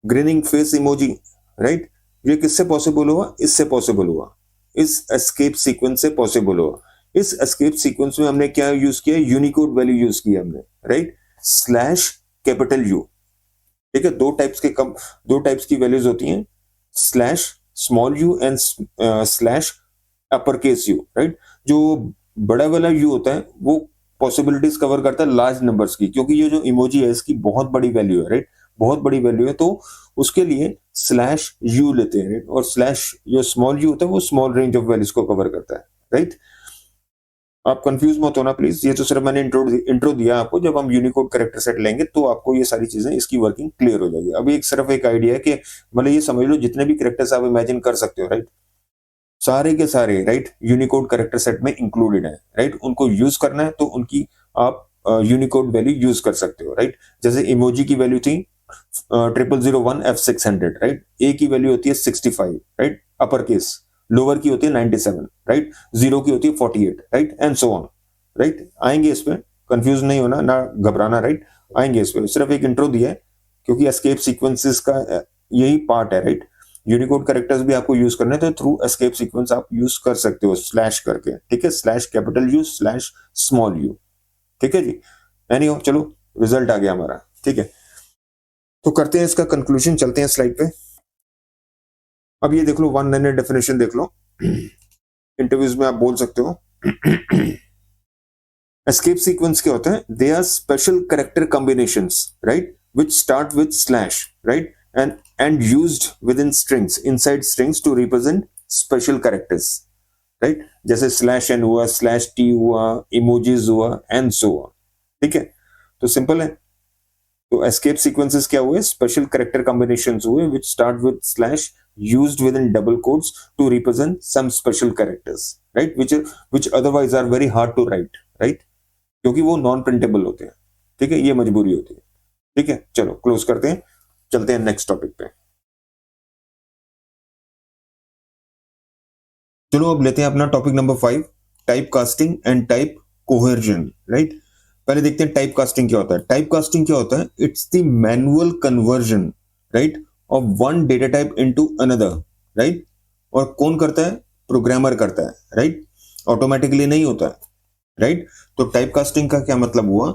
ग्रीनिंग फेस इमोजी, राइट। ये किससे पॉसिबल हुआ, इससे पॉसिबल हुआ, इस एस्केप सीक्वेंस से पॉसिबल हुआ। इस एस्केप सीक्वेंस में हमने क्या यूज किया, यूनिकोड वैल्यू यूज किया हमने, राइट। स्लैश कैपिटल यू, ठीक है। दो टाइप्स की वैल्यूज होती हैं, slash small you and slash upper case you, right. जो बड़ा वाला यू होता है वो पॉसिबिलिटीज कवर करता है लार्ज नंबर्स की, क्योंकि ये जो इमोजी है इसकी बहुत बड़ी वैल्यू है, राइट। बहुत बड़ी वैल्यू है, तो उसके लिए स्लैश यू लेते हैं, right? और स्लैश जो स्मॉल यू होता है वो स्मॉल रेंज ऑफ वैल्यूज को कवर करता है, राइट। आप कंफ्यूज मत होना प्लीज, ये तो सिर्फ मैंने इंट्रो दिया आपको। जब हम यूनिकोड कैरेक्टर सेट लेंगे तो आपको ये सारी चीजें, इसकी वर्किंग क्लियर हो जाएगी। अभी सिर्फ एक आइडिया है कि मतलब ये समझ लो जितने भी कैरेक्टर्स आप इमेजिन कर सकते हो, राइट, सारे के सारे राइट यूनिकोड कैरेक्टर सेट में इंक्लूडेड है, राइट। उनको यूज करना है तो उनकी आप यूनिकोड वैल्यू यूज कर सकते हो, राइट। जैसे इमोजी की वैल्यू थी 0001F600, राइट। ए की वैल्यू होती है 65, राइट, अपर केस। लोअर की होती है 97, राइट। जीरो की होती है 48, right, and so on, right. आएंगे इस पे, कंफ्यूज नहीं होना ना घबराना, राइट। आएंगे इस पे, सिर्फ एक इंट्रो दिया है क्योंकि एस्केप सीक्वेंसेस का यही पार्ट है, राइट। यूनिकोड कैरेक्टर्स भी आपको यूज करने तो थ्रू एस्केप सीक्वेंस आप यूज कर सकते हो स्लैश करके, ठीक है। Slash capital you slash small you, ठीक है जी। एनी हो, चलो रिजल्ट आ गया हमारा, ठीक है। तो करते हैं इसका कंक्लूजन, चलते हैं स्लाइड पे। अब ये देख लो, वन लाइनर डेफिनेशन देख लो, इंटरव्यूज में आप बोल सकते हो। एस्केप सीक्वेंस क्या होता है? They are special character combinations, right, which start with slash, right, and used within strings, inside strings to represent special characters, right? जैसे स्लैश एन हुआ, स्लैश टी हुआ, इमोजीज हुआ, एंड सो ऑन, ठीक है। तो सिंपल है। तो escape sequences क्या हुए? स्पेशल कैरेक्टर कॉम्बिनेशंस हुए which start with slash used within double quotes to represent some special characters, right, which otherwise are very hard to write, right, क्योंकि वो नॉन प्रिंटेबल होते हैं, ठीक है। ये मजबूरी होती है, ठीक है। चलो क्लोज करते हैं, चलते हैं नेक्स्ट टॉपिक पे। चलो अब लेते हैं अपना topic number 5, type casting and type cohesion, right. पहले देखते हैं टाइप कास्टिंग क्या होता है। टाइप कास्टिंग क्या होता है? It's the manual conversion, right, of one data type into another, right. और कौन करता है? प्रोग्रामर करता है, राइट। ऑटोमेटिकली नहीं होता है, राइट। तो टाइप कास्टिंग का क्या मतलब हुआ?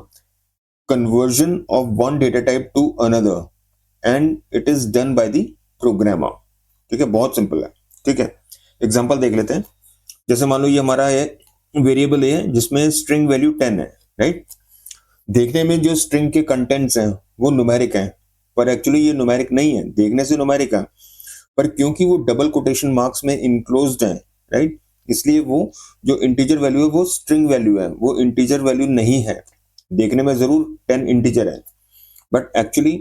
Conversion of one data type to another and it is done by the programmer, ठीक है। बहुत सिंपल है, ठीक है। एग्जांपल देख लेते हैं। जैसे मान लो ये हमारा है वेरिएबल है जिसमें स्ट्रिंग वैल्यू 10 है, राइट। देखने में जो स्ट्रिंग के कंटेंट्स हैं वो न्यूमेरिक हैं, पर एक्चुअली ये न्यूमेरिक नहीं है। देखने से न्यूमेरिक है, पर क्योंकि वो डबल कोटेशन मार्क्स में इनक्लोज्ड है, राइट, इसलिए वो जो इंटीजर वैल्यू है वो स्ट्रिंग वैल्यू है, वो इंटीजर वैल्यू नहीं है। देखने में जरूर 10 इंटीजर है, but actually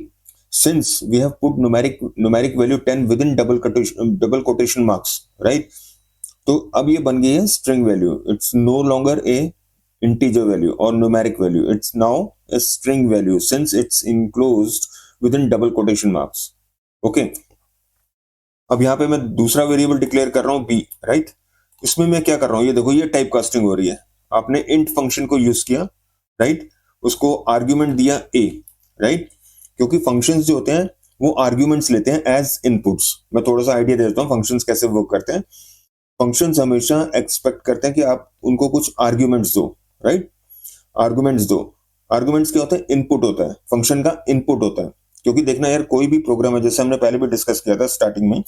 since we have put numeric value 10 within double quotation marks, right, तो अब ये बन गई है string value. It's no longer a integer value और numeric value, it's now a string value since it's enclosed within double quotation marks, okay. अब यहाँ पे मैं दूसरा वेरिएबल डिक्लेयर कर रहा हूँ बी, राइट। इसमें मैं क्या कर रहा हूँ? ये देखो, ये टाइप कास्टिंग हो रही है। आपने इंट फंक्शन को यूज किया, राइट, उसको आर्ग्यूमेंट दिया ए, राइट, क्योंकि फंक्शंस जो होते हैं वो आर्ग्यूमेंट्स लेते हैं एज इनपुट्स। मैं थोड़ा सा आइडिया देता हूँ फंक्शंस कैसे वर्क करते हैं। फंक्शंस हमेशा एक्सपेक्ट करते हैं कि आप उनको कुछ आर्ग्यूमेंट्स दो, राइट। आर्ग्यूमेंट्स दो। आर्ग्यूमेंट्स क्या होता है? इनपुट होता है, फंक्शन का इनपुट होता है। क्योंकि देखना यार, कोई भी प्रोग्राम है, जैसे हमने पहले भी डिस्कस किया था स्टार्टिंग में,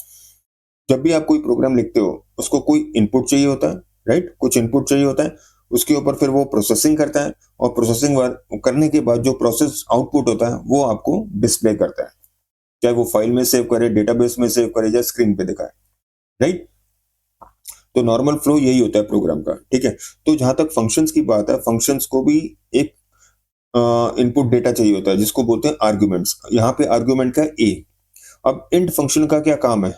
जब भी आप कोई प्रोग्राम लिखते हो उसको कोई इनपुट चाहिए होता है, राइट, कुछ इनपुट चाहिए होता है। उसके ऊपर फिर वो प्रोसेसिंग करता है, और प्रोसेसिंग करने के बाद जो प्रोसेस आउटपुट होता है वो आपको डिस्प्ले करता है, चाहे वो फाइल में सेव करे, डेटाबेस में सेव करे, या स्क्रीन पे दिखाए, राइट। तो नॉर्मल फ्लो यही होता है प्रोग्राम का, ठीक है। तो जहां तक फंक्शंस की बात है, फंक्शंस को भी एक इनपुट डेटा चाहिए होता है जिसको बोलते हैं आर्ग्यूमेंट्स। यहाँ पे आर्ग्यूमेंट का ए। अब इंट फंक्शन का क्या काम है?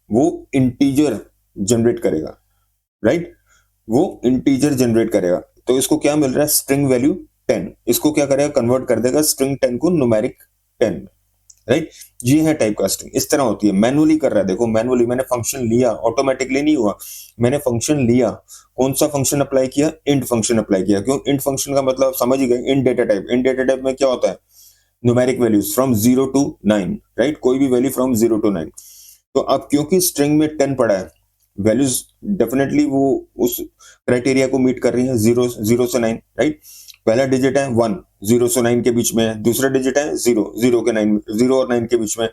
वो इंटीजर जनरेट करेगा, राइट, वो इंटीजर जनरेट करेगा। तो इसको क्या मिल रहा है? String value 10। इसको क्या करेगा? कन्वर्ट कर देगा स्ट्रिंग 10 को न्यूमेरिक 10, राइट। ये है टाइप कास्टिंग, इस तरह होती है। मैनुअली कर रहा है, देखो मैनुअली मैंने फंक्शन लिया, ऑटोमेटिकली नहीं हुआ। मैंने फंक्शन लिया, कौन सा फंक्शन अप्लाई किया? इंट फंक्शन अप्लाई किया। क्यों? इंट फंक्शन का मतलब समझ ही गए, int data type. Int data type में क्या होता है? Numeric values from 0 to 9, right, कोई भी वैल्यू फ्रॉम 0 to 9। तो अब क्योंकि स्ट्रिंग में 10 पड़ा है, वैल्यूज डेफिनेटली वो उस क्राइटेरिया को मीट कर रही है, 0 से 9, राइट। पहला डिजिट है 1, 0 से 9 के बीच में है। दूसरा डिजिट है 0, 0 और 9 के बीच में।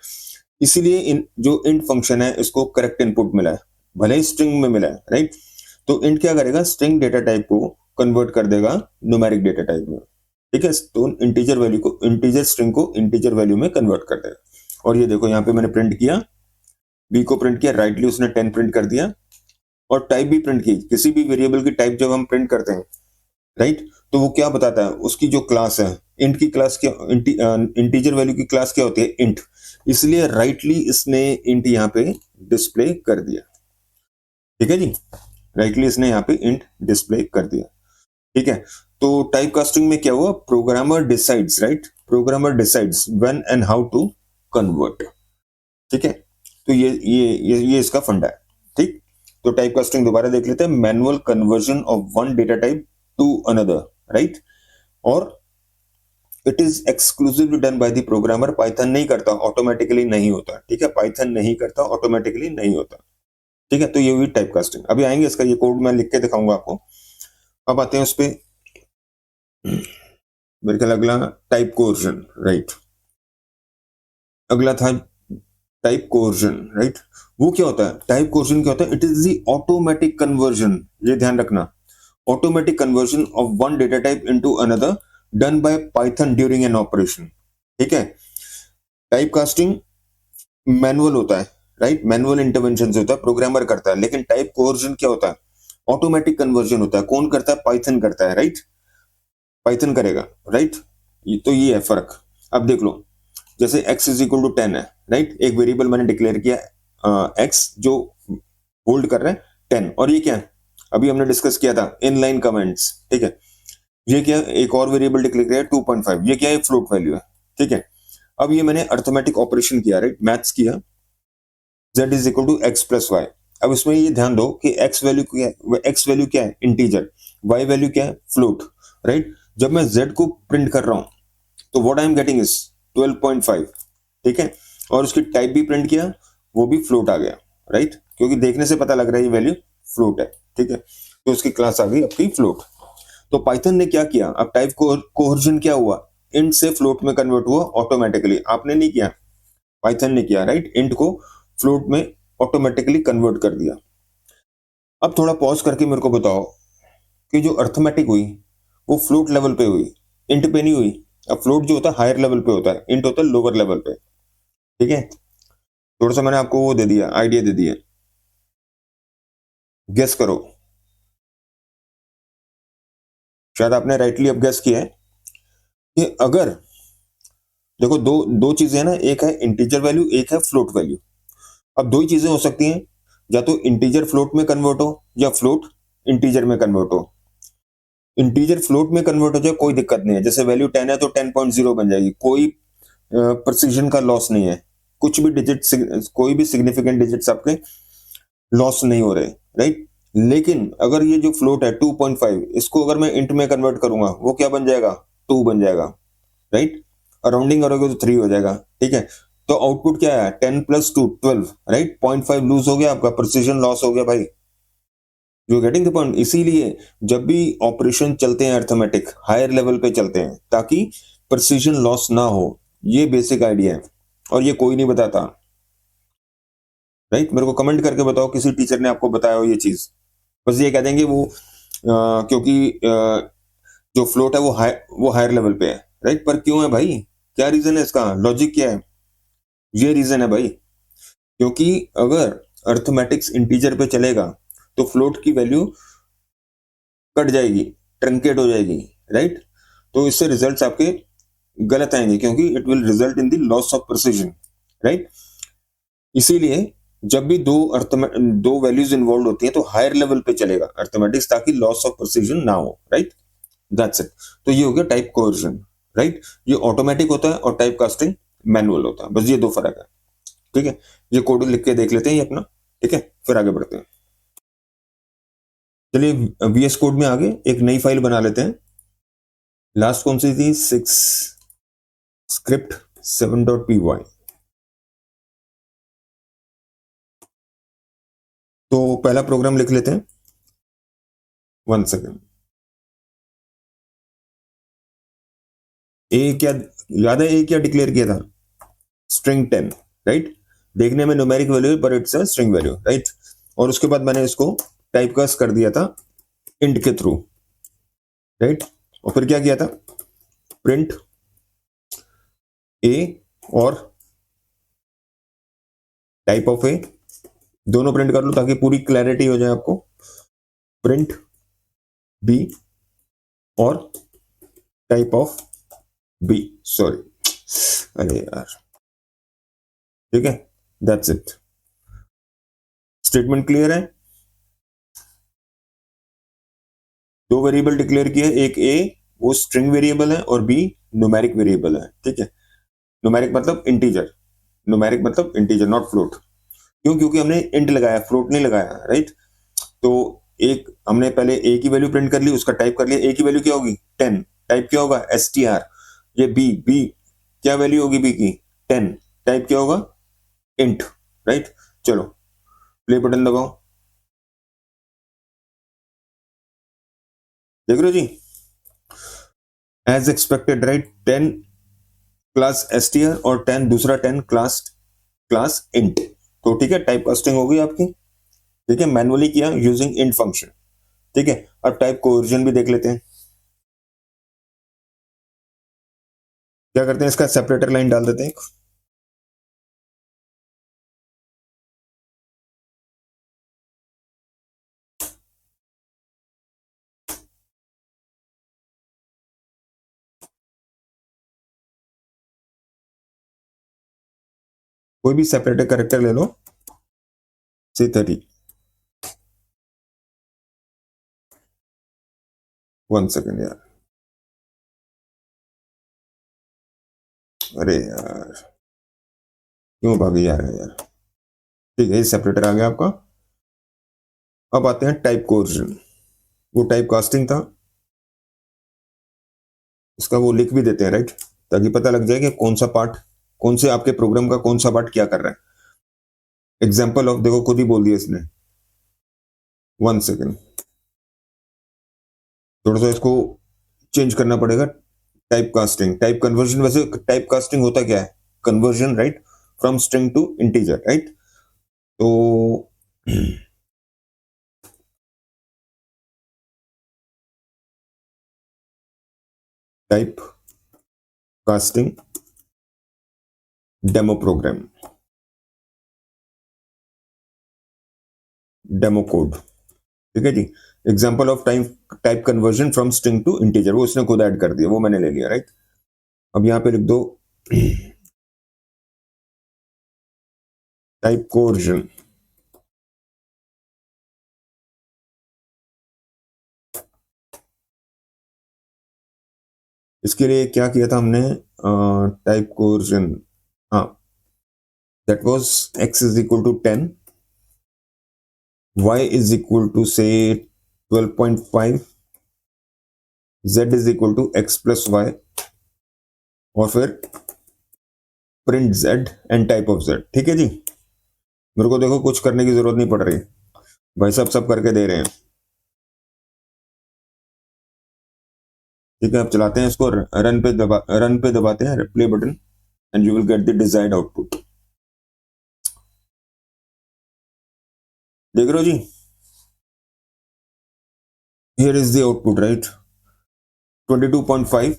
इसीलिए जो इंट फंक्शन है इसको करेक्ट इनपुट मिला है, भले ही स्ट्रिंग में मिला है, राइट। तो इंट क्या करेगा? स्ट्रिंग डेटा टाइप को कन्वर्ट कर देगा न्यूमेरिक डेटा टाइप में, ठीक है। तो इंटीजर वैल्यू को, इंटीजर स्ट्रिंग को इंटीजर वैल्यू में कन्वर्ट कर देगा। और ये देखो यहाँ पे मैंने प्रिंट किया, बी को प्रिंट किया, राइटली उसने 10 प्रिंट कर दिया। और टाइप भी प्रिंट की। किसी भी वेरिएबल की टाइप जब हम प्रिंट करते हैं राइट। तो वो क्या बताता है, उसकी जो क्लास है, इंट की क्लास क्या, इंटीजर वैल्यू की क्लास क्या होती है, इंट। इसलिए राइटली इसने इंट यहाँ पे डिस्प्ले कर दिया। ठीक है जी, राइटली इसने यहाँ पे इंट डिस्प्ले कर दिया। ठीक है, तो टाइप कास्टिंग में क्या हुआ, programmer decides, right, programmer decides when and how to convert. ठीक है, तो ये इसका फंडा है। ठीक, तो टाइप कास्टिंग दोबारा देख लेते हैं, manual conversion of one data type to another, right. और it is exclusively done by the programmer, Python नहीं करता, ऑटोमेटिकली नहीं होता। ठीक है, पाइथन नहीं करता, ऑटोमेटिकली नहीं होता। ठीक है, तो ये हुई टाइप कास्टिंग। अभी आएंगे इसका, ये कोड मैं लिख के दिखाऊंगा आपको। अब आते हैं उस पर, मेरे ख्याल अगला टाइप कोर्जन, राइट। अगला था टाइप कोर्जन, राइट। वो क्या होता है, टाइप कोर्जन क्या होता है, it is the automatic conversion, ये ध्यान रखना, automatic conversion of one data type into another done by Python during an operation. ठीक है, टाइप कास्टिंग मैनुअल होता है, राइट, मैनुअल इंटरवेंशन होता है, प्रोग्रामर करता है। लेकिन टाइप कोर्जन क्या होता है, ऑटोमेटिक कन्वर्जन होता है। कौन करता है, पाइथन करता है, राइट, पाइथन करेगा, राइट। तो ये है फर्क। अब देख लो, जैसे x इज इक्वल टू 10 है, राइट, एक वेरिएबल मैंने डिक्लेयर किया x जो होल्ड कर रहा है 10, और ये क्या है, अभी हमने डिस्कस किया था इनलाइन कमेंट्स। ठीक है, ये क्या, एक और वेरिएबल डिक्लेयर किया 2.5, ये क्या है, फ्लोट वैल्यू है। ठीक है, अब ये मैंने अर्थमेटिक ऑपरेशन किया, राइट, मैथ्स किया, z is equal to x plus y. अब इसमें ये ध्यान दो कि x वैल्यू क्या है, x वैल्यू क्या है, इंटीजर, y वैल्यू क्या है, फ्लोट, राइट। जब मैं z को प्रिंट कर रहा हूं तो what I am getting is 12.5। ठीक है, और उसकी टाइप भी प्रिंट किया, वो भी फ्लोट आ गया, राइट, क्योंकि देखने से पता लग रहा है ये वैल्यू फ्लोट है। ठीक है, तो उसकी क्लास आ गई आपकी फ्लोट। तो पाइथन ने क्या किया, अब टाइप कोहर्जन क्या हुआ, इंट से फ्लोट में कन्वर्ट हुआ ऑटोमेटिकली, आपने नहीं किया, पाइथन ने किया, राइट, इंट को फ्लोट में ऑटोमेटिकली कन्वर्ट कर दिया। अब थोड़ा पॉज करके मेरे को बताओ कि जो अर्थमेटिक हुई वो फ्लोट लेवल पे हुई, इंट पे नहीं हुई। अब फ्लोट जो होता है हायर लेवल पे होता है, इंट होता है लोअर लेवल पे। ठीक है, थोड़ा सा मैंने आपको वो दे दिया, आइडिया दे दिया, गेस करो। शायद आपने राइटली अब गेस किया है कि अगर, देखो दो दो चीजें ना, एक है इंटीजर वैल्यू, एक है फ्लोट वैल्यू। अब दो ही चीजें हो सकती हैं, या तो इंटीजर फ्लोट में कन्वर्ट हो या फ्लोट इंटीजर में कन्वर्ट हो। इंटीजर फ्लोट में कन्वर्ट हो जाए कोई दिक्कत नहीं है, जैसे वैल्यू 10 है तो 10.0 बन जाएगी, कोई प्रिसीजन का लॉस नहीं है, कुछ भी डिजिट, कोई भी सिग्निफिकेंट डिजिट्स आपके लॉस नहीं हो रहे, राइट। लेकिन अगर ये जो फ्लोट है 2.5, इसको अगर मैं इंट में कन्वर्ट करूंगा वो क्या बन जाएगा, 2 बन जाएगा, राइट। राउंडिंग करोगे तो 3 हो जाएगा। ठीक है, तो आउटपुट क्या है, 10 प्लस 2 12, राइट, 0.5 लूज हो गया, आपका प्रिसीजन लॉस हो गया भाई। You getting the point. इसीलिए जब भी ऑपरेशन चलते हैं अर्थमेटिक, हायर लेवल पे चलते हैं ताकि प्रिसीजन लॉस ना हो। ये बेसिक आइडिया है और ये कोई नहीं बताता, राइट। मेरे को कमेंट करके बताओ किसी टीचर ने आपको बताया हो ये चीज। बस ये कह देंगे वो क्योंकि जो फ्लोट है वो हायर लेवल पे है, राइट। पर क्यों है भाई, क्या रीजन है इसका, लॉजिक क्या है, ये रीजन है भाई, क्योंकि अगर अर्थमेटिक्स इंटीजर पे चलेगा तो फ्लोट की वैल्यू कट जाएगी, ट्रंकेट हो जाएगी, राइट। तो इससे रिजल्ट्स आपके गलत आएंगे, क्योंकि it will result in the loss of precision, right. इसीलिए जब भी दो वैल्यूज इन्वॉल्व होती हैं तो हायर लेवल पे चलेगा अर्थमेटिक्स, ताकि लॉस ऑफ प्रिसीजन ना हो, राइट। That's it. तो ये हो गया टाइप कोवर्जन, राइट। ये ऑटोमेटिक होता है और टाइप कास्टिंग मैनुअल होता है, बस ये दो फर्क है। ठीक है, ये कोड लिख के देख लेते हैं ये अपना। ठीक है, फिर आगे बढ़ते हैं। चलिए वीएस कोड में आगे एक नई फाइल बना लेते हैं। लास्ट कौन सी थी, 6 स्क्रिप्ट 7.py। तो पहला प्रोग्राम लिख लेते हैं, 1 सेकेंड। ए क्या याद है, ए क्या डिक्लेयर किया था, स्ट्रिंग 10, राइट। देखने में न्यूमेरिक वैल्यू पर it's a string value, right. और उसके बाद मैंने इसको टाइपकास्ट कर दिया था इंट के थ्रू, राइट। और फिर क्या किया था, प्रिंट ए और टाइप ऑफ ए, दोनों प्रिंट कर लो ताकि पूरी क्लैरिटी हो जाए आपको। प्रिंट बी और टाइप ऑफ बी, सॉरी, अरे यार, ठीक है, दैट्स इट। स्टेटमेंट क्लियर है? दो वेरिएबल डिक्लेयर किए, एक ए वो स्ट्रिंग वेरिएबल है और बी न्यूमेरिक वेरिएबल है, ठीक है। न्यूमेरिक मतलब इंटीजर, न्यूमेरिक मतलब इंटीजर नॉट फ्लोट। क्यों? क्योंकि हमने इंट लगाया, फ्लोट नहीं लगाया, राइट। तो एक हमने पहले ए की वैल्यू प्रिंट कर ली, उसका टाइप कर लिया, ए की वैल्यू क्या होगी 10, टाइप क्या होगा str। ये बी, बी क्या वैल्यू होगी बी की 10, टाइप क्या होगा इंट, राइट। चलो प्ले बटन दबाओ, देख रहे हो जी, as expected, right. 10 class str और 10 दूसरा 10 क्लास क्लास इंट। तो ठीक है, टाइप कास्टिंग होगी आपकी, ठीक है, मैनुअली किया यूजिंग इंट फंक्शन, ठीक है। अब टाइप कोवर्जन भी देख लेते हैं, क्या करते हैं, इसका सेपरेटर लाइन डाल देते हैं। कोई भी सेपरेटर कैरेक्टर ले लो, से 30, 1 सेकेंड यार, अरे यार क्यों भागी जा रहे हैं यार, ठीक है, ये सेपरेटर आ गया आपका। अब आते हैं टाइप कोवर्जन, वो टाइप कास्टिंग था, इसका वो लिख भी देते हैं, राइट, ताकि पता लग जाए कि कौन सा पार्ट, कौन से आपके प्रोग्राम का कौन सा पार्ट क्या कर रहा है। एग्जाम्पल ऑफ, देखो खुद ही बोल दिया इसने, 1 सेकेंड, थोड़ा सा इसको चेंज करना पड़ेगा। टाइप कास्टिंग, टाइप कन्वर्जन, वैसे टाइप कास्टिंग होता क्या है, conversion, right, from string to integer, right. तो type casting demo program, demo code, ठीक है जी। Example of type type conversion from string to integer, वो उसने खुद ऐड कर दिया, वो मैंने ले लिया, राइट। अब यहां पे लिख दो टाइप कोवर्जन, इसके लिए क्या किया था हमने, टाइप कोवर्जन, हाँ, that was x is equal to 10, y is equal to से 12.5, z is equal to x plus y, और फिर print z and type of z, ठीक है जी। मेरे को देखो कुछ करने की जरूरत नहीं पड़ रही, भाई साहब सब करके दे रहे हैं, ठीक है। अब चलाते हैं इसको, रन पे दबाते हैं play button, and you will get the desired output, देख रहे हो जी, here is the output, right, 22.5,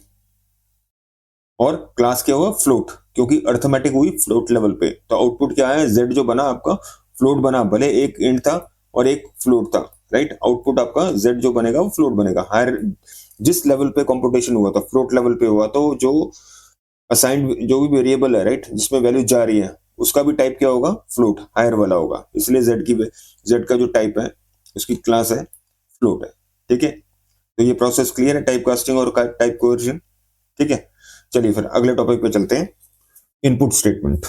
और क्लास क्या हुआ फ्लोट, क्योंकि अर्थमेटिक हुई फ्लोट लेवल पे, तो आउटपुट क्या है, जेड जो बना आपका फ्लोट बना, भले एक इंट था और एक फ्लोट था, राइट। आउटपुट आपका जेड जो बनेगा वो फ्लोट बनेगा, हायर जिस लेवल पे कंप्यूटेशन हुआ था फ्लोट लेवल पे हुआ, तो जो असाइंड जो भी वेरिएबल है, राइट, जिसमें वैल्यू जा रही है उसका भी टाइप क्या होगा, फ्लोट, हायर वाला होगा, इसलिए जेड का जो टाइप है उसकी क्लास है फ्लोट है, ठीक है। तो ये प्रोसेस क्लियर है, टाइप कास्टिंग और टाइप कोवर्जन, ठीक है। चलिए फिर अगले टॉपिक पे चलते हैं, इनपुट स्टेटमेंट।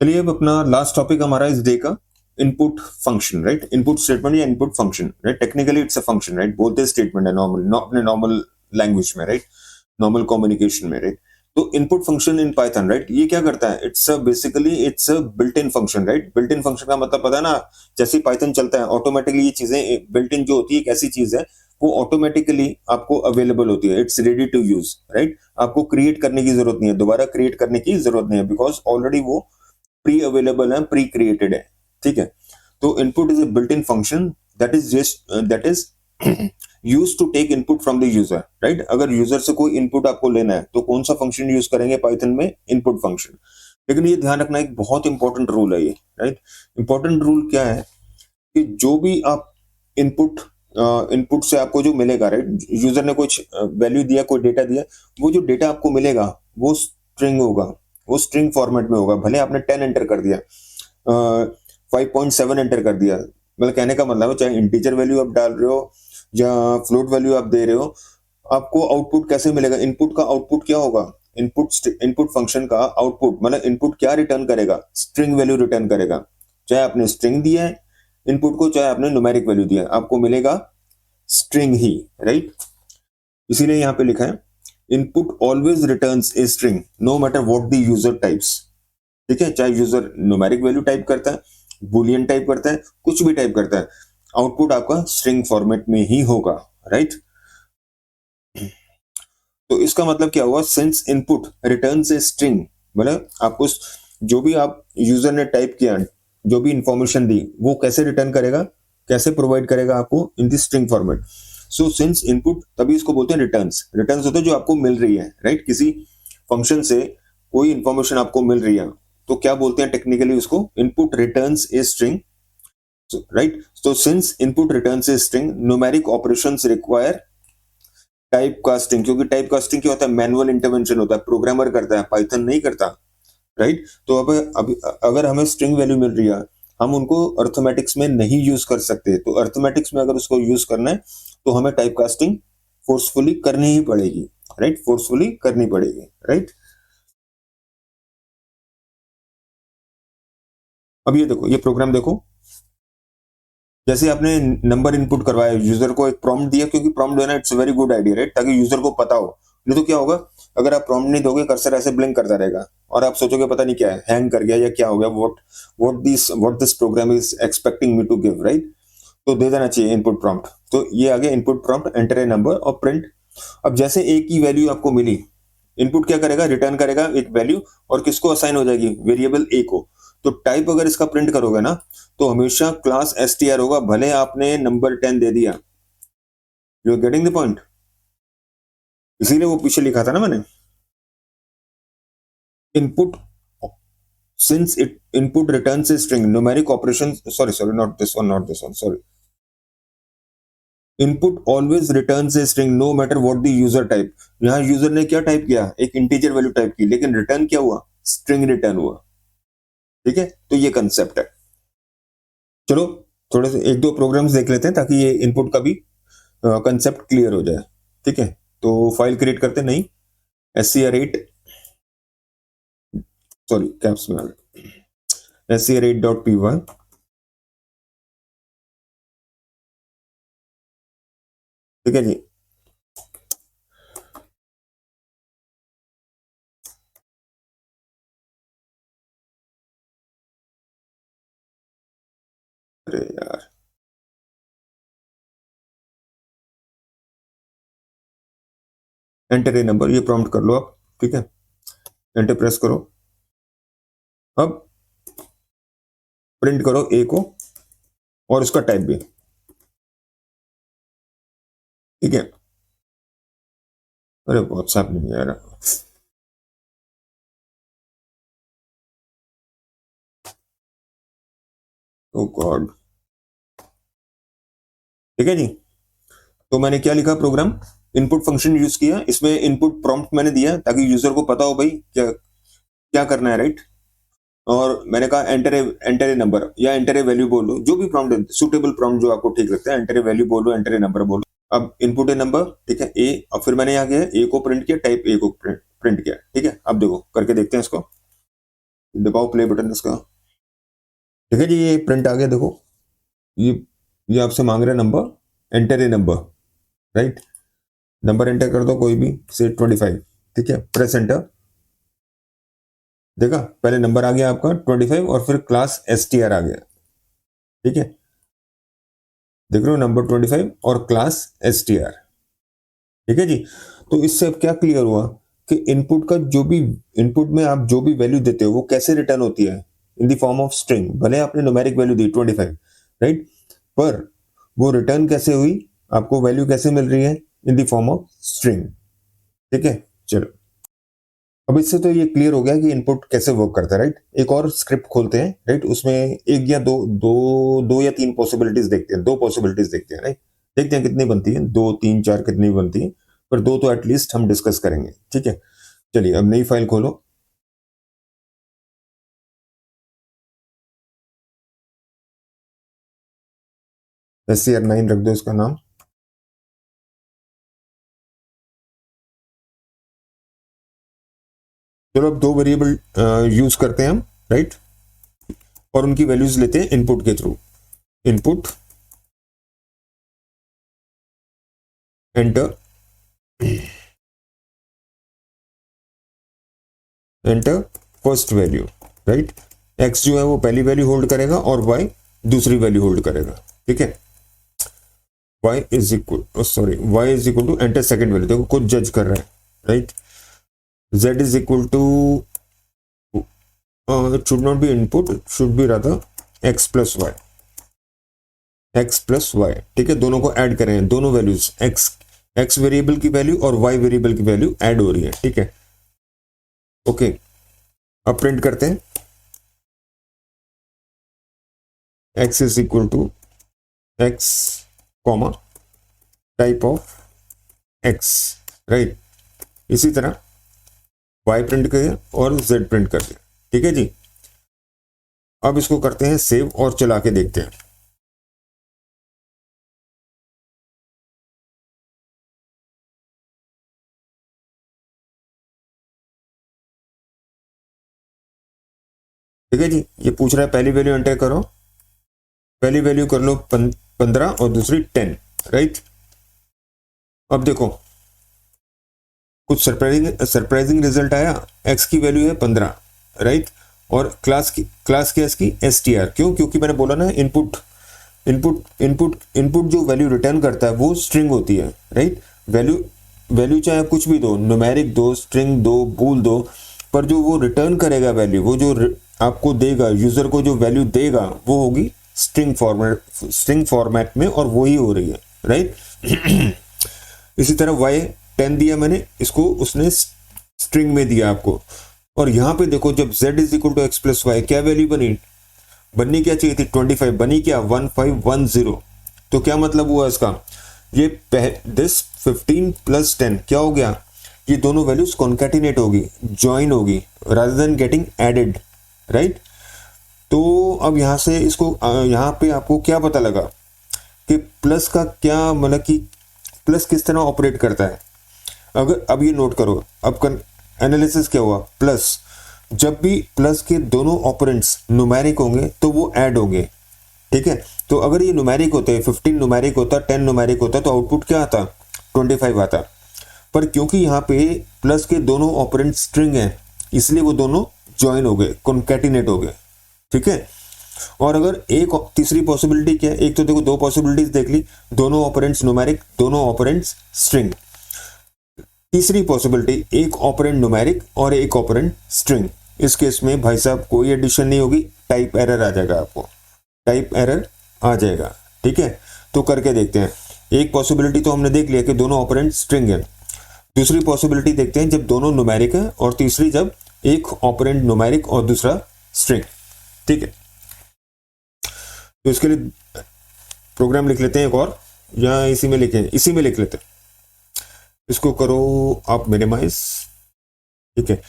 चलिए अब अपना लास्ट टॉपिक हमारा इस डे का input function, right. Input statement या input function, right, technically it's a function, right, बोलते स्टेटमेंट है नॉर्मल, अपने नॉर्मल लैंग्वेज में, राइट, नॉर्मल कम्युनिकेशन में, राइट। तो input function in Python, right, ये क्या करता है, it's basically it's a built in function, right. Built in function का मतलब पता है ना, जैसे पाइथन चलता है ऑटोमेटिकली ये चीजें बिल्ट इन जो होती है, एक ऐसी चीज है वो ऑटोमेटिकली आपको अवेलेबल होती है, it's ready to use, right. आपको क्रिएट करने की जरूरत नहीं है, दोबारा क्रिएट करने की जरूरत नहीं है, बिकॉज ऑलरेडी वो प्री अवेलेबल है, प्री क्रिएटेड है, ठीक है। तो input is a built in function that is use to take input from the user, right. अगर यूजर से कोई इनपुट आपको लेना है तो कौन सा फंक्शन यूज करेंगे पाइथन में, इनपुट फंक्शन। लेकिन ये ध्यान रखना एक बहुत इंपॉर्टेंट रूल है ये, राइट। इंपॉर्टेंट रूल क्या है कि जो भी आप इनपुट इनपुट से आपको जो मिलेगा, राइट, यूजर ने कुछ वैल्यू दिया, कोई डेटा दिया, वो जो डेटा आपको मिलेगा वो स्ट्रिंग होगा, वो स्ट्रिंग फॉर्मेट में होगा। भले आपने 10 एंटर कर दिया, 5.7 एंटर कर दिया, मतलब कहने का मतलब है चाहे इंटीजर वैल्यू आप डाल रहे हो या फ्लोट वैल्यू आप दे रहे हो, आपको आउटपुट कैसे मिलेगा, इनपुट का आउटपुट क्या होगा, इनपुट फंक्शन का आउटपुट मतलब इनपुट क्या रिटर्न करेगा, स्ट्रिंग वैल्यू रिटर्न करेगा। चाहे आपने स्ट्रिंग दिया है इनपुट को, चाहे आपने न्यूमेरिक वैल्यू दिया है, आपको मिलेगा स्ट्रिंग ही, राइट। इसीलिए यहां पे लिखा है input always returns a string no matter what the user types. ठीक है, चाहे यूजर न्यूमेरिक वैल्यू टाइप करता है, बुलियन टाइप करता है, कुछ भी टाइप करता है, आउटपुट आपका स्ट्रिंग फॉर्मेट में ही होगा, राइट। तो इसका मतलब क्या हुआ, since input returns a string, मतलब आपको जो भी आप यूजर ने टाइप किया, जो भी इंफॉर्मेशन दी, वो कैसे रिटर्न करेगा, कैसे प्रोवाइड करेगा आपको in the string format. So since input, तभी इसको बोलते हैं रिटर्न्स। रिटर्न्स होते हैं जो आपको मिल रही है, राइट, किसी फंक्शन से कोई इंफॉर्मेशन आपको मिल रही है, तो क्या बोलते हैं टेक्निकली उसको, input returns a string, right. तो since input returns a string, numeric operations require type casting, क्योंकि टाइप कास्टिंग क्या होता है, मैनुअल इंटरवेंशन होता है, प्रोग्रामर करता है, पाइथन नहीं करता, राइट। तो अब अगर हमें स्ट्रिंग वैल्यू मिल रही है, हम उनको अर्थमेटिक्स में नहीं यूज कर सकते, तो अर्थमेटिक्स में अगर उसको यूज करना है तो हमें टाइप कास्टिंग फोर्सफुली करनी ही पड़ेगी, राइट, फोर्सफुली करनी पड़ेगी, राइट। अब ये देखो, ये प्रोग्राम देखो, जैसे आपने नंबर इनपुट करवाया, यूजर को एक प्रॉम्प्ट दिया, क्योंकि प्रॉम्प्ट देना it's very good idea, right, ताकि यूजर को पता हो। नहीं तो क्या होगा, अगर आप प्रॉम्प्ट नहीं दोगे, कर्सर ऐसे ब्लिंक करता रहेगा और आप सोचोगे पता नहीं क्या है, हैंग कर गया या क्या हो गया, what this program is expecting me to give, right. तो दे देना चाहिए इनपुट प्रॉम्प्ट। तो ये आ गया input prompt, enter a number और प्रिंट। अब जैसे ए की वैल्यू आपको मिली, इनपुट क्या करेगा, रिटर्न करेगा एक वैल्यू, और किसको असाइन हो जाएगी, वेरिएबल ए को। तो टाइप अगर इसका प्रिंट करोगे ना, तो हमेशा क्लास str होगा, भले आपने नंबर 10 दे दिया। You are getting the point. इसीलिए वो पीछे लिखा था ना मैंने, input since it input returns a string numeric operation, sorry not this one sorry, input always returns a string no matter what the user type. यहां यूजर ने क्या टाइप किया, एक इंटीजर वैल्यू टाइप की, लेकिन रिटर्न क्या हुआ, string return हुआ। ठीक है, तो ये कंसेप्ट है। चलो थोड़े से एक दो प्रोग्राम्स देख लेते हैं ताकि ये इनपुट का भी कंसेप्ट क्लियर हो जाए। ठीक है, तो फाइल क्रिएट करते, नहीं scr8, सॉरी कैप्स में आ गया, scr8.py। ठीक है जी, अरे यार, एंटर ए नंबर, ये प्रॉम्प्ट कर लो आप। ठीक है, एंटर प्रेस करो। अब प्रिंट करो ए को और उसका टाइप भी। ठीक है, अरे व्हाट्सएप नहीं आ रहा, ओ गॉड। ठीक है जी, तो मैंने क्या लिखा प्रोग्राम, इनपुट फंक्शन यूज किया, इसमें इनपुट प्रॉम्प्ट मैंने दिया ताकि यूजर को पता हो भाई क्या क्या करना है, राइट। और मैंने कहा एंटर ए नंबर या एंटर ए वैल्यू बोलो, जो भी प्रॉम्प्ट सुटेबल प्रॉम्प्ट जो आपको ठीक लगता है, एंटर ए वैल्यू बोलो, एंटर ए नंबर बोलो। अब इनपुट ए नंबर, ठीक है, ए, और फिर मैंने यहाँ किया ए को प्रिंट किया, टाइप ए को प्रिंट किया। ठीक है, अब देखो करके देखते हैं इसको, दबाओ प्ले बटन इसका। ठीक है जी, ये प्रिंट आ गया, देखो ये ये आपसे मांग रहा है number, enter a number, right. Number enter कर दो कोई भी, से 25। ठीक है, प्रेस एंटर। देखा, पहले नंबर आ गया आपका 25 और फिर क्लास str आ गया। ठीक है, देख रहे हो, नंबर 25 और क्लास str। ठीक है जी, तो इससे अब क्या क्लियर हुआ कि इनपुट का जो भी, इनपुट में आप जो भी वैल्यू देते हो वो कैसे रिटर्न होती है, in the form of string. भले आपने न्यूमेरिक वैल्यू दी 25, राइट, पर वो रिटर्न कैसे हुई, आपको वैल्यू कैसे मिल रही है, in the form of string. ठीक है, चलो अब इससे तो ये क्लियर हो गया कि इनपुट कैसे वर्क करता है, राइट। एक और स्क्रिप्ट खोलते हैं, राइट, उसमें एक या दो दो दो या तीन पॉसिबिलिटीज देखते हैं, दो पॉसिबिलिटीज देखते हैं, राइट। देखते हैं कितनी बनती है, 2 3 4 कितनी बनती है, पर 2 तो एटलीस्ट हम डिस्कस करेंगे। ठीक है, चलिए अब नई फाइल खोलो। SCR9 रख दो इसका नाम। चलो अब दो वेरिएबल यूज करते हैं हम, राइट, और उनकी वैल्यूज लेते हैं इनपुट के through. Input enter, enter first value, right. X जो है वो पहली वैल्यू होल्ड करेगा और वाई दूसरी वैल्यू होल्ड करेगा। ठीक है, y is equal sorry y is equal to enter second value, देखो खुद जज कर रहा है, right. z is equal to it should not be input, it should be rather x plus y, x plus y. ठीक है, दोनों को ऐड करें, दोनों वैल्यूज x वेरिएबल की वैल्यू और y वेरिएबल की वैल्यू ऐड हो रही है। ठीक है, ओके, अब प्रिंट करते हैं x is equal to x comma type of x, right. इसी तरह y प्रिंट करिए और z प्रिंट कर दिया। ठीक है जी, अब इसको करते हैं सेव और चला के देखते हैं। ठीक है जी, ये पूछ रहा है पहली वैल्यू एंटर करो, पहली वैल्यू कर लो 15 और दूसरी 10, राइट। अब देखो कुछ सरप्राइजिंग रिजल्ट आया, x की वैल्यू है 15, राइट, और क्लास क्या इसकी str, क्यों, क्योंकि मैंने बोला ना इनपुट इनपुट जो वैल्यू रिटर्न करता है वो स्ट्रिंग होती है, राइट। वैल्यू चाहे कुछ भी दो, न्यूमेरिक दो, स्ट्रिंग दो, बूल दो, पर जो वो रिटर्न करेगा वैल्यू, वो जो आपको देगा, यूजर को जो वैल्यू देगा वो होगी स्ट्रिंग फॉर्मेट में, और वही हो रही है, राइट। इसी तरह y 10 दिया मैंने, इसको उसने स्ट्रिंग में दिया आपको, और यहां पे देखो जब z is equal to x plus Y, क्या वैल्यू बननी क्या चाहिए थी 25, बनी क्या 1510। तो क्या मतलब हुआ इसका, ये दिस 15 प्लस 10 क्या हो गया, ये दोनों वैल्यूज कॉन्कैटिनेट होगी, ज्वाइन होगी, rather than getting added, right. तो अब यहां से इसको यहां पे आपको क्या पता लगा कि प्लस का क्या मतलब कि प्लस किस तरह ऑपरेट करता है। अगर अब ये नोट करो, अब एनालिसिस क्या हुआ, प्लस जब भी प्लस के दोनों ऑपरेंट्स न्यूमेरिक होंगे तो वो ऐड होंगे। ठीक है, तो अगर ये न्यूमेरिक होते, 15 न्यूमेरिक होता, 10 न्यूमेरिक होता, तो आउटपुट क्या आता, 25 आता। पर क्योंकि यहाँ पे प्लस के दोनों ऑपरेंट स्ट्रिंग हैं, इसलिए वो दोनों ज्वाइन हो गए, कॉन्कैटिनेट हो गए। ठीक है, और अगर एक तीसरी पॉसिबिलिटी क्या है, एक तो देखो दो पॉसिबिलिटीज देख ली, दोनों ऑपरेंट्स न्यूमेरिक, दोनों ऑपरेंट्स स्ट्रिंग। तीसरी पॉसिबिलिटी एक ऑपरेंट न्यूमेरिक और एक ऑपरेंट स्ट्रिंग। इस केस में भाई साहब कोई एडिशन नहीं होगी, टाइप एरर आ जाएगा, आपको टाइप एरर आ जाएगा। ठीक है, तो करके देखते हैं। एक पॉसिबिलिटी तो हमने देख लिया कि दोनों ऑपरेंट स्ट्रिंग है, दूसरी पॉसिबिलिटी देखते हैं जब दोनों न्यूमेरिक है, और तीसरी जब एक ऑपरेंट न्यूमेरिक और दूसरा स्ट्रिंग। ठीक है, तो इसके लिए प्रोग्राम लिख लेते हैं एक और, या इसी में लिख लेते हैं। इसको करो आप मिनिमाइज। ठीक है,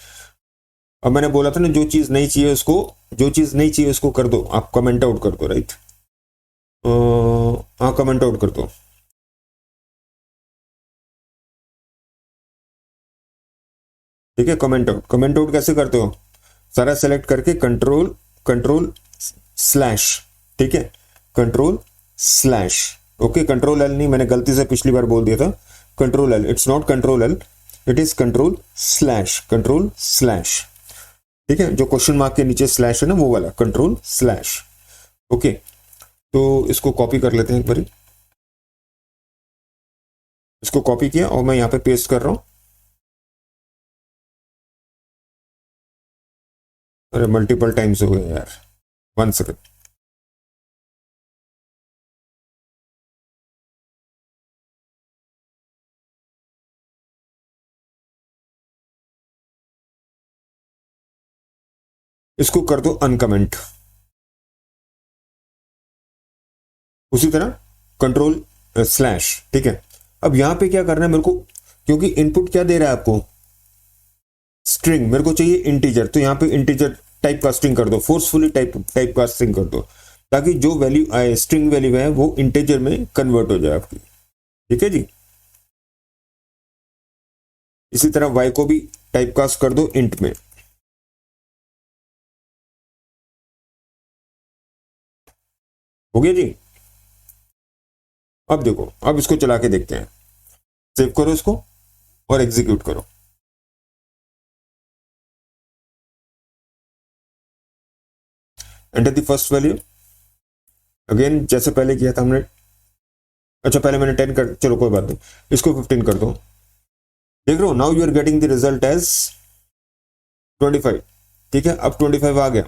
अब मैंने बोला था ना जो चीज नहीं चाहिए उसको कर दो, आप कमेंट आउट कर दो, राइट। हाँ कमेंट आउट कर दो। ठीक है, कमेंट आउट कैसे करते हो, सारा सेलेक्ट करके कंट्रोल स्लैश, ठीक है, control slash, okay, control L नहीं, मैंने गलती से पिछली बार बोल दिया था control L, it's not control L, it is control slash. ठीक है, जो क्वेश्चन मार्क के नीचे स्लैश है ना, वो वाला कंट्रोल स्लैश। ओके, तो इसको कॉपी कर लेते हैं एक बारी, इसको कॉपी किया और मैं यहाँ पे पेस्ट कर रहा हूं। अरे मल्टीपल टाइम्स हो गए यार, 1 सेकंड। इसको कर दो अनकमेंट। उसी तरह कंट्रोल स्लैश, ठीक है। अब यहाँ पे क्या करना है मेरे को, क्योंकि इनपुट क्या दे रहा है आपको, स्ट्रिंग, मेरे को चाहिए इंटीजर, तो यहाँ पे इंटीजर टाइप कास्टिंग कर दो, फोर्सफुली टाइप कास्टिंग कर दो, ताकि जो वैल्यू आए, स्ट्रिंग वैल्यू है, वो इंटीजर में कन्वर्ट हो जाए आपकी, ठीक है जी। इसी तरह y को भी टाइप कास्ट कर दो इंट में। हो गया जी। अब देखो, अब इसको चला के देखते हैं, सेव करो इसको और एग्जीक्यूट करो। Enter the first value, again जैसे पहले किया था हमने। अच्छा पहले मैंने 10 कर, चलो कोई बात नहीं, इसको 15 कर दो। देख रहे हो, now you are getting the result as 25, ठीक है। अब 25 आ गया,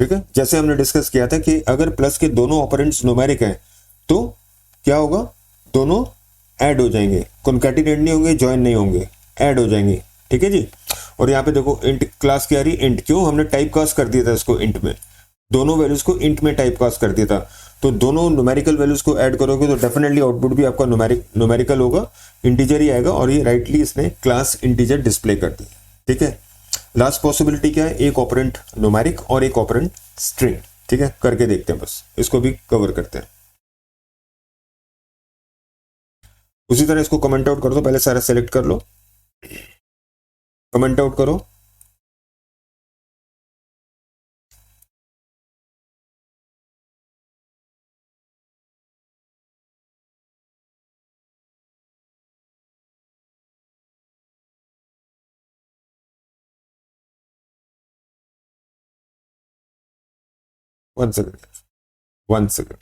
ठीक है। जैसे हमने डिस्कस किया था कि अगर प्लस के दोनों ऑपरेंड्स न्यूमेरिक हैं तो क्या होगा, दोनों ऐड हो जाएंगे, कॉन्कैटिनेट नहीं होंगे, ज्वाइन नहीं होंगे, ऐड हो जाएंगे, ठीक है जी। और यहाँ पे देखो इंट क्लास क्या आ रही, इंट, क्यों, हमने टाइप कास्ट कर दिया था इसको इंट में, दोनों वैल्यूज को इंट में टाइप कास्ट कर दिया था। तो दोनों न्यूमेरिकल वैल्यूज को ऐड करोगे तो डेफिनेटली आउटपुट भी आपका न्यूमेरिकल होगा, इंटीजर ही आएगा। और ये राइटली इसने क्लास इंटीजर डिस्प्ले कर दी, ठीक है। लास्ट पॉसिबिलिटी क्या है, एक ऑपरेंट न्यूमेरिक और एक ऑपरेंट स्ट्रिंग, ठीक है। करके देखते हैं, बस इसको भी कवर करते हैं। उसी तरह इसको कमेंट आउट कर दो, पहले सारा सेलेक्ट कर लो, कमेंट आउट करो। वन सेकेंड, वन सेकेंड,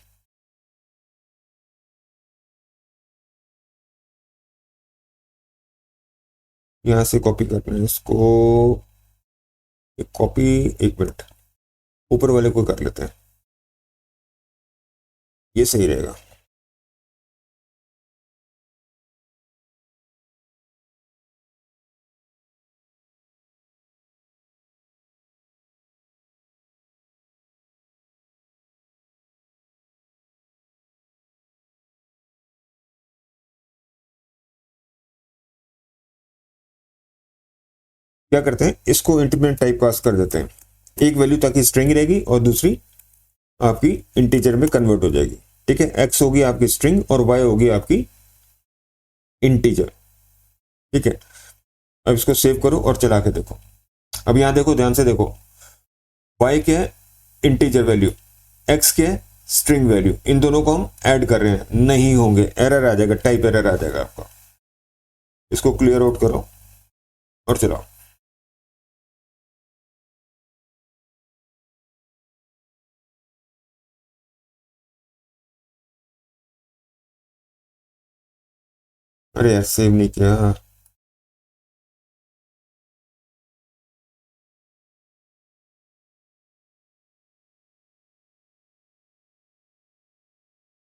यहां से कॉपी करना है इसको, एक कॉपी, एक मिनट, ऊपर वाले को कर लेते हैं, ये सही रहेगा। क्या करते हैं, इसको इंट में टाइप कास्ट कर देते हैं, एक वैल्यू ताकि स्ट्रिंग रहेगी और दूसरी आपकी इंटीजर में कन्वर्ट हो जाएगी, ठीक है। एक्स होगी आपकी स्ट्रिंग और वाई होगी आपकी इंटीजर, ठीक है। अब इसको सेव करो और चला के देखो। अब यहां देखो, ध्यान से देखो, वाई क्या है, इंटीजर वैल्यू, एक्स क्या है, स्ट्रिंग वैल्यू, इन दोनों को हम ऐड कर रहे हैं, नहीं होंगे, एरर आ जाएगा, टाइप एरर आ जाएगा आपका। इसको क्लियर आउट करो और चलाओ। अरे यार सेव नहीं किया,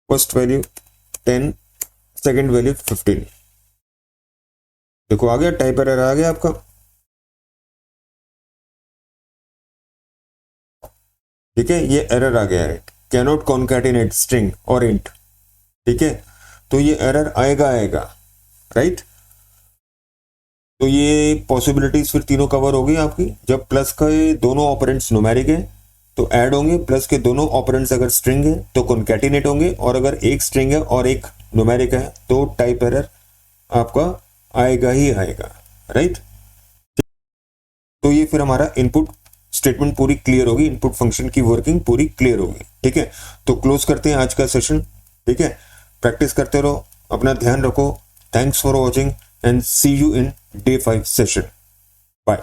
फर्स्ट वैल्यू 10, सेकंड वैल्यू 15, देखो आ गया, टाइप एरर आ गया आपका, ठीक है। ये एरर आ गया है, कैनॉट कॉन्कैटिनेट स्ट्रिंग और इंट, ठीक है। तो ये एरर आएगा आएगा, राइट। तो ये पॉसिबिलिटीज फिर तीनों कवर हो गई आपकी। जब प्लस के दोनों ऑपरेंट्स न्यूमेरिक हैं तो ऐड होंगे, प्लस के दोनों ऑपरेंट्स अगर स्ट्रिंग है तो कॉन्कैटिनेट होंगे, और अगर एक स्ट्रिंग है और एक न्यूमेरिक है तो टाइप एरर आपका आएगा ही आएगा, राइट। तो ये फिर हमारा इनपुट स्टेटमेंट पूरी क्लियर होगी, इनपुट फंक्शन की वर्किंग पूरी क्लियर होगी, ठीक है। तो क्लोज करते हैं आज का सेशन, ठीक है। प्रैक्टिस करते रहो, अपना ध्यान रखो। Thanks for watching and see you in day 5 session, bye.